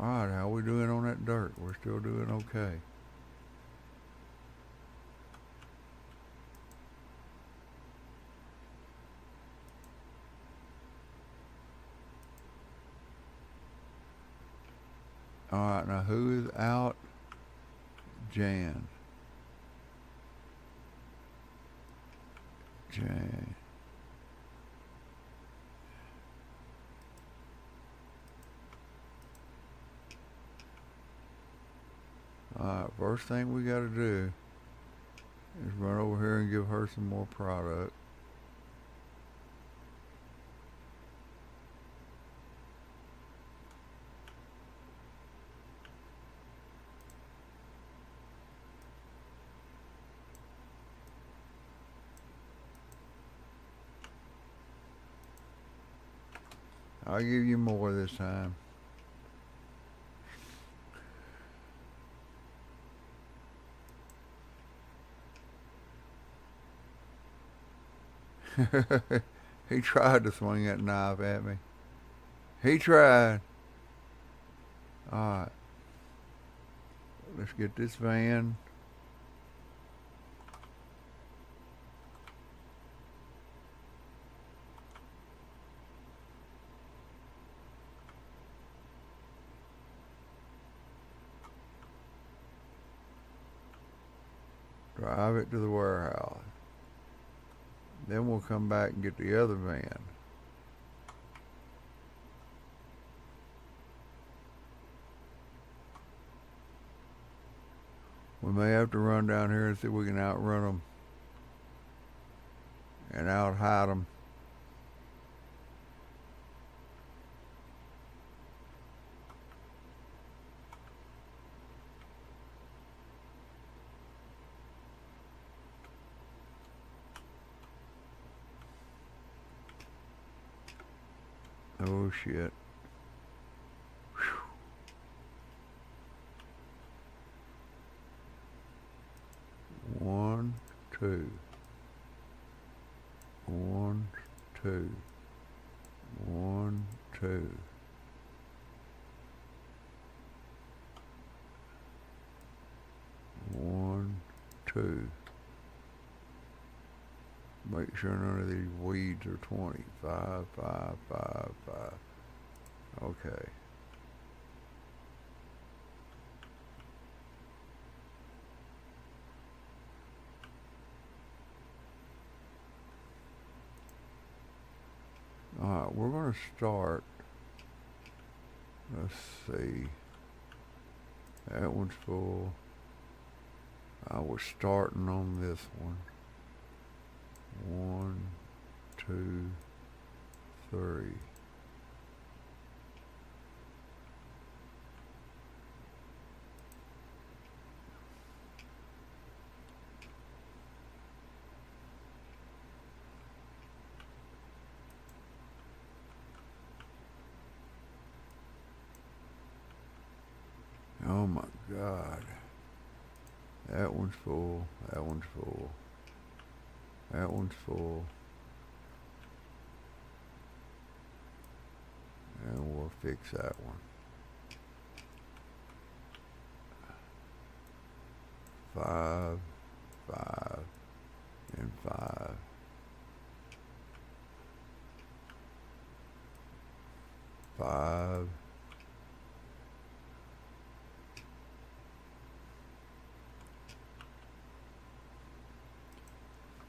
Alright, how we doing on that dirt? We're still doing okay. Alright, now who is out? Jan. Jan. Alright, first thing we gotta do is run over here and give her some more product. I'll give you more this time. He tried to swing that knife at me. He tried. Alright, let's get this van. Drive it to the warehouse. Then we'll come back and get the other van. We may have to run down here and see if we can outrun them and out hide them. Oh shit. Whew. 1, 2. 1, 2. 1, 2. 1, 2. Make sure none of these weeds are 20. 5, 5, 5, 5. Okay. Alright, we're going to start Let's see. That one's full. I was starting on this one. 1, 2, 3. Oh my God. That one's full. That one's full. That one's full. And we'll fix that one. 5, 5, and 5. 5.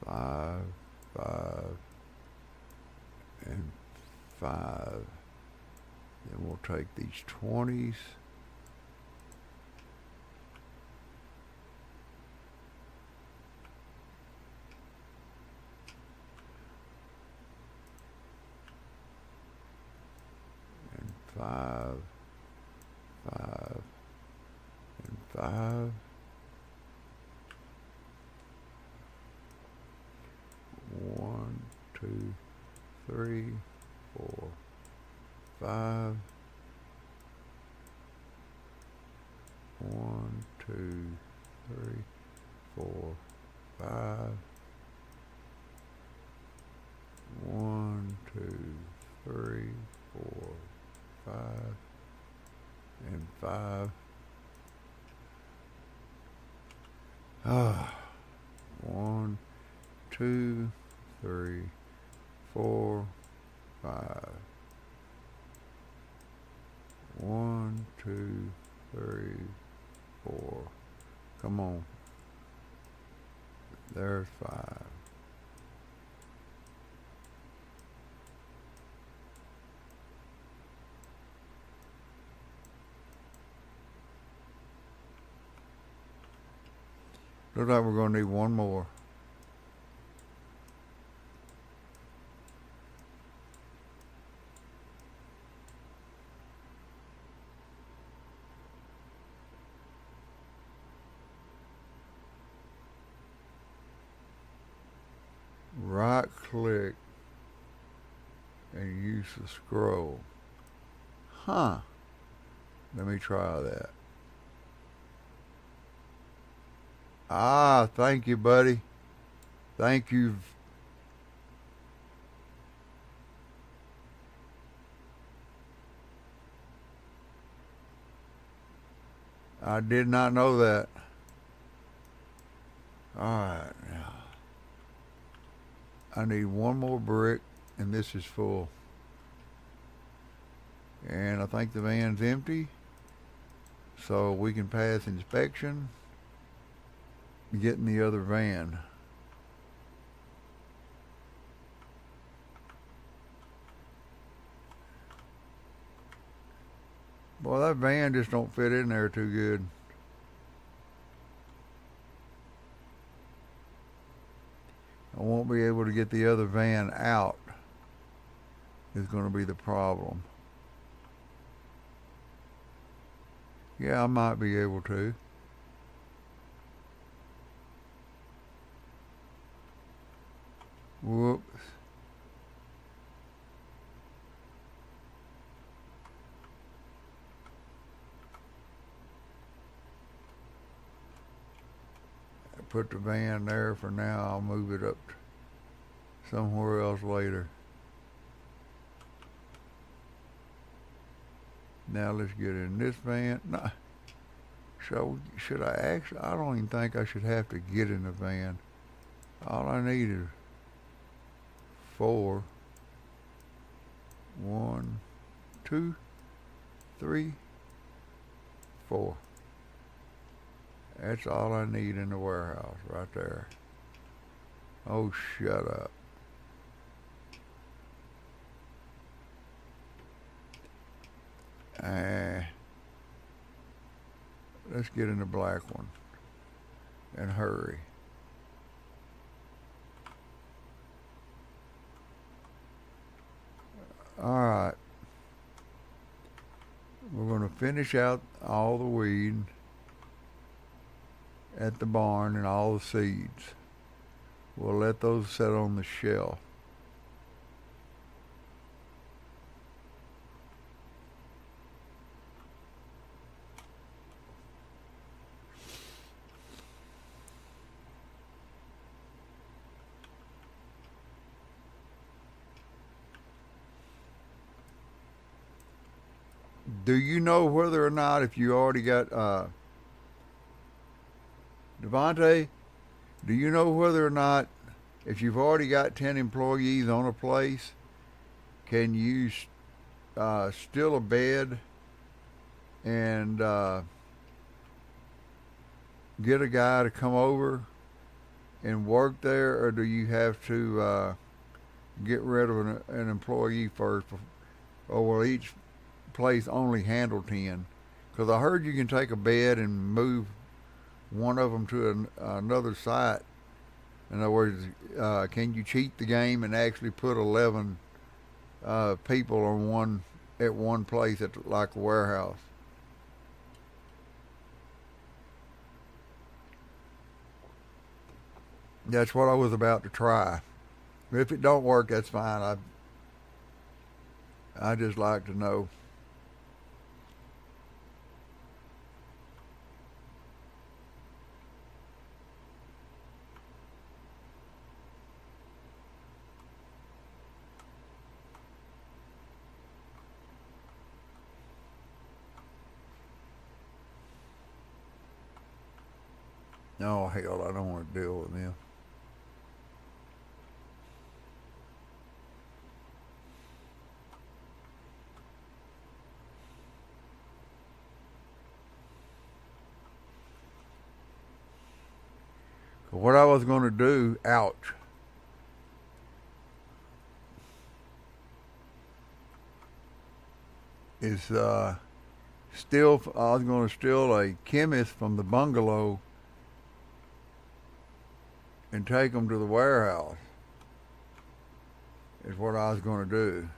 5, 5, and 5. Then we'll take these 20s. And 5, 5, and 5. 1, 2, 3, 4, 5. 1, 2, 3, 4, 5. 1, 2, 3, 4, 5, and 5. 1, 2, 3, 4, 5. 1, 2, 3, 4. Come on. There's 5. Looks like we're going to need one more. Right click and use the scroll. Huh. Let me try that. Ah, thank you, buddy. Thank you. I did not know that. Alright, now. I need one more brick, and this is full. And I think the van's empty, so we can pass inspection, get in the other van. Boy, that van just don't fit in there too good. I won't be able to get the other van out, is going to be the problem. Yeah, I might be able to. Whoops. I put the van there for now. I'll move it up somewhere else later. Now let's get in this van. No, should I actually? I don't even think I should have to get in the van. All I need is 4. 1, 2, 3, 4. That's all I need in the warehouse right there. Oh, shut up. Uh, let's get in the black one and hurry. Alright, we're going to finish out all the weed at the barn and all the seeds. We'll let those set on the shelf. Do you know whether or not if you already got Devontae? Do you know whether or not if you've already got 10 employees on a place, can you steal a bed and get a guy to come over and work there, or do you have to get rid of an employee first, or will each place only handle 10? Because I heard you can take a bed and move one of them to another site. In other words, can you cheat the game and actually put 11 people on one place at like a warehouse? That's what I was about to try. If it don't work, that's fine. I just like to know. Oh hell, I don't want to deal with them. What I was going to do, ouch, is steal. I was going to steal a chemist from the bungalow and take them to the warehouse. Is what I was going to do.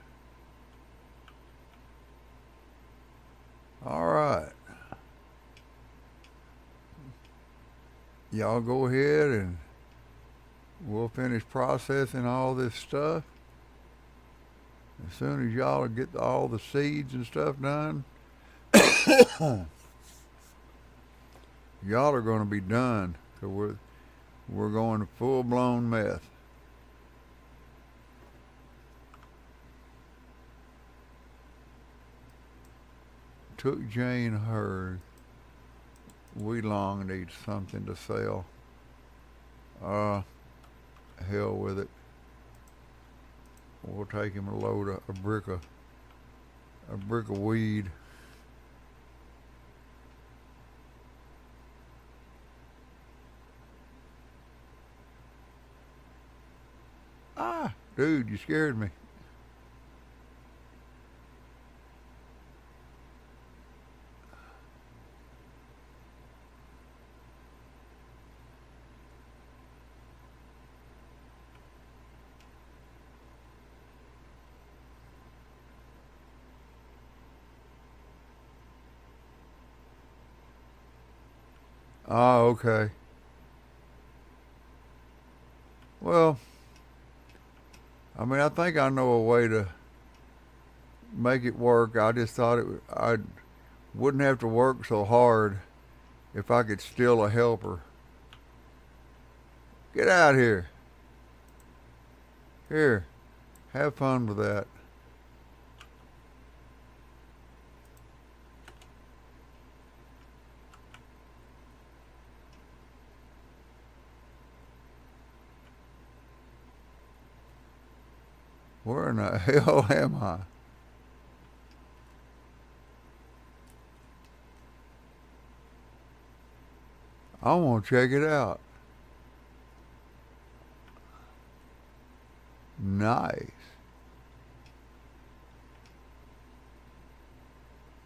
All right, y'all go ahead and we'll finish processing all this stuff. As soon as y'all get all the seeds and stuff done, y'all are going to be done. So we're going to full blown meth. Took Jane hers. We long need something to sell. Uh, hell with it. We'll take him a load of a brick of weed. Ah, dude, you scared me. Ah, okay. Well, I mean, I think I know a way to make it work. I just thought I wouldn't have to work so hard if I could steal a helper. Get out here. Here, have fun with that. Where in the hell am I? I want to check it out. Nice.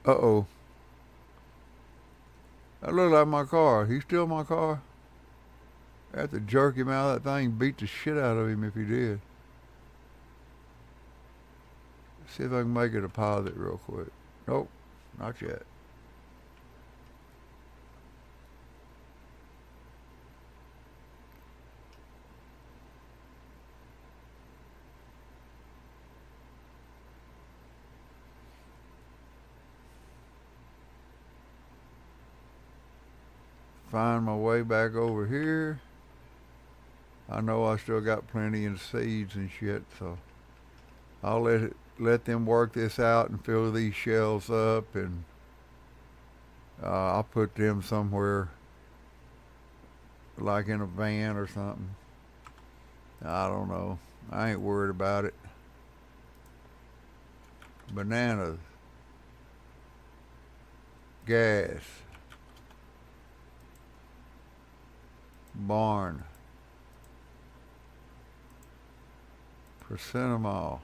Uh-oh. That looked like my car. He steal my car? I have to jerk him out of that thing, beat the shit out of him if he did. See if I can make a deposit real quick. Nope, not yet. Find my way back over here. I know I still got plenty in seeds and shit, so I'll let them work this out and fill these shells up, and I'll put them somewhere, like in a van or something. I don't know. I ain't worried about it. Bananas, gas, barn, percentamol,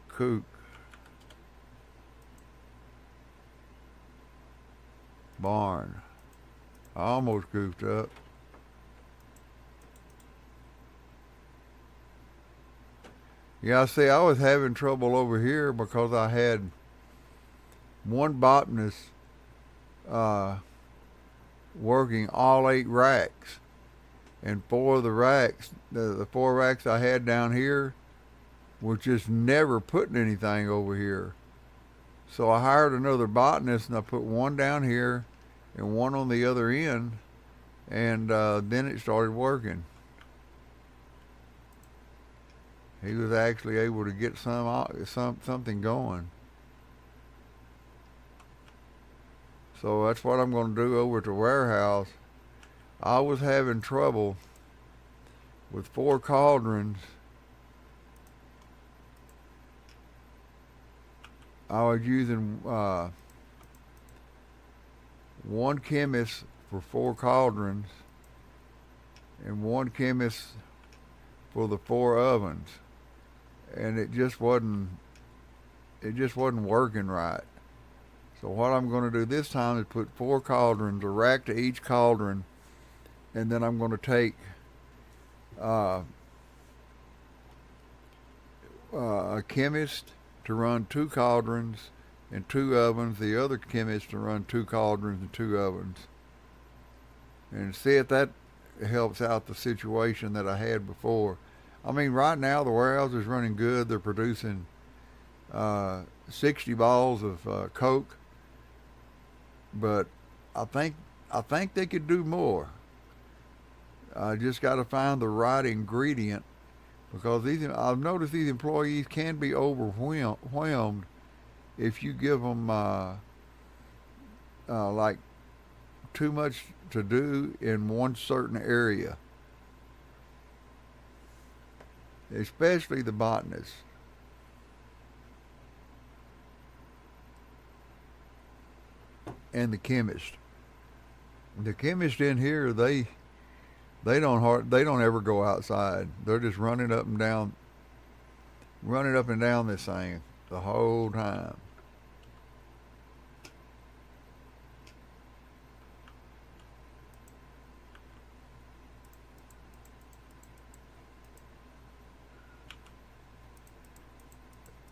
kook, barn. I almost goofed up. Yeah, see, I was having trouble over here because I had one botanist uh, working all 8 racks, and 4 of the racks, the 4 racks I had down here, was just never putting anything over here. So I hired another botanist, and I put one down here and one on the other end, and then it started working. He was actually able to get something going. So that's what I'm going to do over at the warehouse. I was having trouble with 4 cauldrons. I was using one chemist for 4 cauldrons and one chemist for the 4 ovens, and it just wasn't working right. So what I'm going to do this time is put 4 cauldrons, a rack to each cauldron, and then I'm going to take a chemist to run 2 cauldrons and 2 ovens, the other chemist to run 2 cauldrons and 2 ovens, and see if that helps out the situation that I had before. I mean, right now the warehouse is running good. They're producing 60 balls of Coke, but I think they could do more. I just got to find the right ingredient, because I've noticed these employees can be overwhelmed if you give them like too much to do in one certain area, especially the botanists. And the chemist. The chemist in here, they don't ever go outside. They're just running up and down this thing the whole time.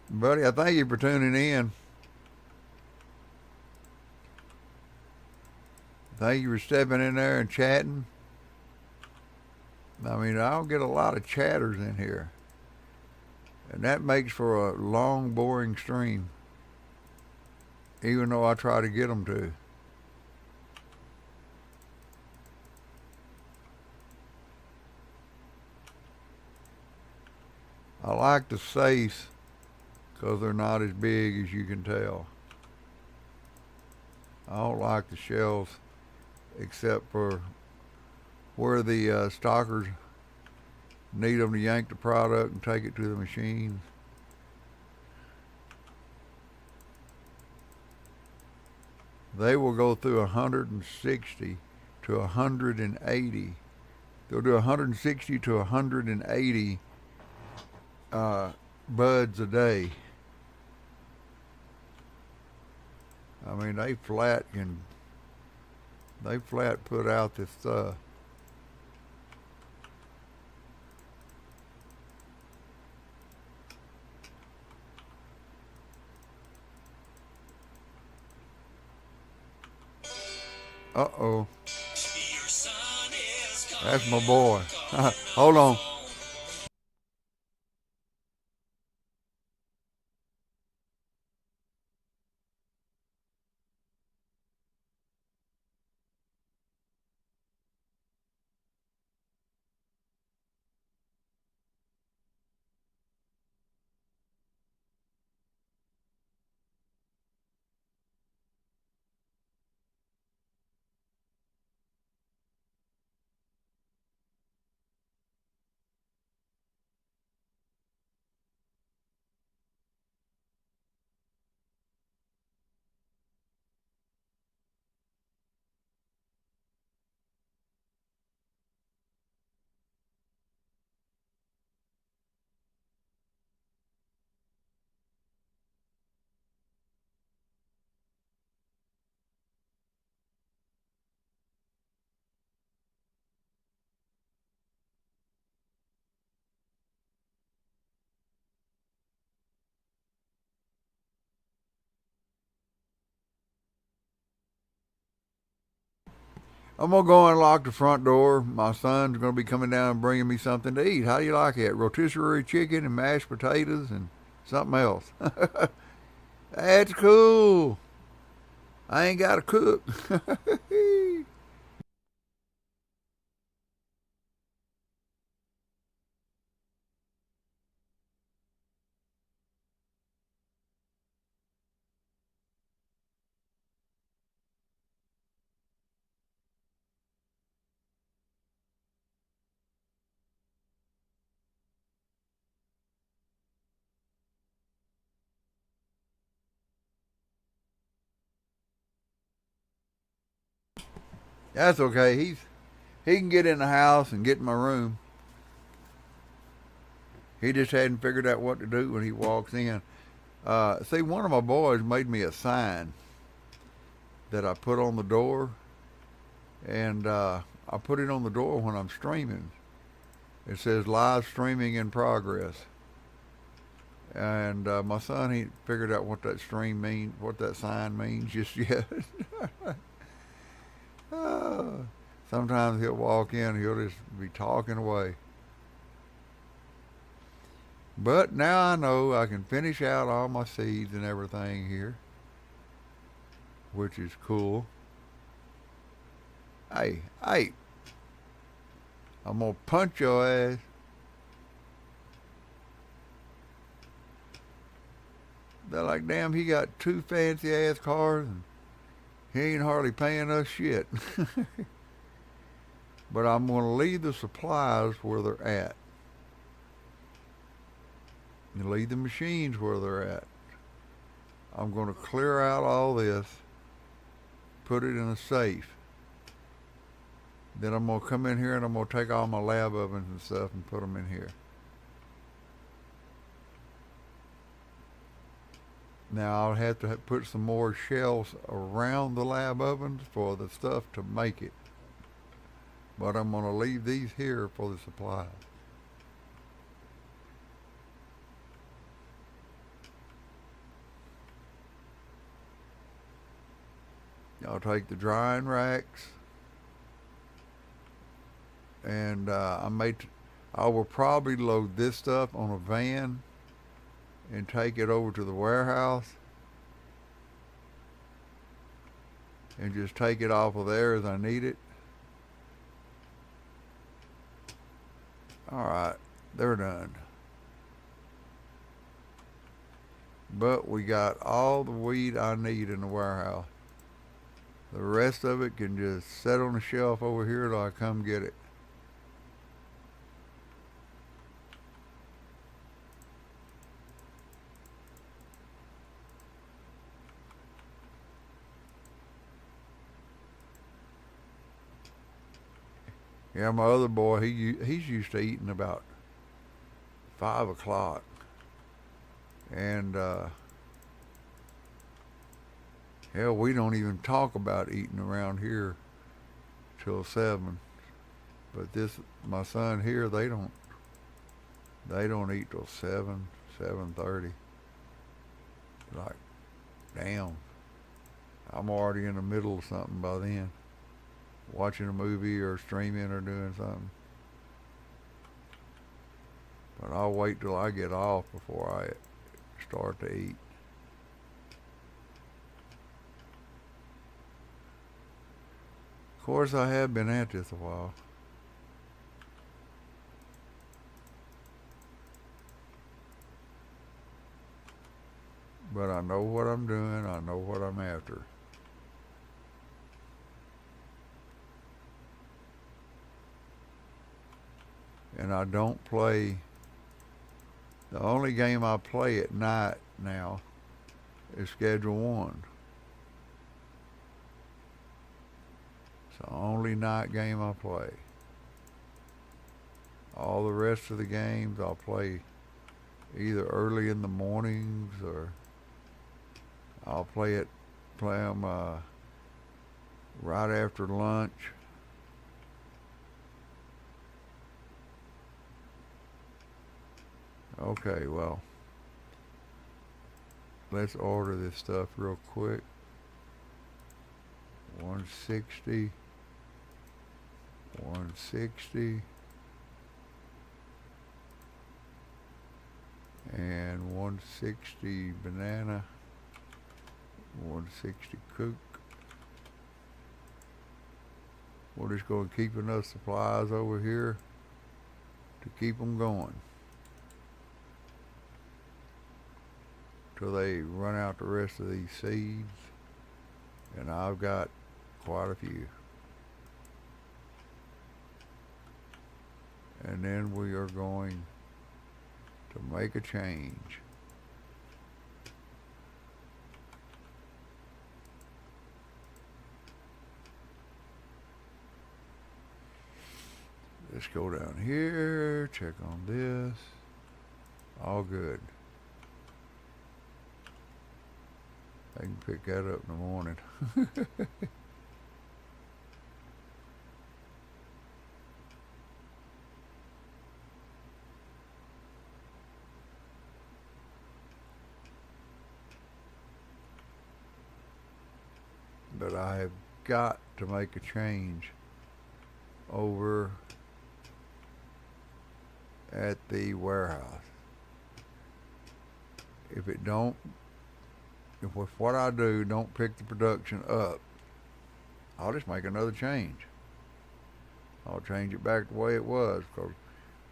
Buddy, I thank you for tuning in. Thank you for stepping in there and chatting. I mean, I don't get a lot of chatters in here, and that makes for a long, boring stream, even though I try to get them to. I like the safes because they're not as big as you can tell. I don't like the shells except for where the stockers need them to yank the product and take it to the machines. They will go through 160 to 180. They'll do 160 to 180 uh, buds a day. I mean, they flat put out this stuff. Uh oh, that's my boy. Hold on. I'm gonna go and lock the front door. My son's gonna be coming down and bringing me something to eat. How do you like it? Rotisserie chicken and mashed potatoes and something else. That's cool. I ain't got to cook. That's okay. He can get in the house and get in my room. He just hadn't figured out what to do when he walks in. See, one of my boys made me a sign that I put on the door, and I put it on the door when I'm streaming. It says live streaming in progress. And my son, he figured out what that stream means, what that sign means just yet. Oh, sometimes he'll walk in, he'll just be talking away. But now I know I can finish out all my seeds and everything here, which is cool. Hey, hey, I'm gonna punch your ass. They're like, damn, he got two fancy ass cars and he ain't hardly paying us shit. But I'm gonna leave the supplies where they're at. And leave the machines where they're at. I'm gonna clear out all this, put it in a safe. Then I'm gonna come in here and I'm gonna take all my lab ovens and stuff and put them in here. Now I'll have to put some more shelves around the lab ovens for the stuff to make it. But I'm gonna leave these here for the supplies. I'll take the drying racks and I will probably load this stuff on a van and take it over to the warehouse and just take it off of there as I need it. Alright, they're done. But we got all the weed I need in the warehouse. The rest of it can just sit on the shelf over here till I come get it. Yeah, my other boy, he's used to eating about 5 o'clock, and hell, we don't even talk about eating around here till 7. But this, my son here, they don't eat till 7:30. Like, damn, I'm already in the middle of something by then, watching a movie or streaming or doing something. But I'll wait till I get off before I start to eat. Of course, I have been at this a while, but I know what I'm doing. I know what I'm after. And I don't play. The only game I play at night now is Schedule 1. It's the only night game I play. All the rest of the games I'll play either early in the mornings or I'll play them right after lunch. Okay, well, let's order this stuff real quick. 160, 160, and 160 banana, 160 cook. We're just going to keep enough supplies over here to keep them going till they run out the rest of these seeds. And I've got quite a few. And then we are going to make a change. Let's go down here, check on this. All good. I can pick that up in the morning. But I have got to make a change over at the warehouse. If it don't, if with what I do don't pick the production up, I'll just make another change. I'll change it back the way it was, because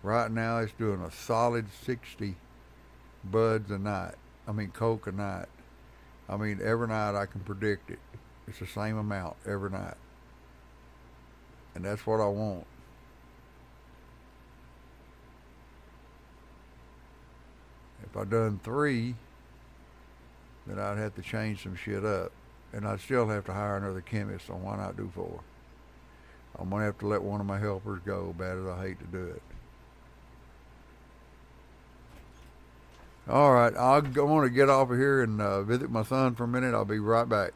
right now it's doing a solid 60 buds a night. I mean, coke a night. I mean, every night I can predict it. It's the same amount every night. And that's what I want. If I done 3, then I'd have to change some shit up. And I'd still have to hire another chemist, so why not do 4? I'm going to have to let one of my helpers go, bad as I hate to do it. All right, I want to get off of here and visit my son for a minute. I'll be right back.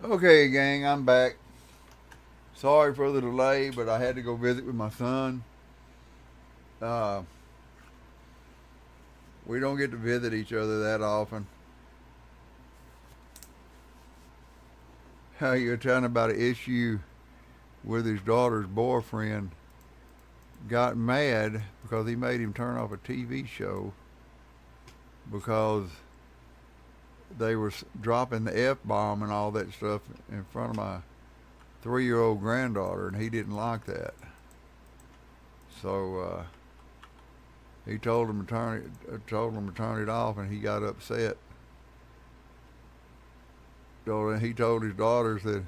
Okay, gang, I'm back. Sorry for the delay, but I had to go visit with my son. Uh, we don't get to visit each other that often. You're telling about an issue with his daughter's boyfriend got mad because he made him turn off a TV show because they were dropping the F bomb and all that stuff in front of my 3-year old granddaughter, and he didn't like that. So he told him to turn it off, and he got upset. So he told his daughters that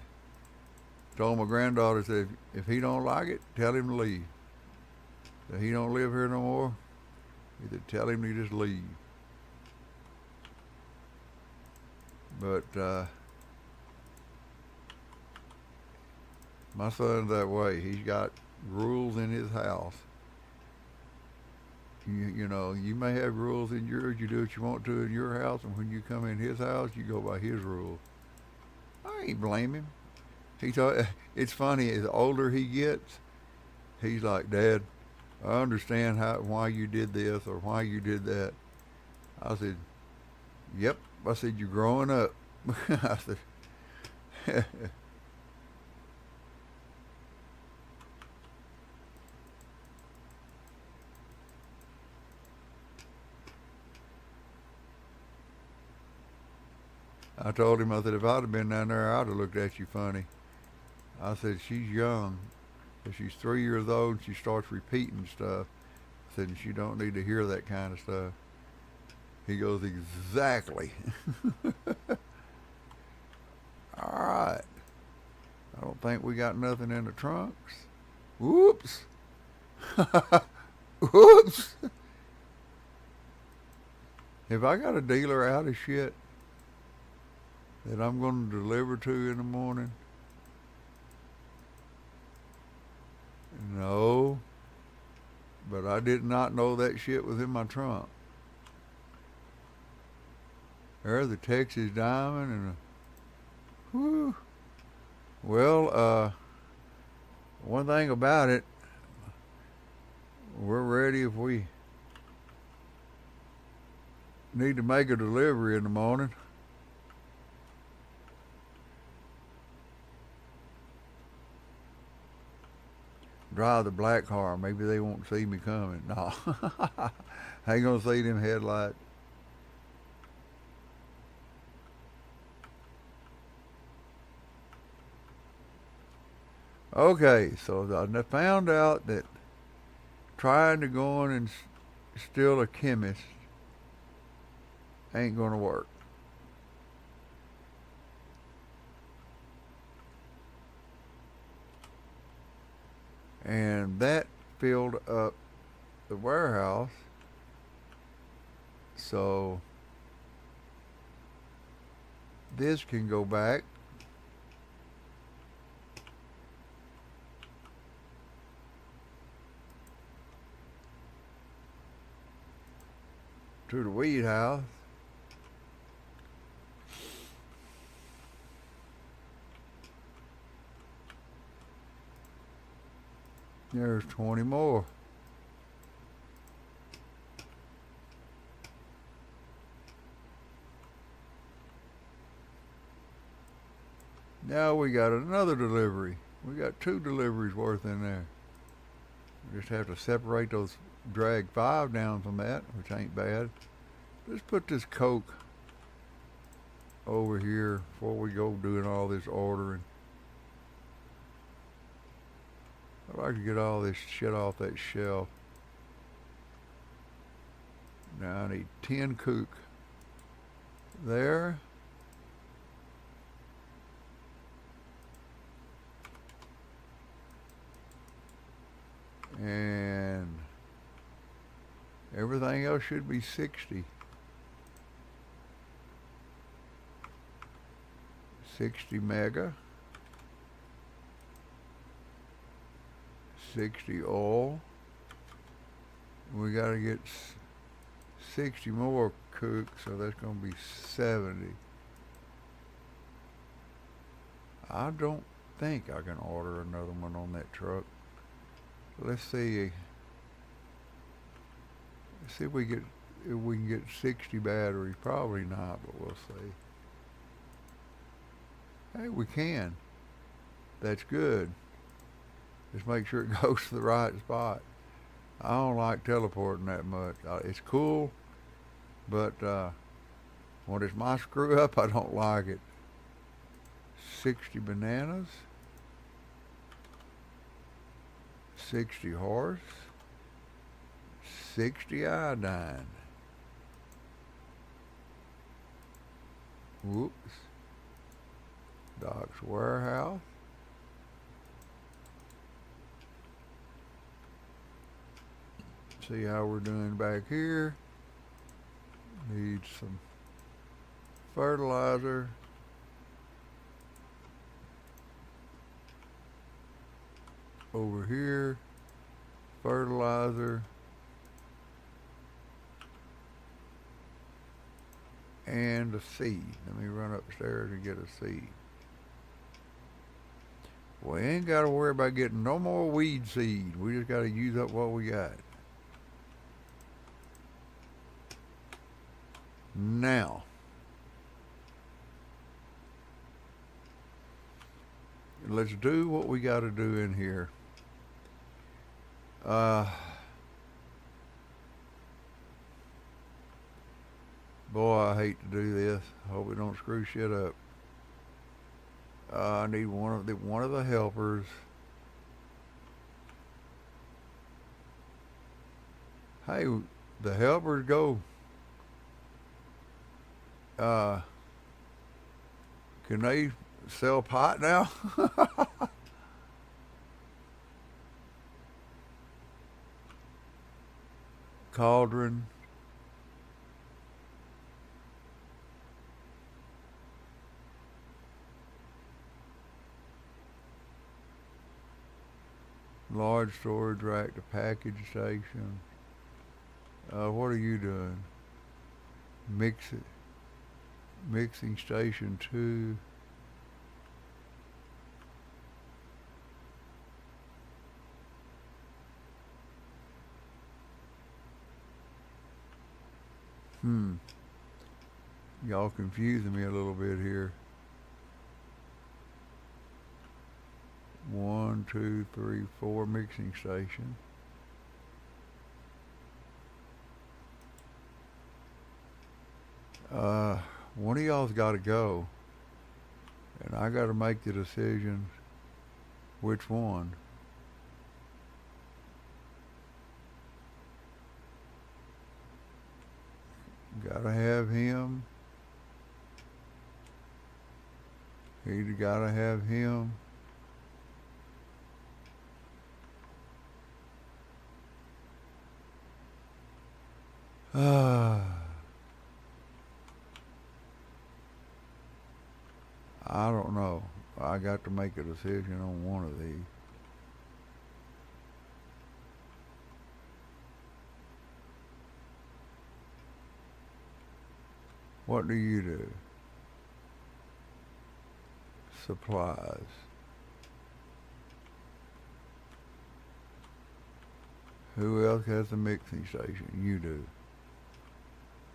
told my granddaughter that if he don't like it, tell him to leave. That he don't live here no more. Either tell him to just leave. But my son's that way. He's got rules in his house. You know, you may have rules in yours. You do what you want to in your house, and when you come in his house, you go by his rules. I ain't blame him. It's funny. As older he gets, he's like, Dad, I understand why you did this or why you did that. I said, Yep. I said, you're growing up. I said, I told him, I said, if I'd have been down there, I'd have looked at you funny. I said, she's young. If she's 3 years old, she starts repeating stuff. I said, she don't need to hear that kind of stuff. He goes, exactly. All right. I don't think we got nothing in the trunks. Whoops. Whoops. If I got a dealer out of shit that I'm going to deliver to in the morning, no. But I did not know that shit was in my trunk. There's the Texas Diamond and whew. Well, one thing about it, we're ready if we need to make a delivery in the morning. Drive the black car. Maybe they won't see me coming. No. I ain't gonna see them headlights. Okay, so I found out that trying to go in and steal a chemist ain't gonna work. And that filled up the warehouse. So this can go back to the weed house. There's 20 more. Now we got another delivery. We got 2 deliveries worth in there. We just have to separate those, drag 5 down from that, which ain't bad. Let's put this Coke over here before we go doing all this ordering. I'd like to get all this shit off that shelf. Now I need 10 Coke. There. And everything else should be 60. 60 mega. 60 oil. We got to get 60 more cooks, so that's going to be 70. I don't think I can order another one on that truck. Let's see. See if we can get 60 batteries. Probably not, but we'll see. Hey, we can. That's good. Just make sure it goes to the right spot. I don't like teleporting that much. It's cool, but when it's my screw up, I don't like it. 60 bananas, 60 horse, 60 iodine. Whoops. Doc's warehouse. See how we're doing back here. Need some fertilizer. Over here, fertilizer. And a seed. Let me run upstairs and get a seed. We ain't got to worry about getting no more weed seed. We just got to use up what we got. Now, let's do what we got to do in here. Boy, I hate to do this. Hope we don't screw shit up. I need one of the helpers. Hey, the helpers go. Can they sell pot now? Cauldron. Large storage rack to package station. What are you doing? Mixing station 2. Y'all confusing me a little bit here. 1, 2, 3, 4 mixing station. One of y'all's got to go, and I got to make the decision which one. Gotta have him. He gotta have him. I don't know. I got to make a decision on one of these. What do you do? Supplies. Who else has a mixing station? You do.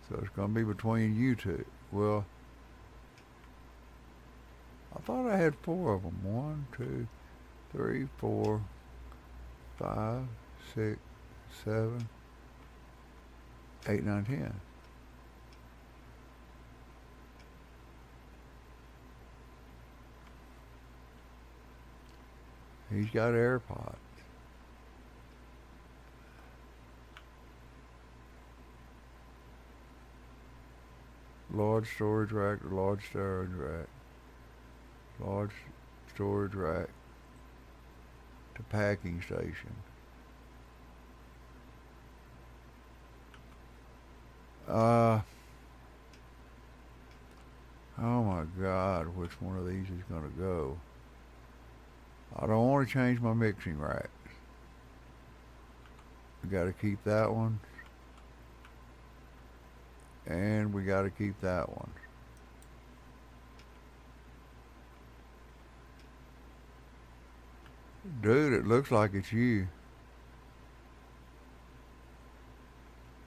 So it's going to be between you two. Well, I thought I had 4 of them. 1, 2, 3, 4, 5, 6, 7, 8, 9, 10. He's got air pots. Large storage rack, large storage rack. Large storage rack to packing station. Oh my God, which one of these is going to go? I don't want to change my mixing racks. We got to keep that one. And we got to keep that one. Dude, it looks like it's you.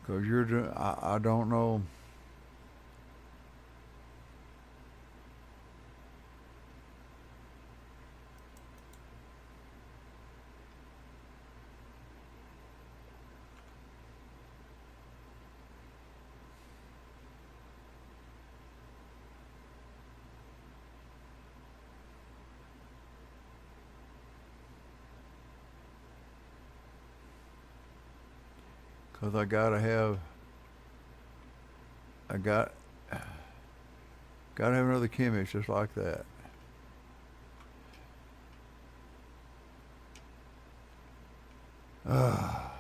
Because you're doing, I don't know. Because I gotta have another chemist just like that. Ah,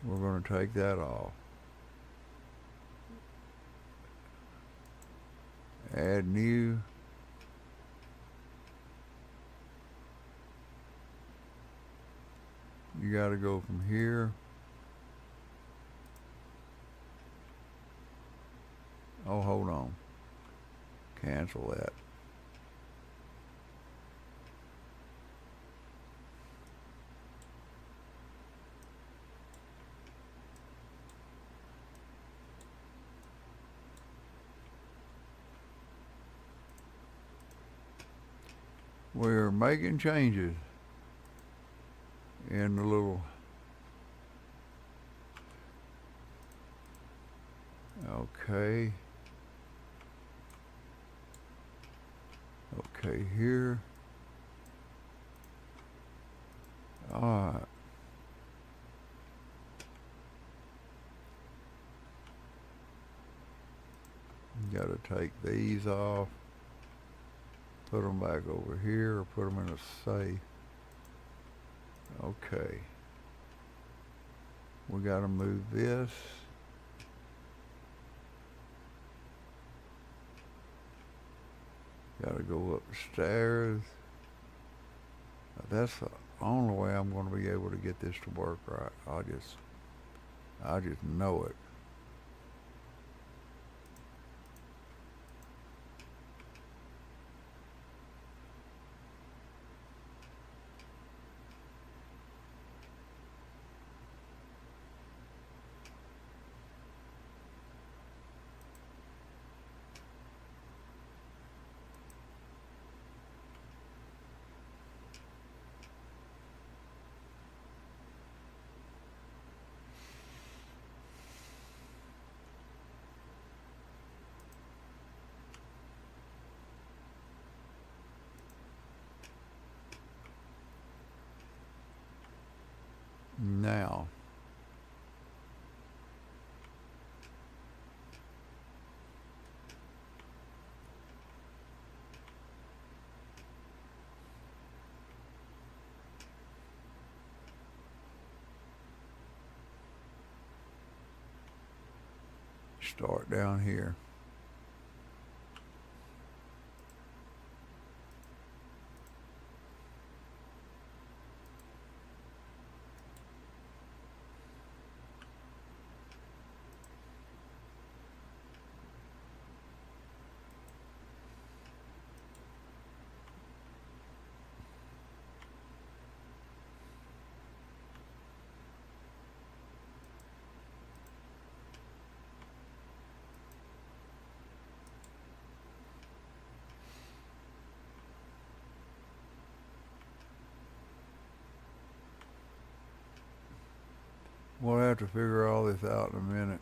we're gonna take that off. Add new. You gotta go from here. Oh, hold on. Cancel that. We're making changes in the little. Okay. Okay, here. Alright. You gotta take these off. Put them back over here or put them in a safe. Okay. We gotta move this. Gotta go up the stairs. That's the only way I'm gonna be able to get this to work right. I just know it. Now, start down here. We'll have to figure all this out in a minute.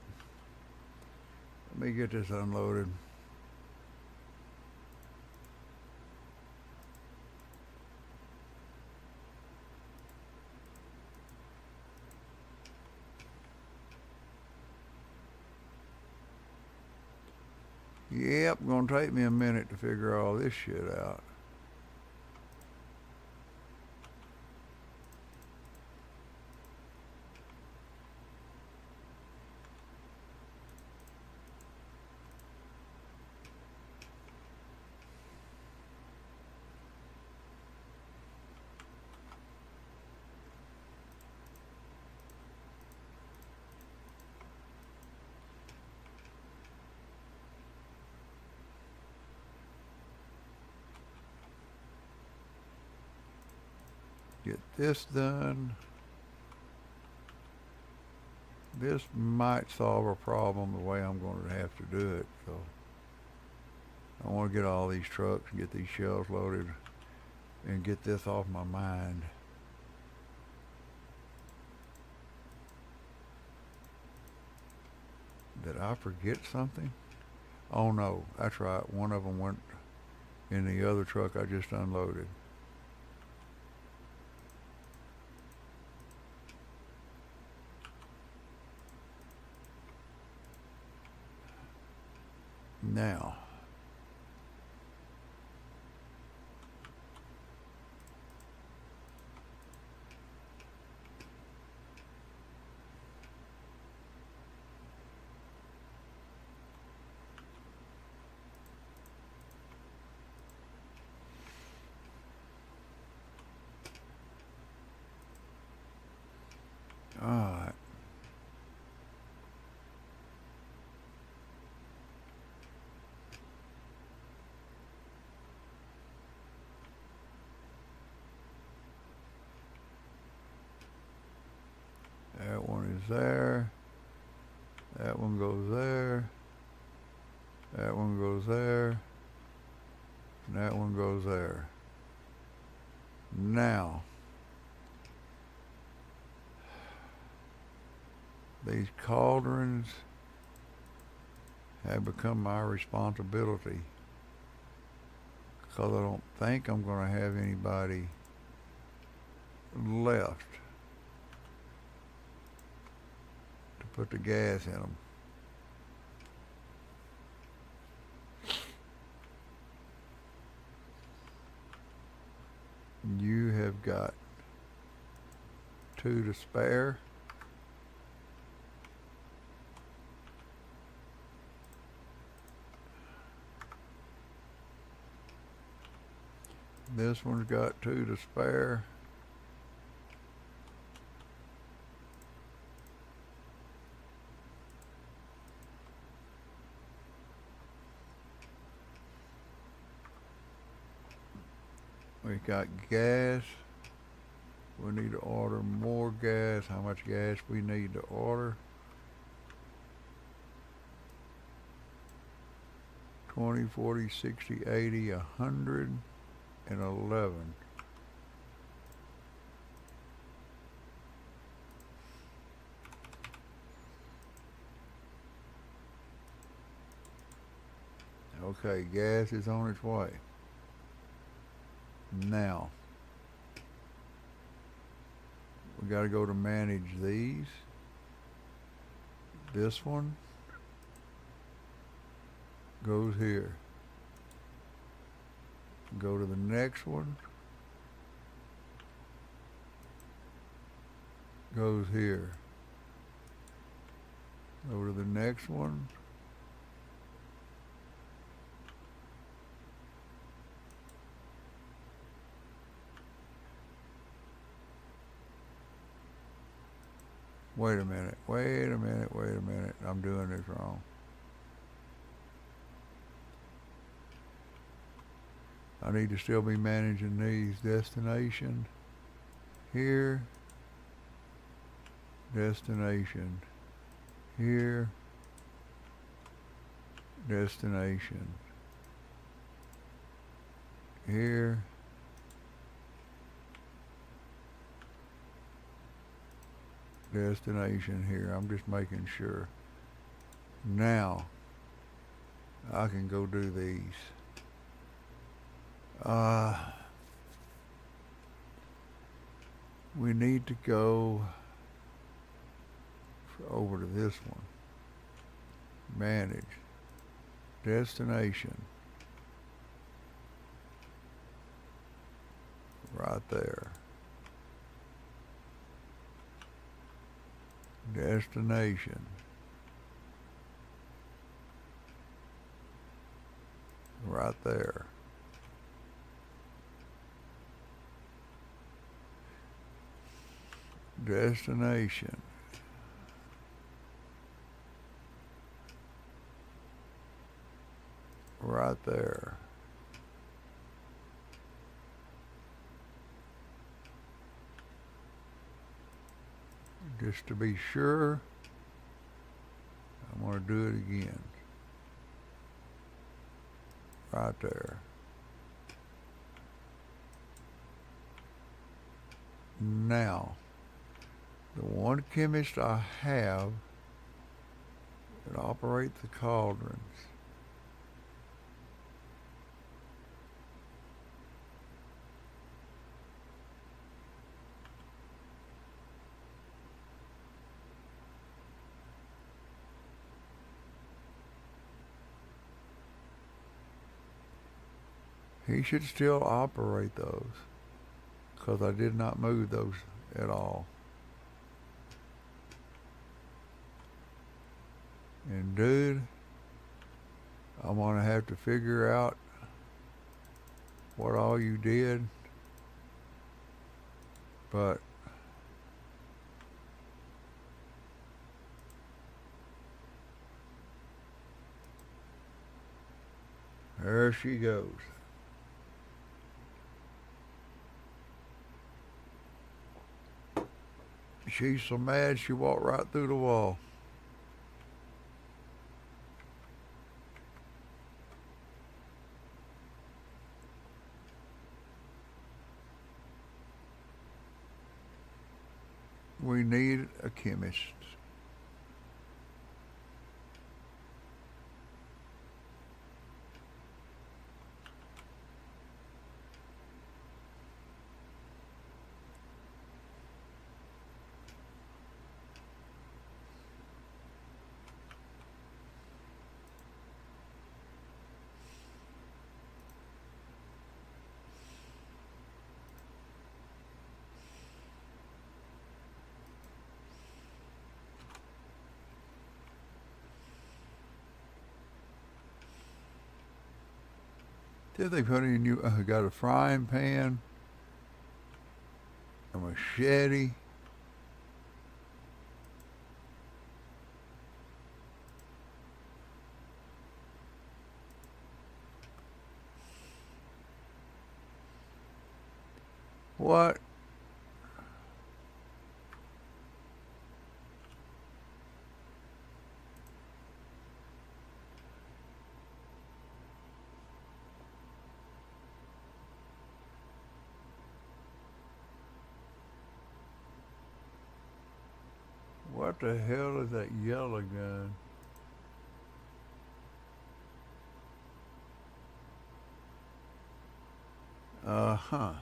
Let me get this unloaded. Yep, gonna take me a minute to figure all this shit out. get this done. This might solve a problem the way I'm going to have to do it. So I want to get all these trucks and get these shells loaded and get this off my mind. Did I forget something? Oh no, that's right. One of them went in the other truck I just unloaded. Now, alright. That one is there. That one goes there. That one goes there. And that one goes there. Now, these cauldrons have become my responsibility because I don't think I'm going to have anybody left to put the gas in them. You have got 2 to spare. This one's got 2 to spare. We got gas. We need to order more gas. How much gas we need to order? 20, 40, 60, 80, 111. Okay, gas is on its way. Now, we got to go to manage these. This one goes here. Go to the next one. Goes here. Go to the next one. Wait a minute, wait a minute, wait a minute. I'm doing this wrong. I need to still be managing these. Destination, here, destination, here, destination, here, destination here. I'm just making sure. Now, I can go do these. We need to go over to this one. Manage. Destination. Right there. Destination. Right there. Destination. Right there. Just to be sure, I'm going to do it again. Right there. Now, the one chemist I have that operates the cauldrons, he should still operate those because I did not move those at all. And dude, I'm gonna have to figure out what all you did, but there she goes. She's so mad she walked right through the wall. We need a chemist. Did they put in you? Got a frying pan, a machete. What? What the hell is that yellow gun? Uh-huh.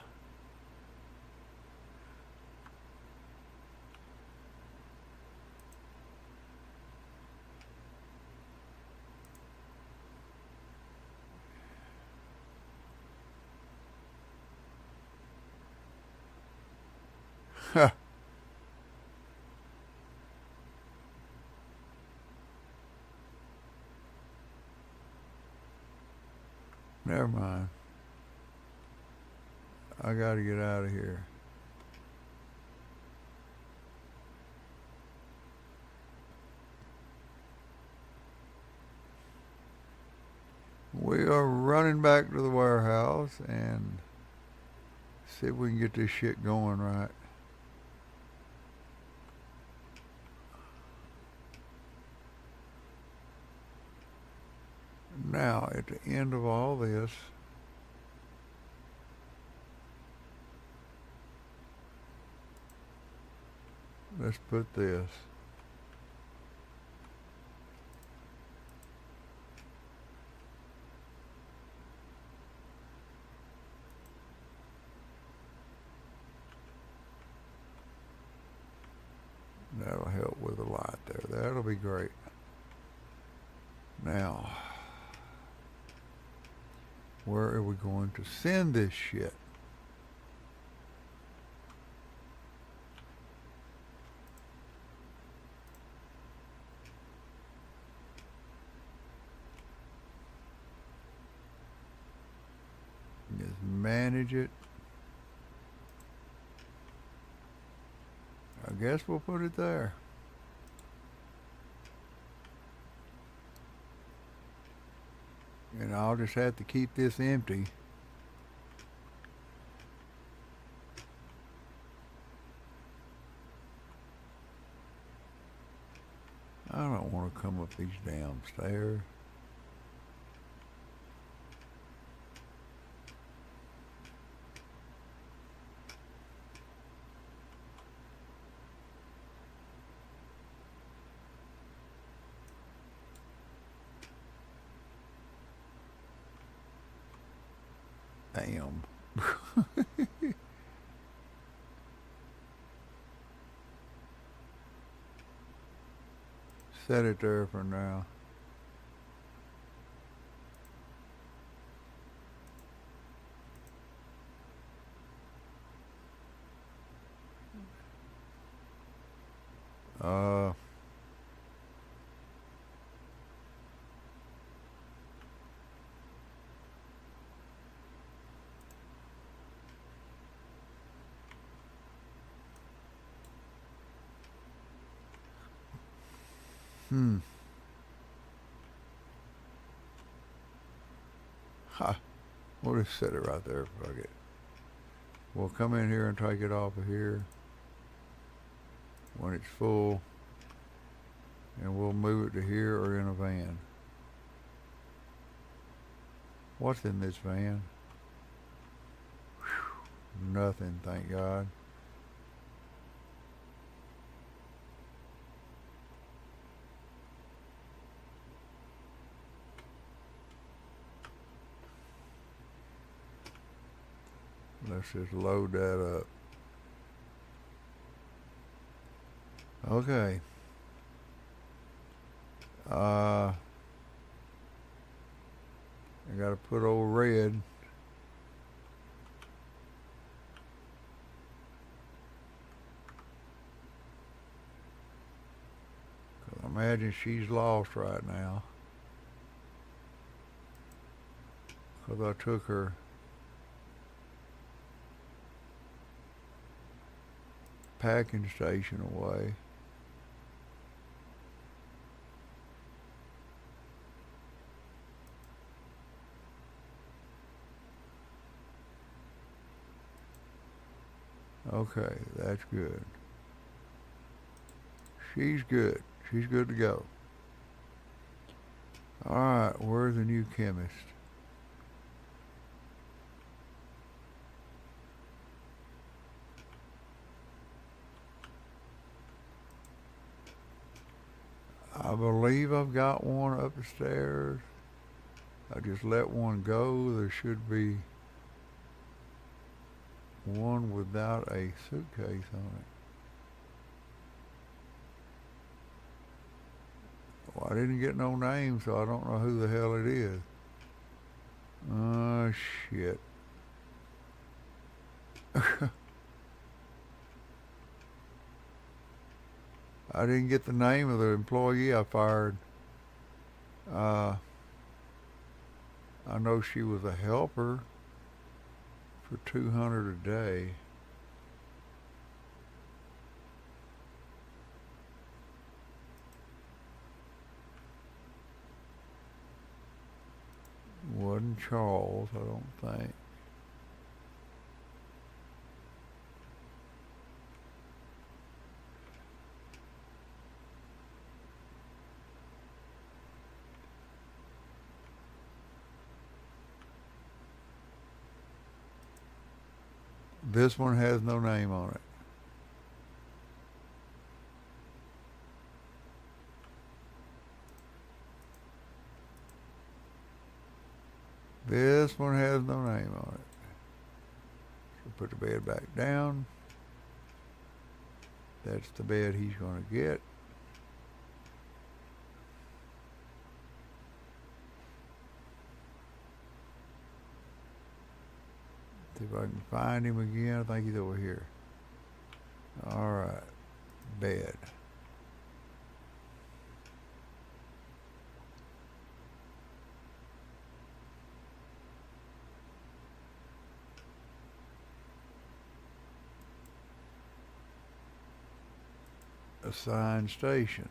Never mind. I gotta get out of here. We are running back to the warehouse and see if we can get this shit going right. Now, at the end of all this, let's put this. That'll help with the light there. That'll be great. Now, where are we going to send this shit? Just manage it. I guess we'll put it there. And I'll just have to keep this empty. I don't want to come up these damn stairs. Damn. Set it there for now. Uh, hmm. Ha. We'll just set it right there. Fuck it. We'll come in here and take it off of here when it's full, and we'll move it to here or in a van. What's in this van? Whew, nothing, thank God. Let's just load that up. Okay. I gotta put old red. Cause I imagine she's lost right now. Cause I took her packing station away. Okay, that's good. She's good. She's good to go. Alright, where's the new chemist? I believe I've got one up the stairs. I just let one go. There should be one without a suitcase on it. Well, I didn't get no name, so I don't know who the hell it is. Oh, shit. I didn't get the name of the employee I fired. Uh, I know she was a helper for 200 a day. Wasn't Charles, I don't think. This one has no name on it. This one has no name on it. So put the bed back down. That's the bed he's going to get. See if I can find him again. I think he's over here. All right. Bed. Assign stations.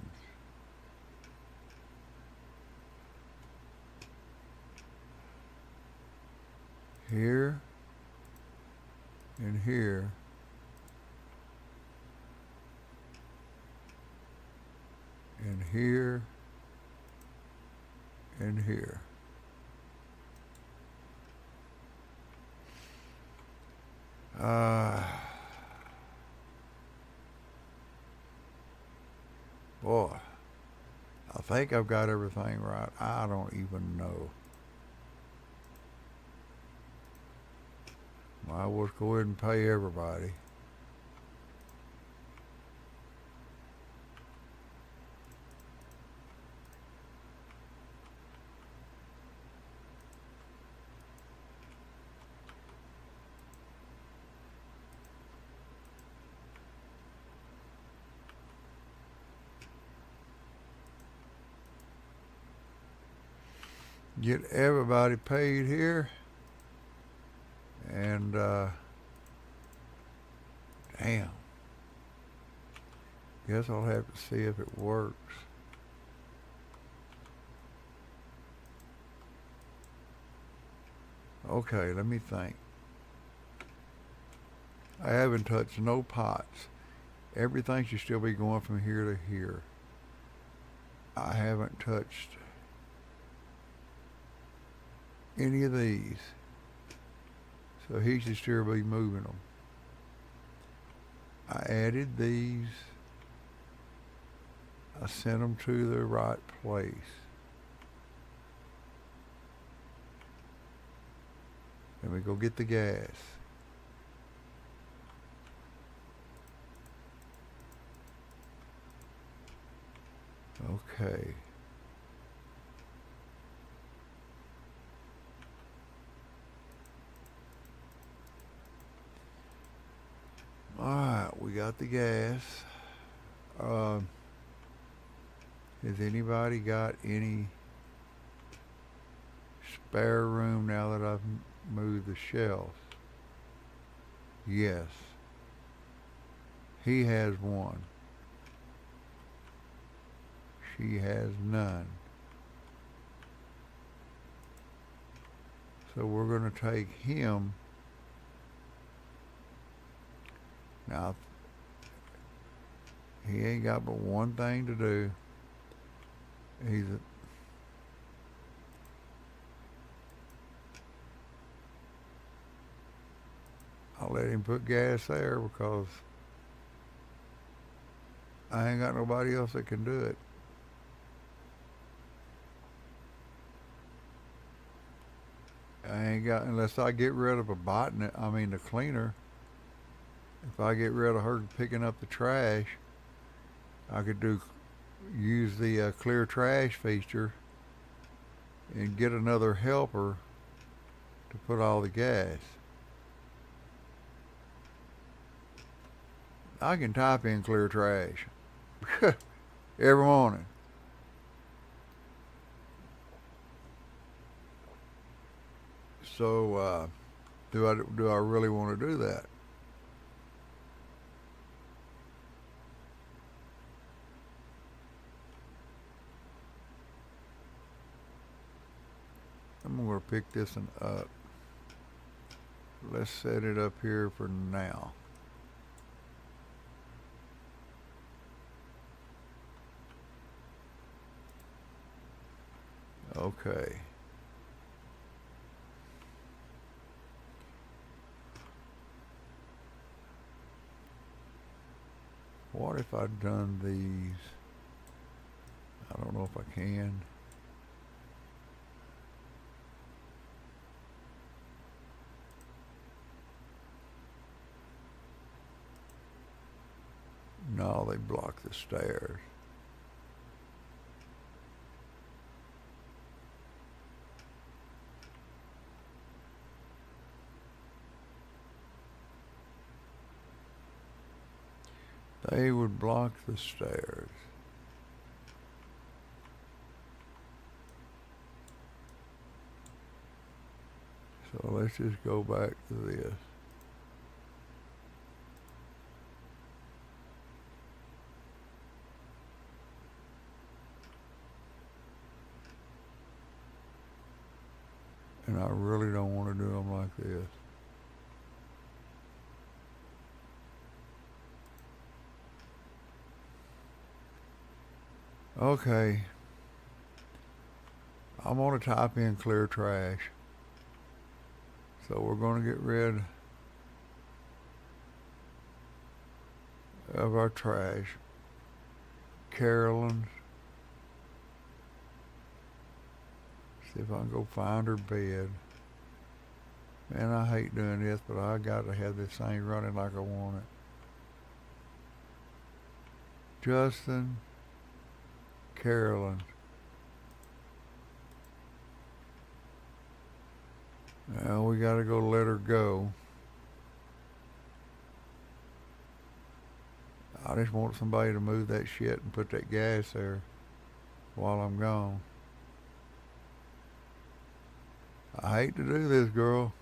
Here and here. and here, and here. Boy, I think I've got everything right. I don't even know. Might as well go ahead and pay everybody. Get everybody paid here. And, damn. Guess I'll have to see if it works. Okay, let me think. I haven't touched no pots. Everything should still be going from here to here. I haven't touched any of these. So he should still be moving them. I added these. I sent them to the right place. Let me go get the gas. Okay. Alright, we got the gas. Has anybody got any spare room now that I've moved the shelves? Yes. He has one. She has none. So we're going to take him. Now, he ain't got but one thing to do. I'll let him put gas there because I ain't got nobody else that can do it. I ain't got, unless I get rid of the cleaner. If I get rid of her picking up the trash, I could use the clear trash feature and get another helper to put all the gas. I can type in clear trash every morning. So do I really want to do that? I'm going to pick this one up. Let's set it up here for now. Okay. What if I'd done these? I don't know if I can. No, they block the stairs. They would block the stairs. So let's just go back to this. And I really don't want to do them like this. Okay, I'm going to type in clear trash. So we're going to get rid of our trash. Carolyn's. See if I can go find her bed. Man, I hate doing this, but I got to have this thing running like I want it. Justin, Carolyn. Now we got to go let her go. I just want somebody to move that shit and put that gas there while I'm gone. I hate to do this, girl.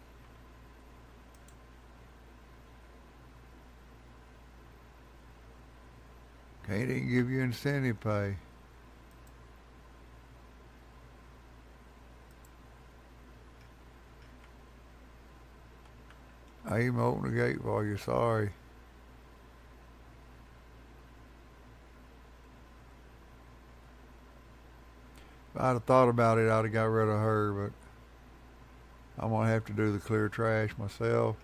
Can't even give you incentive pay. I even opened the gate for you, sorry. If I'd have thought about it, I'd have got rid of her, but I'm going to have to do the clear trash myself.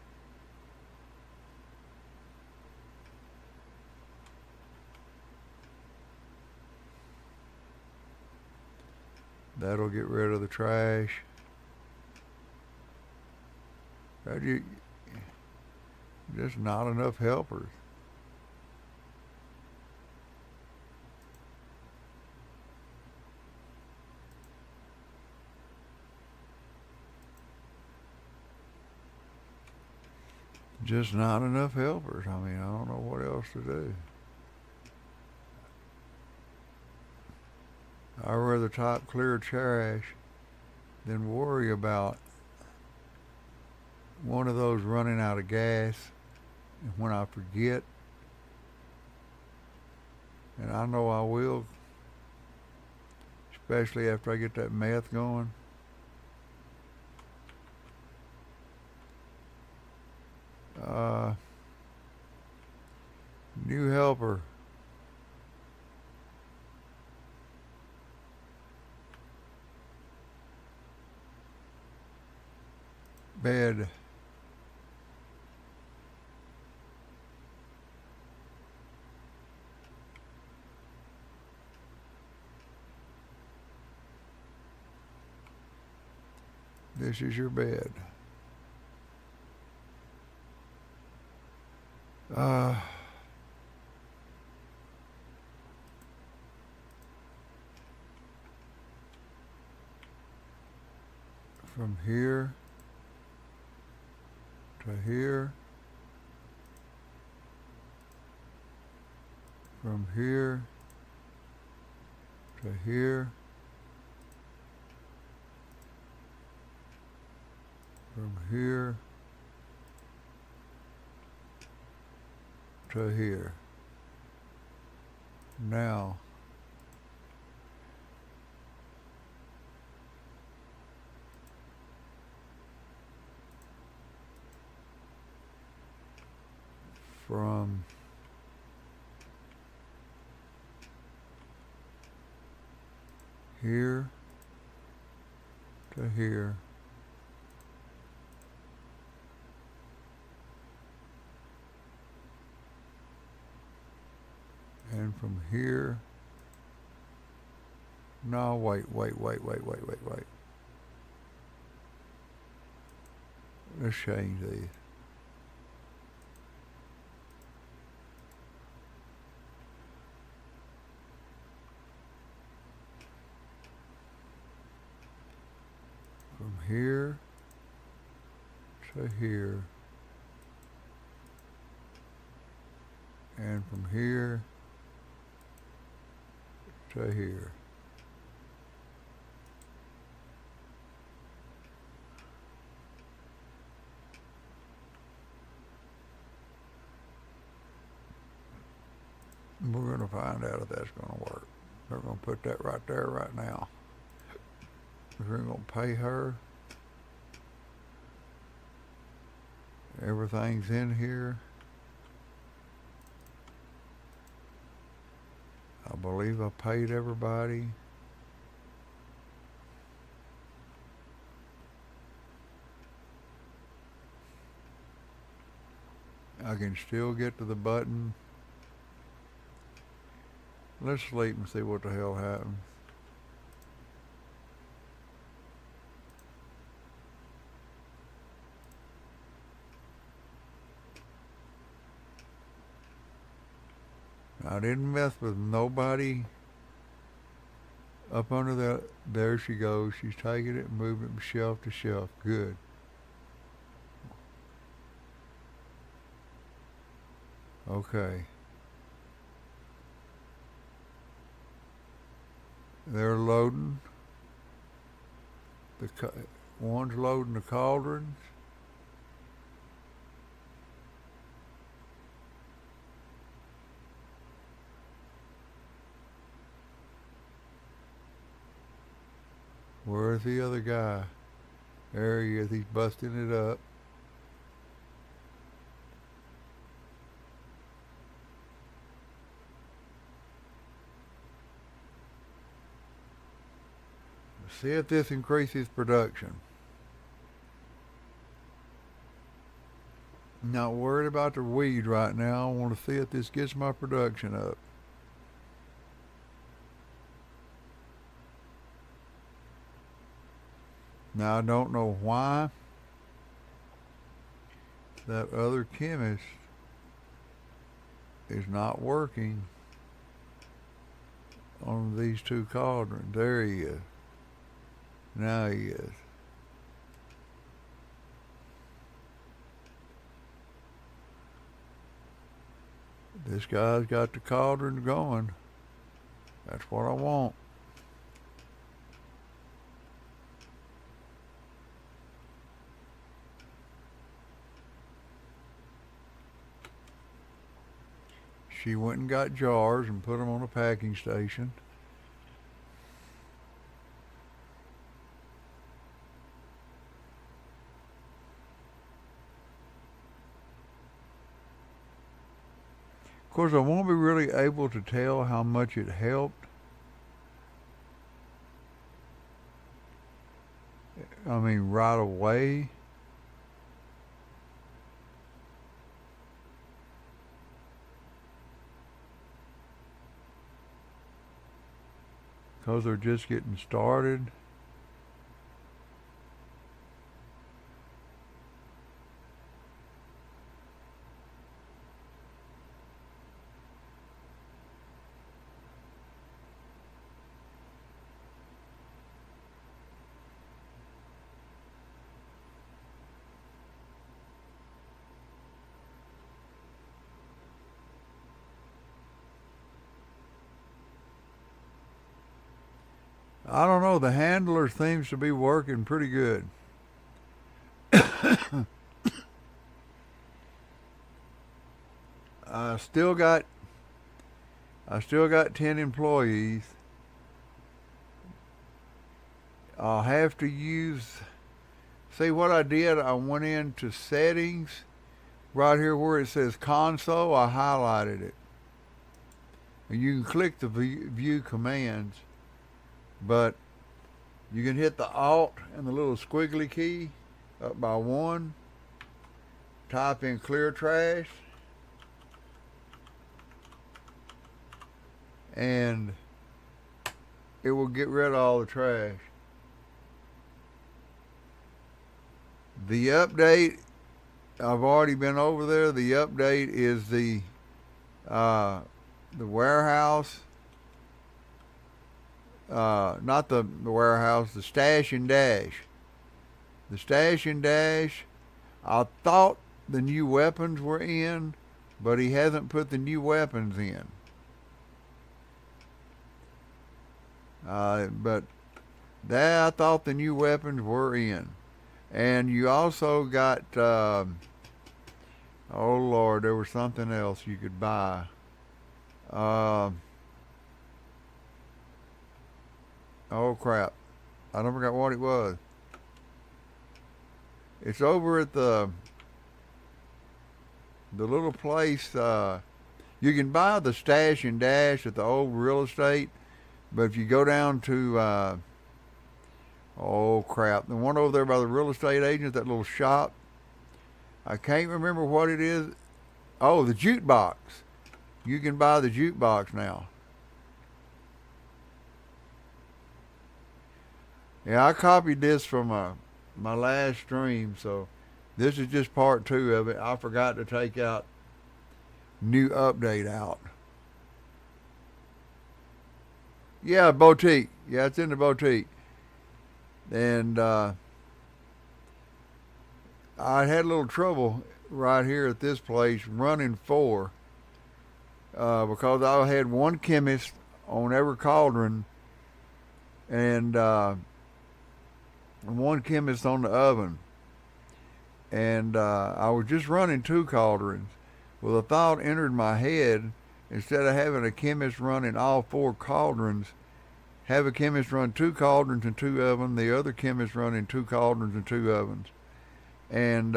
That'll get rid of the trash. Just not enough helpers. Just not enough helpers. I mean, I don't know what else to do. I'd rather type clear trash than worry about one of those running out of gas. And when I forget, and I know I will, especially after I get that meth going. New helper. Bed. This is your bed. From here to here, from here to here, from here to here. Now, from here to here, and from here, no, wait. Let's change these. From here to here, and from here to here. We're going to find out if that's going to work. We're going to put that right there right now. We're going to pay her. Everything's in here. I believe I paid everybody. I can still get to the button. Let's sleep and see what the hell happened. I didn't mess with nobody up under that. There she goes. She's taking it and moving it from shelf to shelf. Good. Okay. They're loading. One's loading the cauldrons. Where's the other guy? There he is. He's busting it up. See if this increases production. Not worried about the weed right now. I want to see if this gets my production up. Now I don't know why that other chemist is not working on these two cauldrons. There he is. Now he is. This guy's got the cauldron going. That's what I want. She went and got jars and put them on a packing station. Of course, I won't be really able to tell how much it helped. I mean, right away. Because they're just getting started. I don't know, the handler seems to be working pretty good. I still got I still got 10 employees. I'll have to use, see what I did, I went into settings, right here where it says console, I highlighted it. And you can click the view commands, but you can hit the Alt and the little squiggly key up by one, type in clear trash, and it will get rid of all the trash. The update, I've already been over there. The update is the warehouse, not the warehouse, the stash and dash. The stash and dash, I thought the new weapons were in, but he hasn't put the new weapons in. But that, I thought the new weapons were in. And you also got, oh Lord, there was something else you could buy. Oh crap, I don't forgot what it was. It's over at the little place. You can buy the Stash and Dash at the old real estate, but if you go down to oh crap, the one over there by the real estate agent, that little shop, I can't remember what it is. Oh, the jukebox. You can buy the jukebox now. Yeah, I copied this from my last stream, so this is just part two of it. I forgot to take out new update out. Yeah, boutique. Yeah, it's in the boutique. And I had a little trouble right here at this place running four because I had one chemist on every cauldron and one chemist on the oven. And I was just running two cauldrons. Well, the thought entered my head, instead of having a chemist running all four cauldrons, have a chemist run two cauldrons and two ovens, the other chemist running two cauldrons and two ovens. And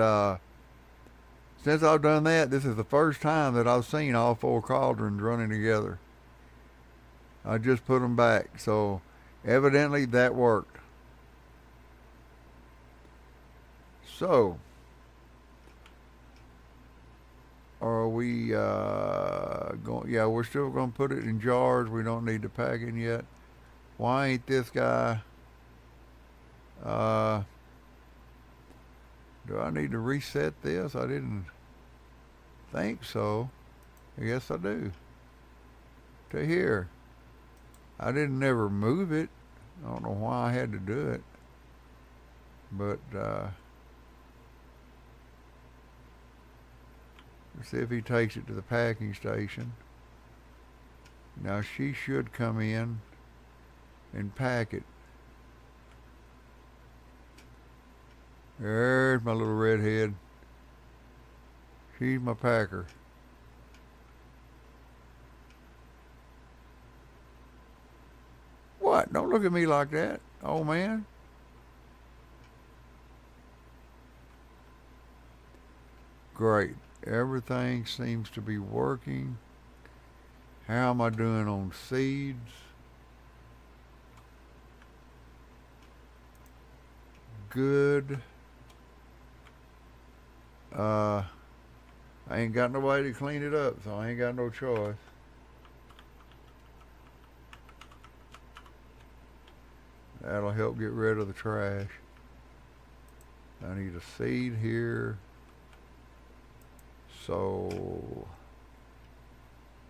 since I've done that, this is the first time that I've seen all four cauldrons running together. I just put them back, so evidently that worked. So, are we going? Yeah, we're still going to put it in jars. We don't need to pack it yet. Why ain't this guy? Uh, do I need to reset this? I didn't think so. I guess I do. To here. I didn't never move it. I don't know why I had to do it. But let's see if he takes it to the packing station. Now she should come in and pack it. There's my little redhead. She's my packer. What? Don't look at me like that, old man. Great. Everything seems to be working. How am I doing on seeds? Good. I ain't got nobody to clean it up, so I ain't got no choice. That'll help get rid of the trash. I need a seed here. So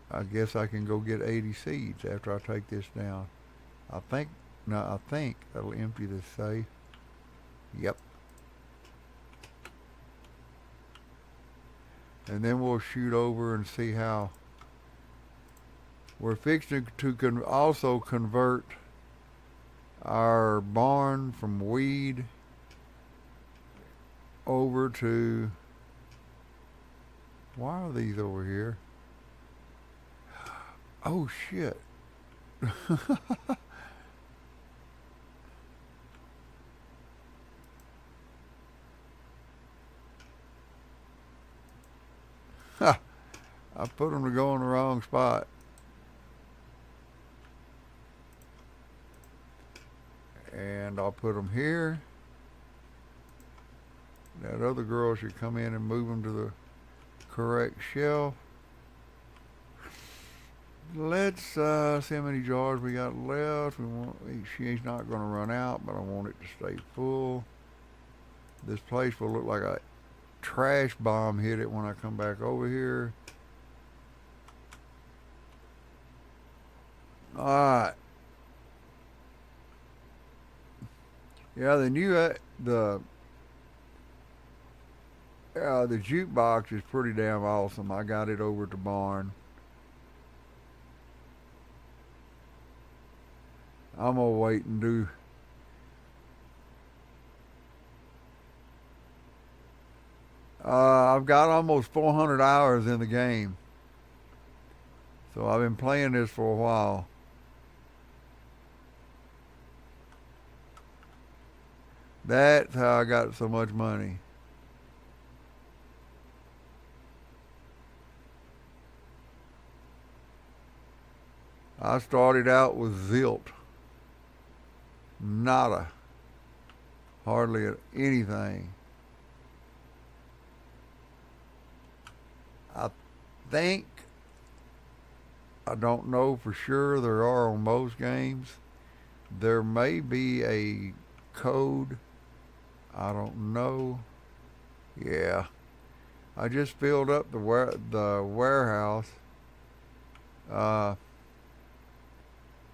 I guess I can go get 80 seeds after I take this down. I think that'll empty this safe. Yep. And then we'll shoot over and see how we're fixing to also convert our barn from weed over to, why are these over here? Oh shit. I put them to go in the wrong spot. And I'll put them here. That other girl should come in and move them to the correct shelf. Let's see how many jars we got left. She's not going to run out, but I want it to stay full. This place will look like a trash bomb hit it when I come back over here. Alright. Yeah, the new the jukebox is pretty damn awesome. I got it over at the barn. I'm gonna wait and do. I've got almost 400 hours in the game, so I've been playing this for a while. That's how I got so much money. I started out with zilch, nada, hardly anything. I think, I don't know for sure, there are on most games. There may be a code. I don't know. Yeah. I just filled up the warehouse. Uh,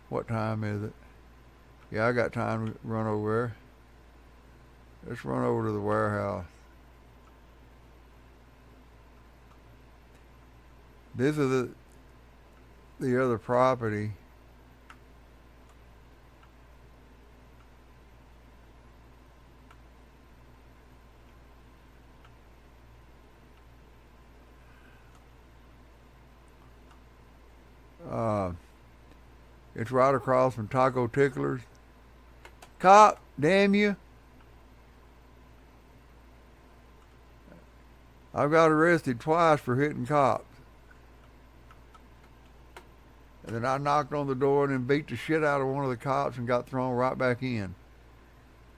what time is it? Yeah, I got time to run over there. Let's run over to the warehouse. This is the other property. Uh, it's right across from Taco Ticklers. Cop, damn you. I've got arrested twice for hitting cops. And then I knocked on the door and then beat the shit out of one of the cops and got thrown right back in.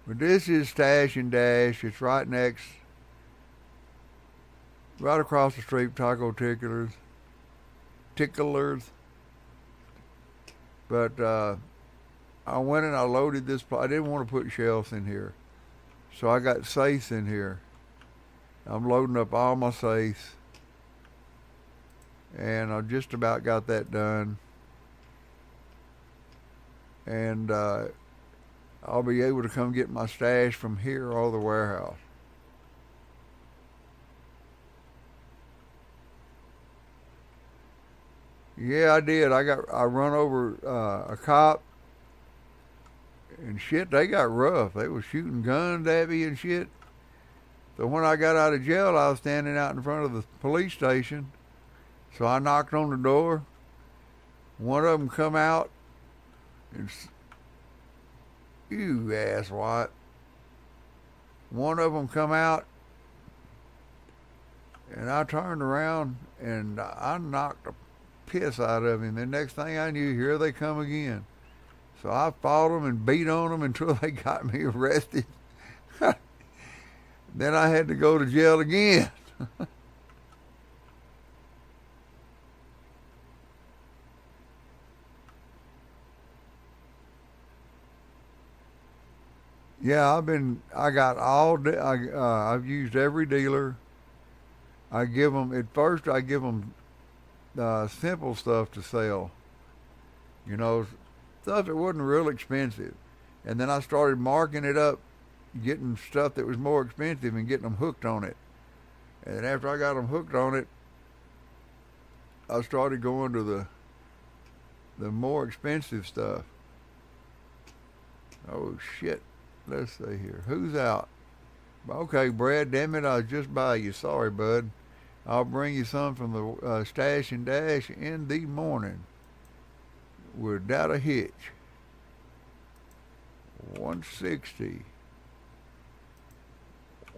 But this is Stash and Dash. It's right across the street, Taco Ticklers. But I went and I loaded this. I didn't want to put shelves in here. So I got safes in here. I'm loading up all my safes. And I just about got that done. And I'll be able to come get my stash from here or the warehouse. Yeah, I did. I run over a cop and shit. They got rough. They was shooting guns at me and shit. So when I got out of jail, I was standing out in front of the police station. So I knocked on the door. One of them come out and, you asswat. One of them come out and I turned around and I knocked the piss out of him. The next thing I knew, here they come again. So I fought them and beat on them until they got me arrested. Then I had to go to jail again. Yeah, I got all, I've used every dealer. I give them simple stuff to sell. You know, stuff that wasn't real expensive. And then I started marking it up, getting stuff that was more expensive and getting them hooked on it. And then after I got them hooked on it, I started going to the more expensive stuff. Oh shit. Let's see here. Who's out? Okay, Brad, damn it, I was just by you. Sorry, bud. I'll bring you some from the Stash and Dash in the morning without a hitch. 160.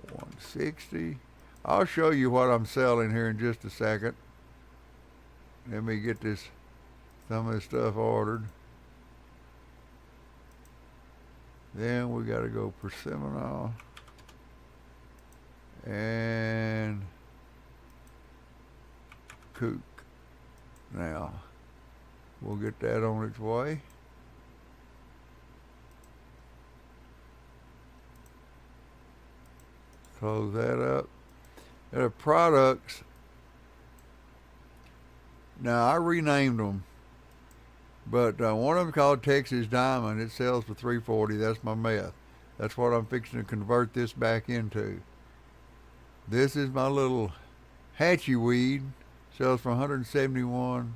160. I'll show you what I'm selling here in just a second. Let me get some of this stuff ordered. Then we got to go Persimmon and Kook. Now, we'll get that on its way. Close that up. The products, now I renamed them. But one of them called Texas Diamond. It sells for $3.40. That's my meth. That's what I'm fixing to convert this back into. This is my little hatchy weed. Sells for $171.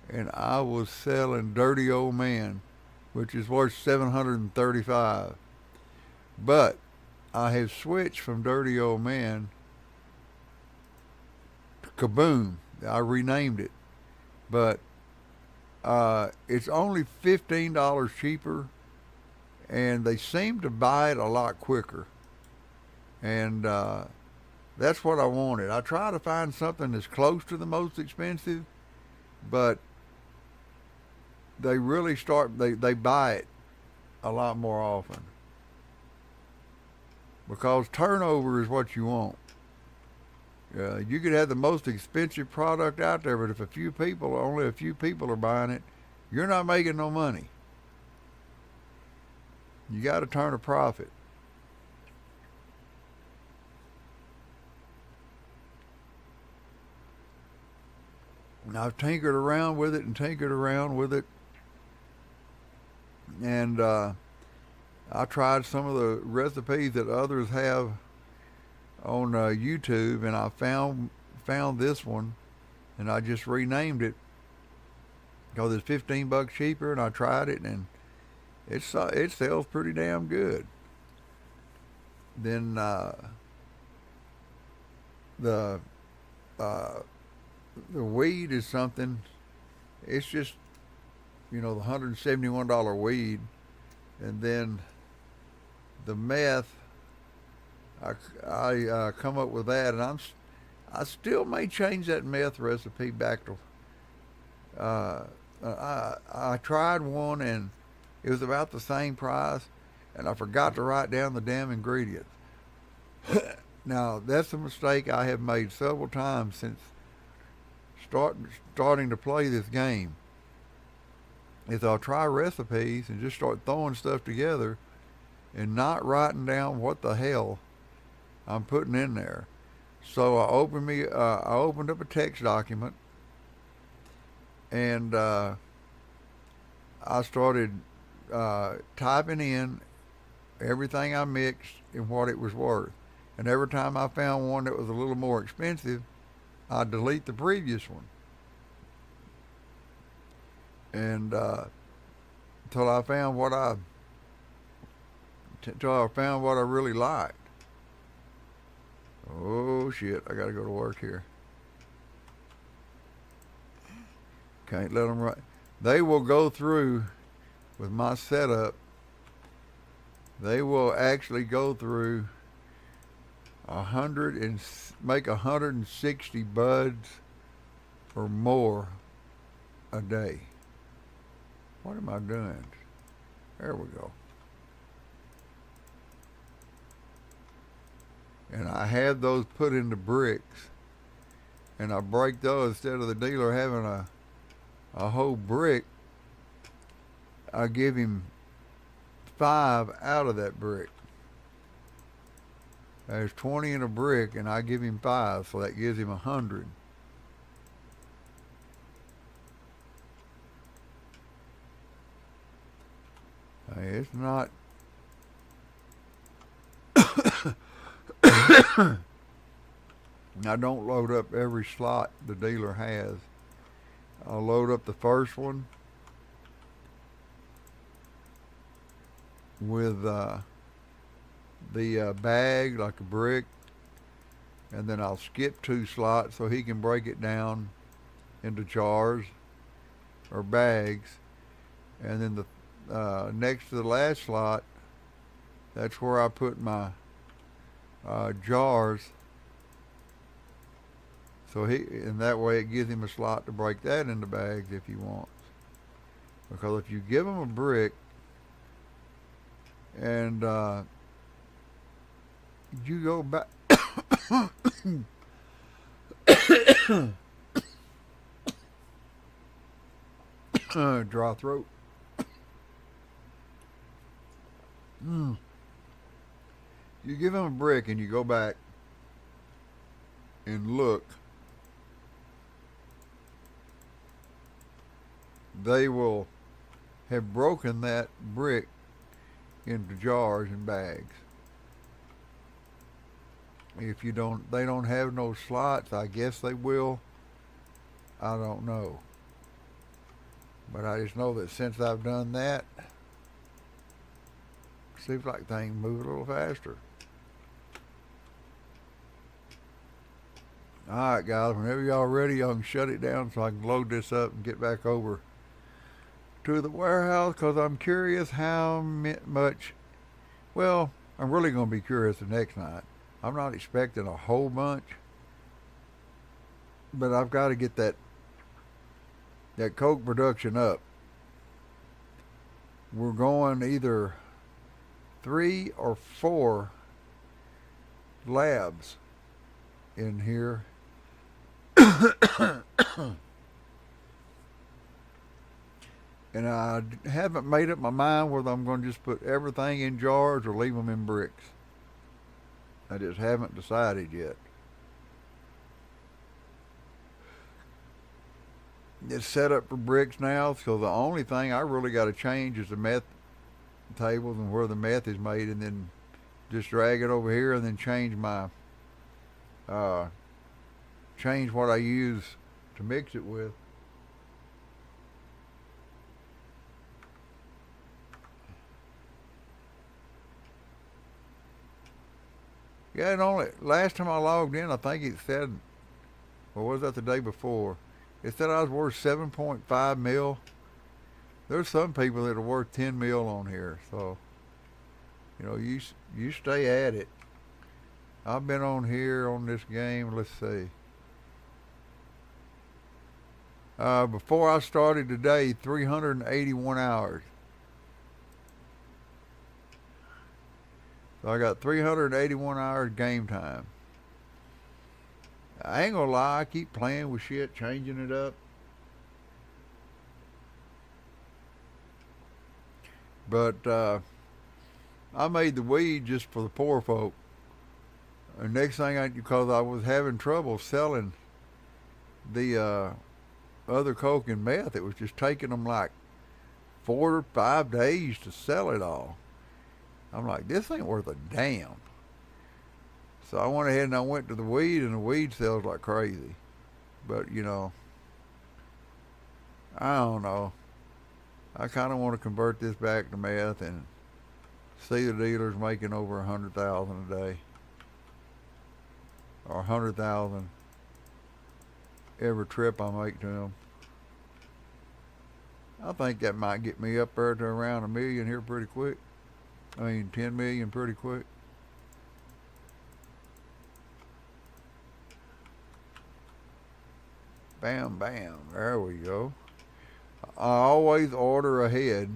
And I was selling Dirty Old Man, which is worth $735. But I have switched from Dirty Old Man to Kaboom. I renamed it. But it's only $15 cheaper, and they seem to buy it a lot quicker. And that's what I wanted. I try to find something that's close to the most expensive, but they really start, they buy it a lot more often because turnover is what you want. You could have the most expensive product out there, but if only a few people are buying it, you're not making no money. You got to turn a profit. And I've tinkered around with it and tinkered around with it, and I tried some of the recipes that others have on YouTube, and I found this one, and I just renamed it because it's $15 cheaper, and I tried it, and it sells pretty damn good. Then the uh, the weed is something. It's just the $171 weed, and then the meth. I come up with that, and I still may change that meth recipe back to. I tried one, and it was about the same price, and I forgot to write down the damn ingredients. Now that's a mistake I have made several times since starting to play this game. Is I'll try recipes and just start throwing stuff together, and not writing down what the hell I'm putting in there. So I opened up a text document, and I started typing in everything I mixed and what it was worth. And every time I found one that was a little more expensive, I'd delete the previous one. And until I found what I really liked. Oh shit! I gotta go to work here. Can't let them write. They will go through with my setup. They will actually go through 100 and make 160 buds or more a day. What am I doing? There we go. And I have those put into bricks, and I break those instead of the dealer having a whole brick. I give him 5 out of that brick. There's 20 in a brick, and I give him 5, so that gives him 100. It's not. I don't load up every slot the dealer has. I'll load up the first one with the bag, like a brick, and then I'll skip 2 slots so he can break it down into jars or bags, and then the next to the last slot, that's where I put my jars. So and that way it gives him a slot to break that into bags if he wants. Because if you give him a brick and you go back, dry throat. You give him a brick and you go back and look, they will have broken that brick into jars and bags. If they don't have no slots, I guess they will. I don't know. But I just know that since I've done that, seems like things move a little faster. Alright guys, whenever y'all ready, y'all can shut it down so I can load this up and get back over to the warehouse, because I'm curious how much, well, I'm really going to be curious the next night. I'm not expecting a whole bunch, but I've got to get that coke production up. we're going either 3 or 4 labs in here. And I haven't made up my mind whether I'm going to just put everything in jars or leave them in bricks. I just haven't decided yet. It's set up for bricks now, so the only thing I really got to change is the meth tables and where the meth is made, and then just drag it over here and then uh, change what I use to mix it with. Yeah, it only last time I logged in, I think it said, or was that the day before? It said I was worth 7.5 mil. There's some people that are worth 10 mil on here, so you stay at it. I've been on here on this game. Let's see. Before I started today, 381 hours. So I got 381 hours game time. I ain't gonna lie, I keep playing with shit, changing it up. But I made the weed just for the poor folk. And next thing, because I was having trouble selling the other coke and meth, it was just taking them like 4 or 5 days to sell it all. I'm like, this ain't worth a damn. So I went ahead and I went to the weed, and the weed sells like crazy. But I don't know. I kind of want to convert this back to meth and see the dealers making over 100,000 a day, or 100,000 every trip I make to them. I think that might get me up there to around a million here pretty quick. 10 million pretty quick. Bam, bam. There we go. I always order ahead,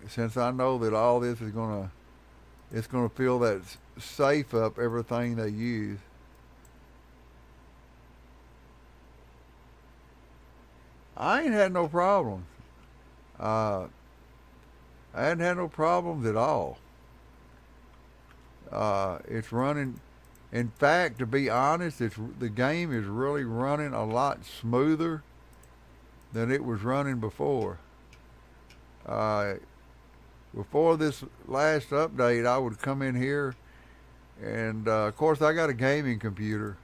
since I know that all this is it's gonna fill that safe up everything they use. I ain't had no problems. Uh, I hadn't had no problems at all. It's running. In fact, to be honest, the game is really running a lot smoother than it was running before. Uh, Before this last update, I would come in here, and of course I got a gaming computer,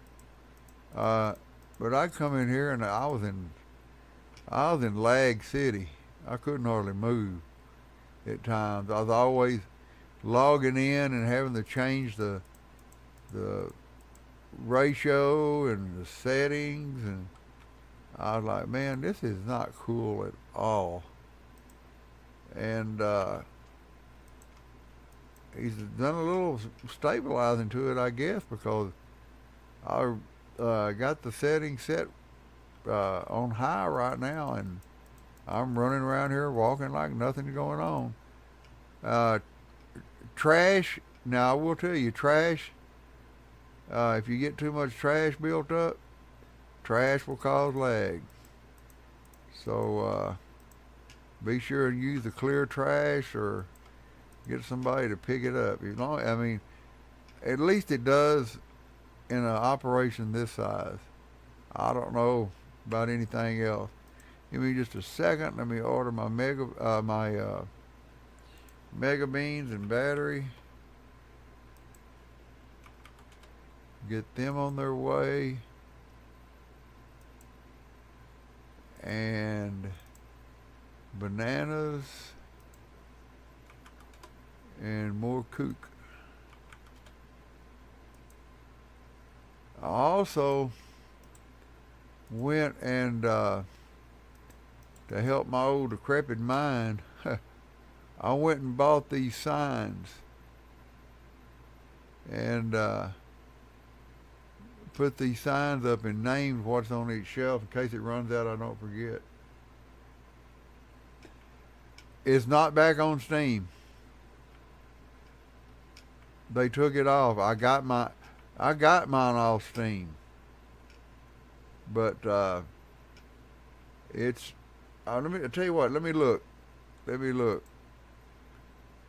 but I'd come in here and I was in lag city. I couldn't hardly move at times. I was always logging in and having to change the ratio and the settings, and I was like, man, this is not cool at all. And he's done a little stabilizing to it, I guess, because I got the settings set on high right now, and I'm running around here walking like nothing's going on. Uh, Trash. Now I will tell you, trash. If you get too much trash built up, trash will cause lag. So be sure and use the clear trash, or get somebody to pick it up. At least it does in an operation this size. I don't know about anything else. Give me just a second. Let me order my mega beans and battery. Get them on their way. And bananas and more kook. I also went and to help my old decrepit mind, I went and bought these signs and put these signs up and named what's on each shelf in case it runs out I don't forget. It's not back on Steam. They took it off. I got mine off Steam, but it's. Let me tell you what. Let me look. Let me look.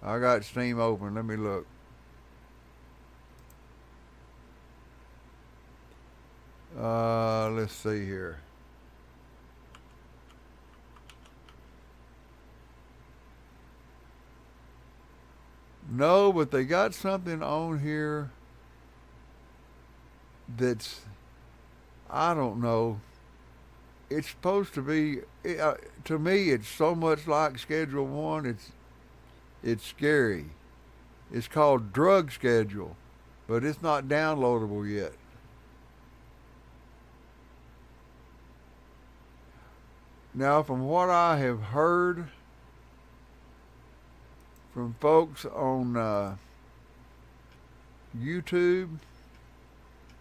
I got Steam open. Let me look. Let's see here. No, but they got something on here that's, I don't know. It's supposed to be. To me, it's so much like Schedule One. It's scary. It's called Drug Schedule, but it's not downloadable yet. Now, from what I have heard from folks on YouTube,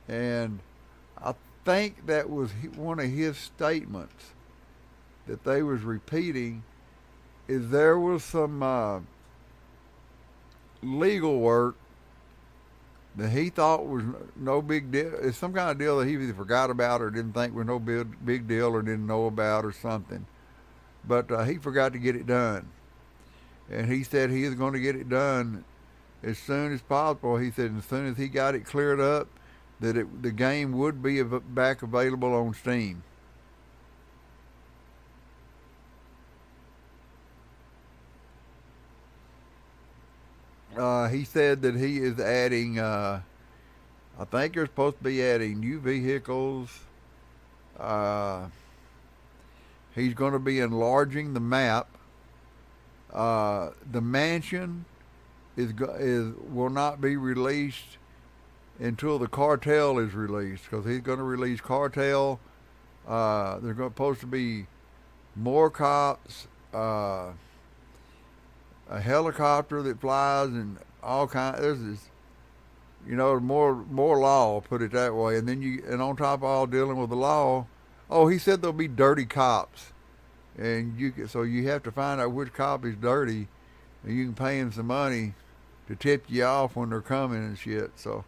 and I think that was one of his statements that they was repeating, is there was some legal work that he thought was no big deal. It's some kind of deal that he either forgot about or didn't think was no big deal or didn't know about or something. But he forgot to get it done. And he said he was going to get it done as soon as possible. He said as soon as he got it cleared up, that the game would be back available on Steam. He said that he is adding, I think they're supposed to be adding new vehicles. Uh, he's going to be enlarging the map. The mansion is will not be released until the cartel is released, because he's going to release cartel. There's supposed to be more cops, a helicopter that flies, and all kinds. There's this, more law. Put it that way, and on top of all dealing with the law. Oh, he said there'll be dirty cops, and so you have to find out which cop is dirty, and you can pay him some money to tip you off when they're coming and shit. So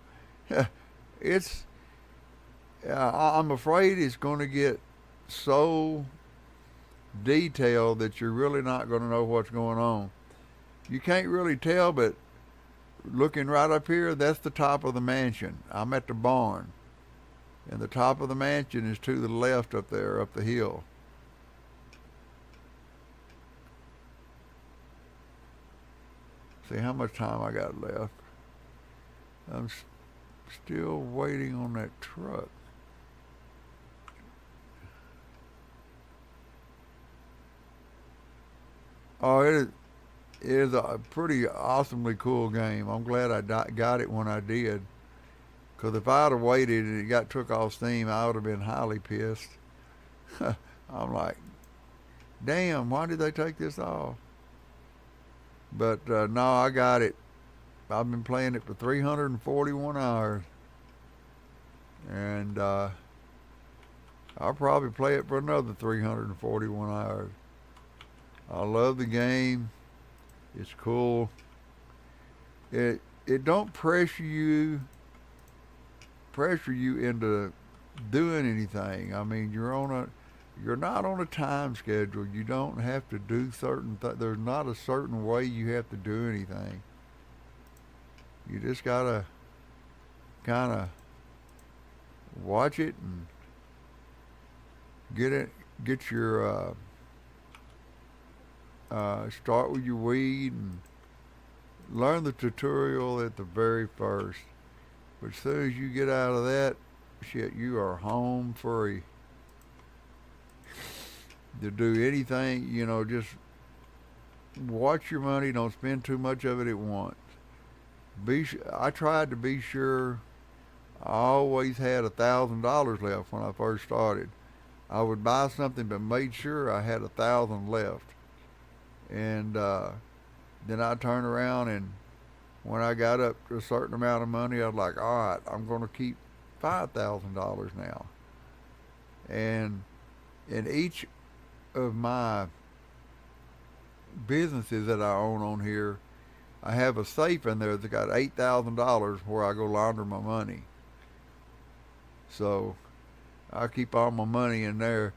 it's I'm afraid it's going to get so detailed that you're really not going to know what's going on. You can't really tell, but looking right up here, that's the top of the mansion. I'm at the barn, and the top of the mansion is to the left up there, up the hill. See how much time I got left. I'm still waiting on that truck. Oh, it is a pretty awesomely cool game. I'm glad I got it when I did. Because if I'd have waited and it got took off Steam, I would have been highly pissed. I'm like, damn, why did they take this off? But no, I got it. I've been playing it for 341 hours. And I'll probably play it for another 341 hours. I love the game. It's cool. It don't pressure you into doing anything. I mean, you're not on a time schedule. You don't have to do there's not a certain way you have to do anything. You just gotta kind of watch it and get your start with your weed and learn the tutorial at the very first. But as soon as you get out of that, shit, you are home free to do anything. Just watch your money. Don't spend too much of it at once. I tried to be sure. I always had $1,000 left when I first started. I would buy something, but made sure I had 1,000 left, and then I turn around, and when I got up to a certain amount of money, I was like, all right, I'm going to keep $5,000 now. And in each of my businesses that I own on here, I have a safe in there that's got $8,000 where I go launder my money. So I keep all my money in there.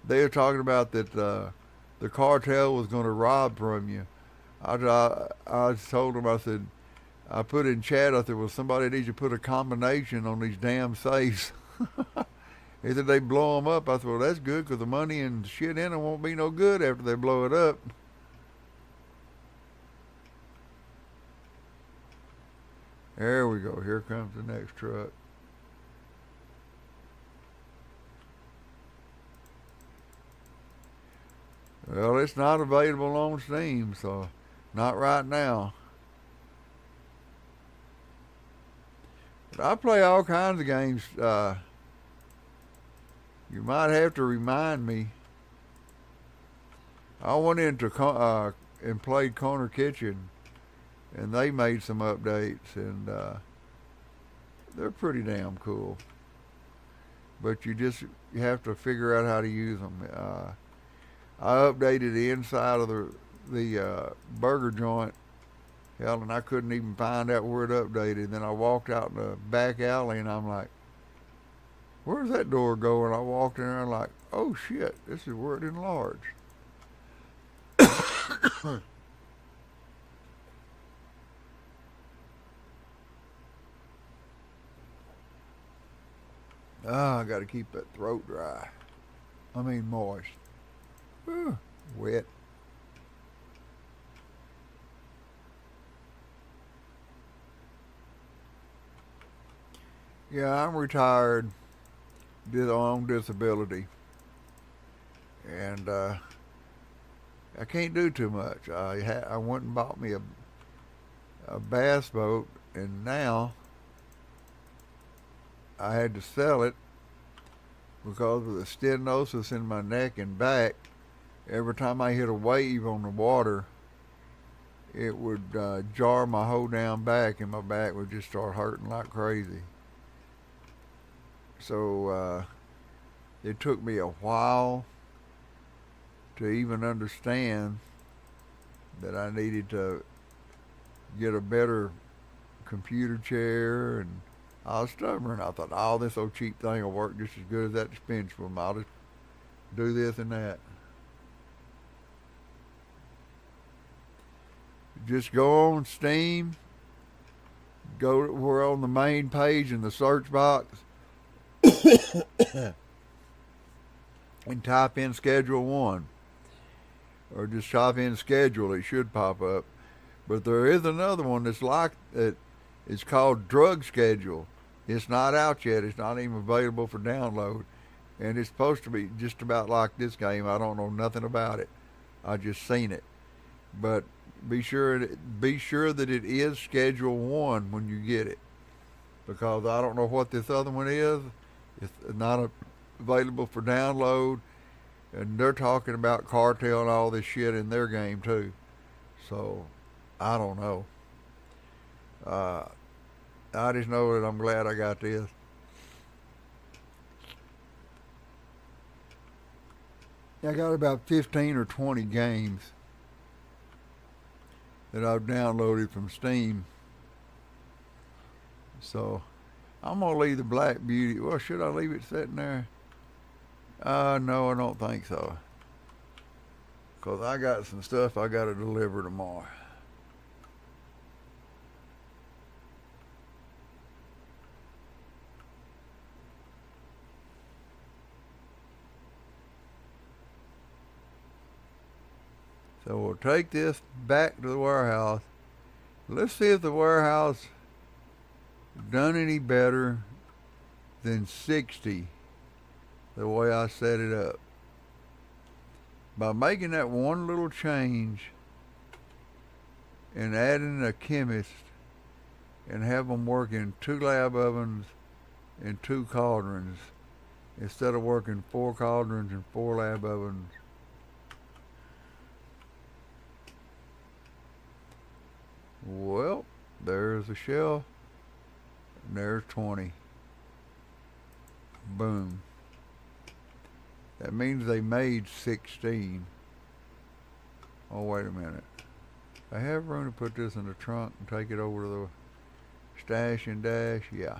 They were talking about that the cartel was going to rob from you. I told them, I said, I put in chat, I said, well, somebody needs to put a combination on these damn safes. He said they blow them up. I said, well, that's good because the money and shit in them won't be no good after they blow it up. There we go. Here comes the next truck. Well, it's not available on Steam, so not right now. But I play all kinds of games. You might have to remind me. I went into and played Corner Kitchen, and they made some updates, and they're pretty damn cool. But you have to figure out how to use them. I updated the inside of the burger joint. Hell, and I couldn't even find out where it updated. Then I walked out in the back alley, and I'm like, where's that door going? I walked in there and I'm like, oh shit, this is where it enlarged. I got to keep that throat dry. I mean moist. Whew, wet. Yeah, I'm retired, on disability, and I can't do too much. I went and bought me a bass boat, and now I had to sell it because of the stenosis in my neck and back. Every time I hit a wave on the water, it would jar my whole down back, and my back would just start hurting like crazy. So it took me a while to even understand that I needed to get a better computer chair, and I was stubborn. I thought, oh, this old cheap thing will work just as good as that dispenser one. I'll just do this and that. Just go on Steam, we're on the main page in the search box, and type in Schedule 1. Or just type in Schedule, it should pop up. But there is another one that's like it. It's called Drug Schedule. It's not out yet. It's not even available for download. And it's supposed to be just about like this game. I don't know nothing about it. I just seen it. But be sure that it is Schedule 1 when you get it. Because I don't know what this other one is. It's not available for download. And they're talking about cartel and all this shit in their game too. So, I don't know. I just know that I'm glad I got this. I got about 15 or 20 games that I've downloaded from Steam. So, I'm going to leave the Black Beauty. Well, should I leave it sitting there? No, I don't think so. Because I got some stuff I got to deliver tomorrow. So we'll take this back to the warehouse. Let's see if the warehouse done any better than 60 the way I set it up. By making that one little change and adding a chemist and have them work in 2 lab ovens and 2 cauldrons instead of working 4 cauldrons and 4 lab ovens. Well, there's a shelf, and there's 20. Boom. That means they made 16. Oh, wait a minute. I have room to put this in the trunk and take it over to the stash and dash. Yeah.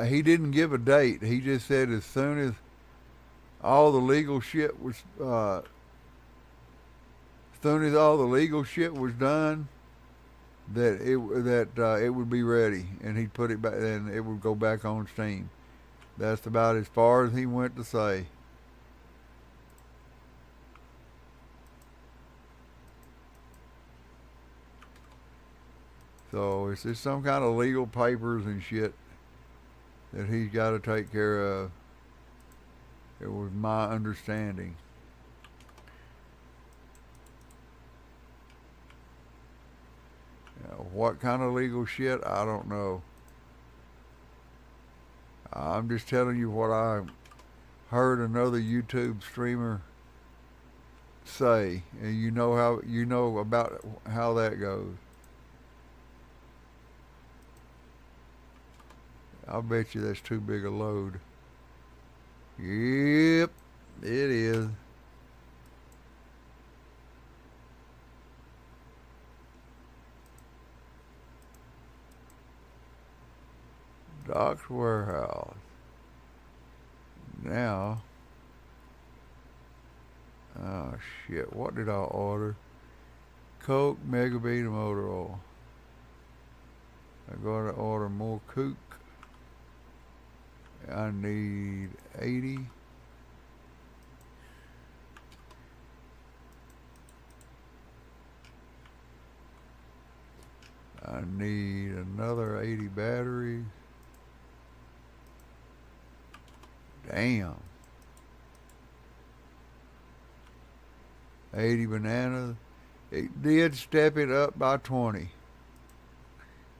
He didn't give a date. He just said as soon as all the legal shit was, as soon as all the legal shit was done, it would be ready, and he'd put it back, and it would go back on Steam. That's about as far as he went to say. So it's just some kind of legal papers and shit that he's got to take care of. It was my understanding. What kind of legal shit? I don't know. I'm just telling you what I heard another YouTube streamer say, and you know about how that goes. I'll bet you that's too big a load. Yep, it is. Doc's Warehouse. Now, oh shit, what did I order? Coke, Mega Beat, and motor oil. I gotta order more Coke. I need 80. I need another 80 batteries. Damn. 80 bananas. It did step it up by 20.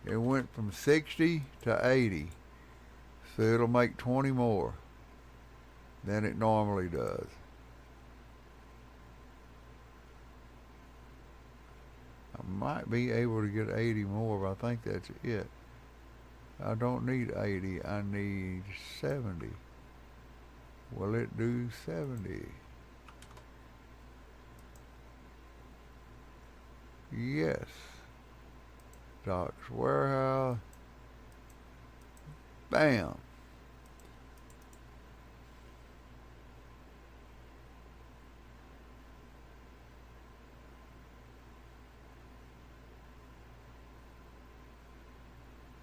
It went from 60 to 80. So it'll make 20 more than it normally does. I might be able to get 80 more, but I think that's it. I don't need 80, I need 70. Will it do 70? Yes. Doc's Warehouse. Bam.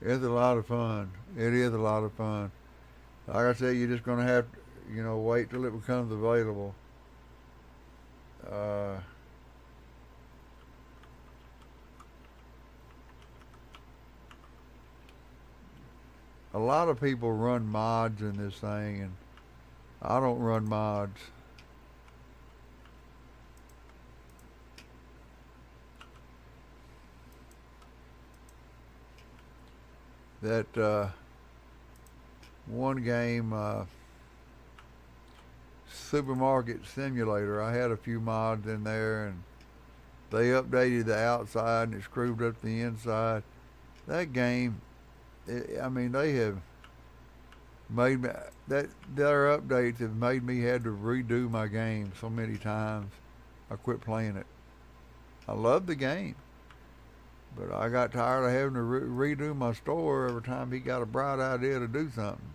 It's a lot of fun. It is a lot of fun. Like I said, you're just going to have to, wait till it becomes available. Uh, a lot of people run mods in this thing, and I don't run mods. That one game, Supermarket Simulator, I had a few mods in there, and they updated the outside and it screwed up the inside. That game, they have made me, their updates have made me had to redo my game so many times. I quit playing it. I love the game, but I got tired of having to redo my store every time he got a bright idea to do something.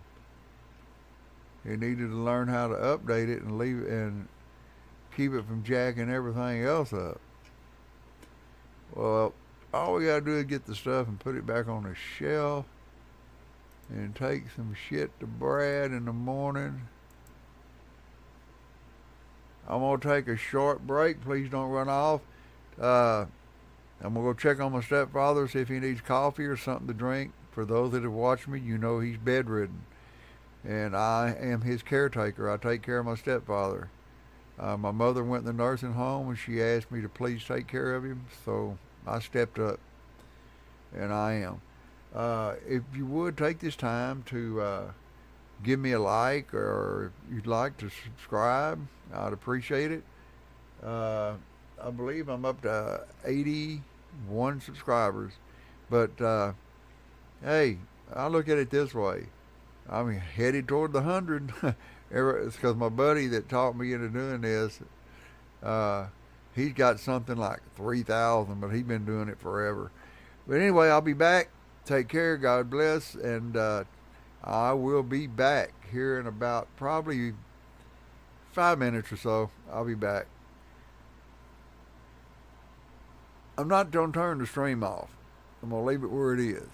He needed to learn how to update it and leave it and keep it from jacking everything else up. Well, all we gotta do is get the stuff and put it back on the shelf and take some shit to Brad in the morning. I'm gonna take a short break. Please don't run off. I'm gonna go check on my stepfather, see if he needs coffee or something to drink. For those that have watched me, you know he's bedridden, and I am his caretaker. I take care of my stepfather. My mother went in the nursing home, and she asked me to please take care of him, so I stepped up, and I am. If you would take this time to give me a like, or if you'd like to subscribe, I'd appreciate it. I believe I'm up to 81 subscribers, but hey, I look at it this way. I'm headed toward the 100 It's because my buddy that taught me into doing this, uh, he's got something like 3,000, but he's been doing it forever. But anyway, I'll be back. Take care. God bless. And I will be back here in about probably 5 minutes or so. I'll be back. I'm not going to turn the stream off. I'm going to leave it where it is.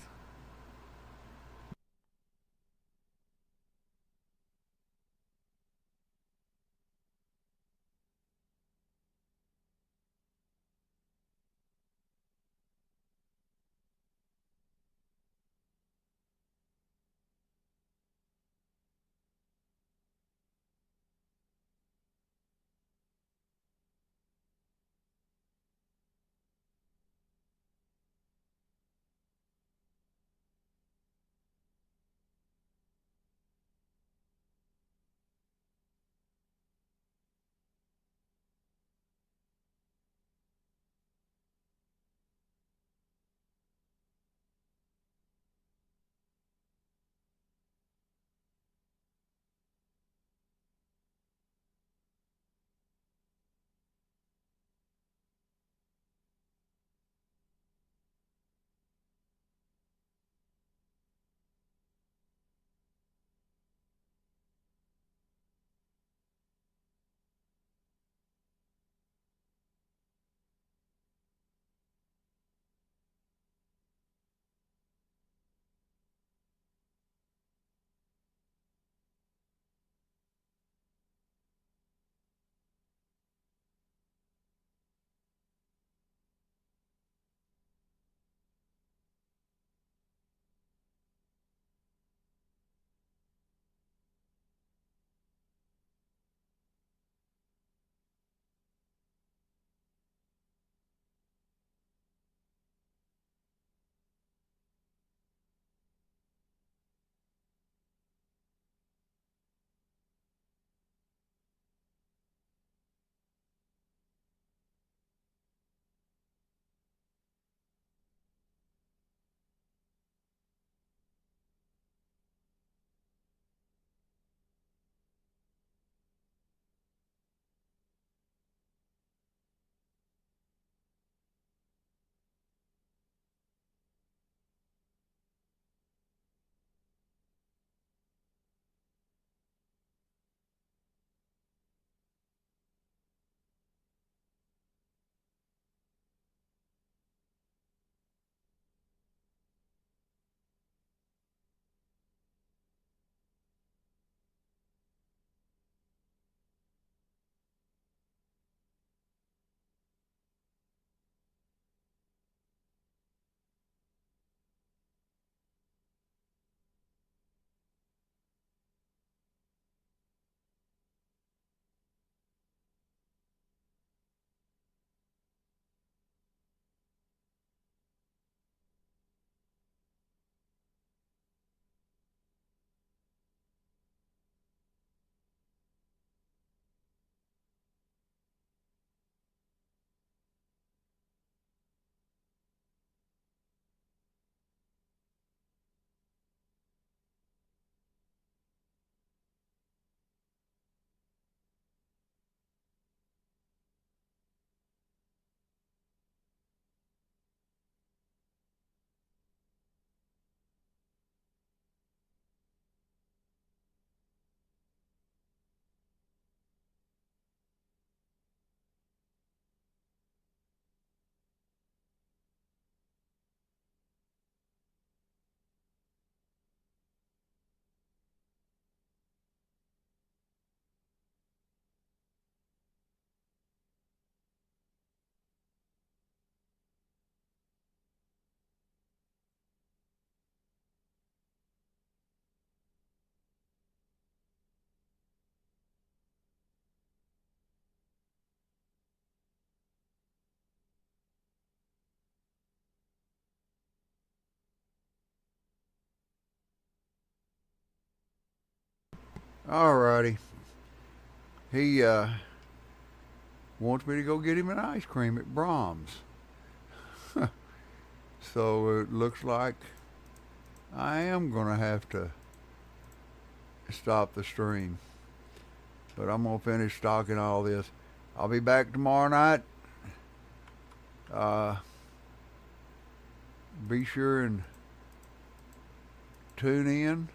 Alrighty. He wants me to go get him an ice cream at Brahms. So it looks like I am going to have to stop the stream. But I'm going to finish stocking all this. I'll be back tomorrow night. Uh, be sure and tune in.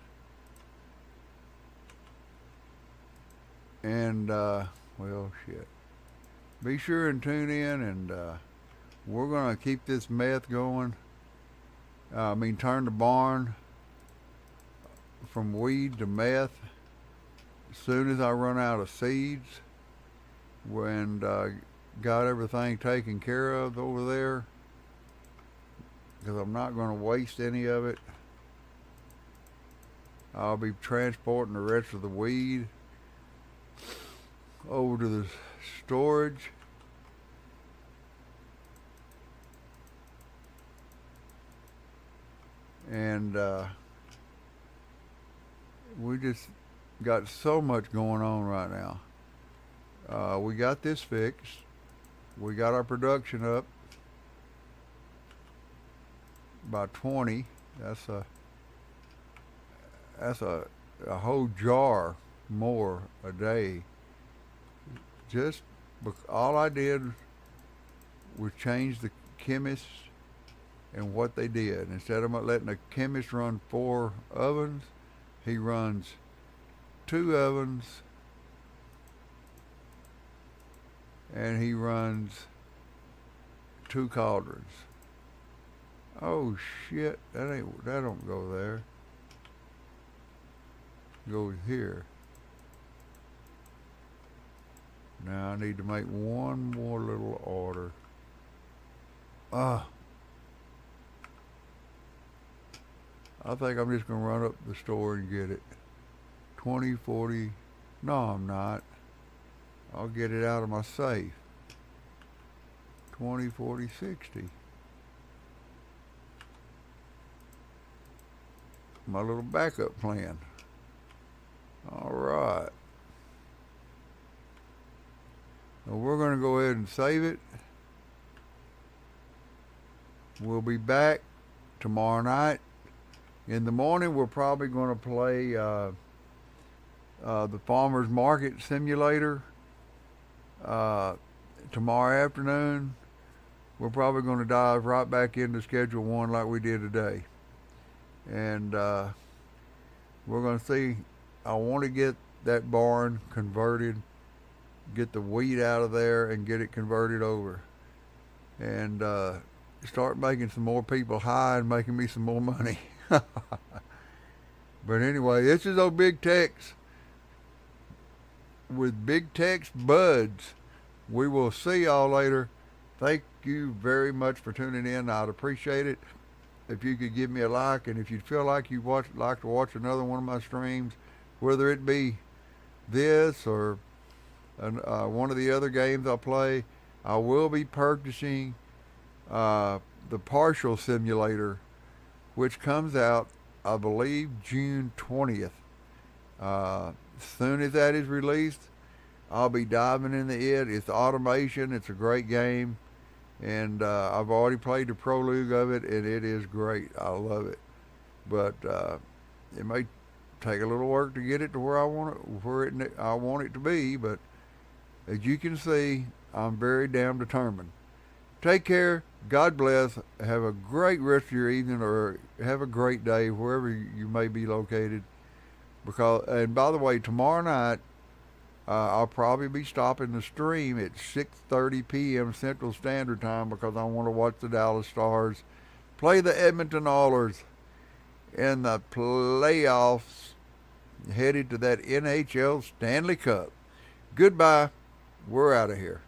And, well, shit. Be sure and tune in, and we're going to keep this meth going. Turn the barn from weed to meth as soon as I run out of seeds. When got everything taken care of over there, because I'm not going to waste any of it. I'll be transporting the rest of the weed over to the storage. And we just got so much going on right now. We got this fixed. We got our production up by 20. That's a whole jar more a day. Just all I did was change the chemists and what they did. Instead of letting a chemist run 4 ovens, he runs 2 ovens, and he runs 2 cauldrons. Oh shit, that don't go there. It goes here. Now I need to make one more little order. I think I'm just gonna run up to the store and get it. 20, 40. No, I'm not. I'll get it out of my safe. 20, 40, 60. My little backup plan. All right. Well, we're going to go ahead and save it. We'll be back tomorrow night. In the morning, we're probably going to play the Farmer's Market Simulator. Tomorrow afternoon, we're probably going to dive right back into Schedule 1 like we did today. And we're going to see. I want to get that barn converted, get the wheat out of there, and get it converted over. And start making some more people high and making me some more money. But anyway, this is old Big Tex with Big Tex Buds. We will see y'all later. Thank you very much for tuning in. I'd appreciate it if you could give me a like, and if you feel like you like to watch another one of my streams, whether it be this or one of the other games I play, I will be purchasing the Partial Simulator, which comes out, I believe, June 20th. As soon as that is released, I'll be diving into it. It's automation. It's a great game. And I've already played the prologue of it, and it is great. I love it. But it may take a little work to get it to where I want it to be. But as you can see, I'm very damn determined. Take care. God bless. Have a great rest of your evening, or have a great day wherever you may be located. And by the way, tomorrow night, I'll probably be stopping the stream at 6:30 p.m. Central Standard Time because I want to watch the Dallas Stars play the Edmonton Oilers in the playoffs headed to that NHL Stanley Cup. Goodbye. We're out of here.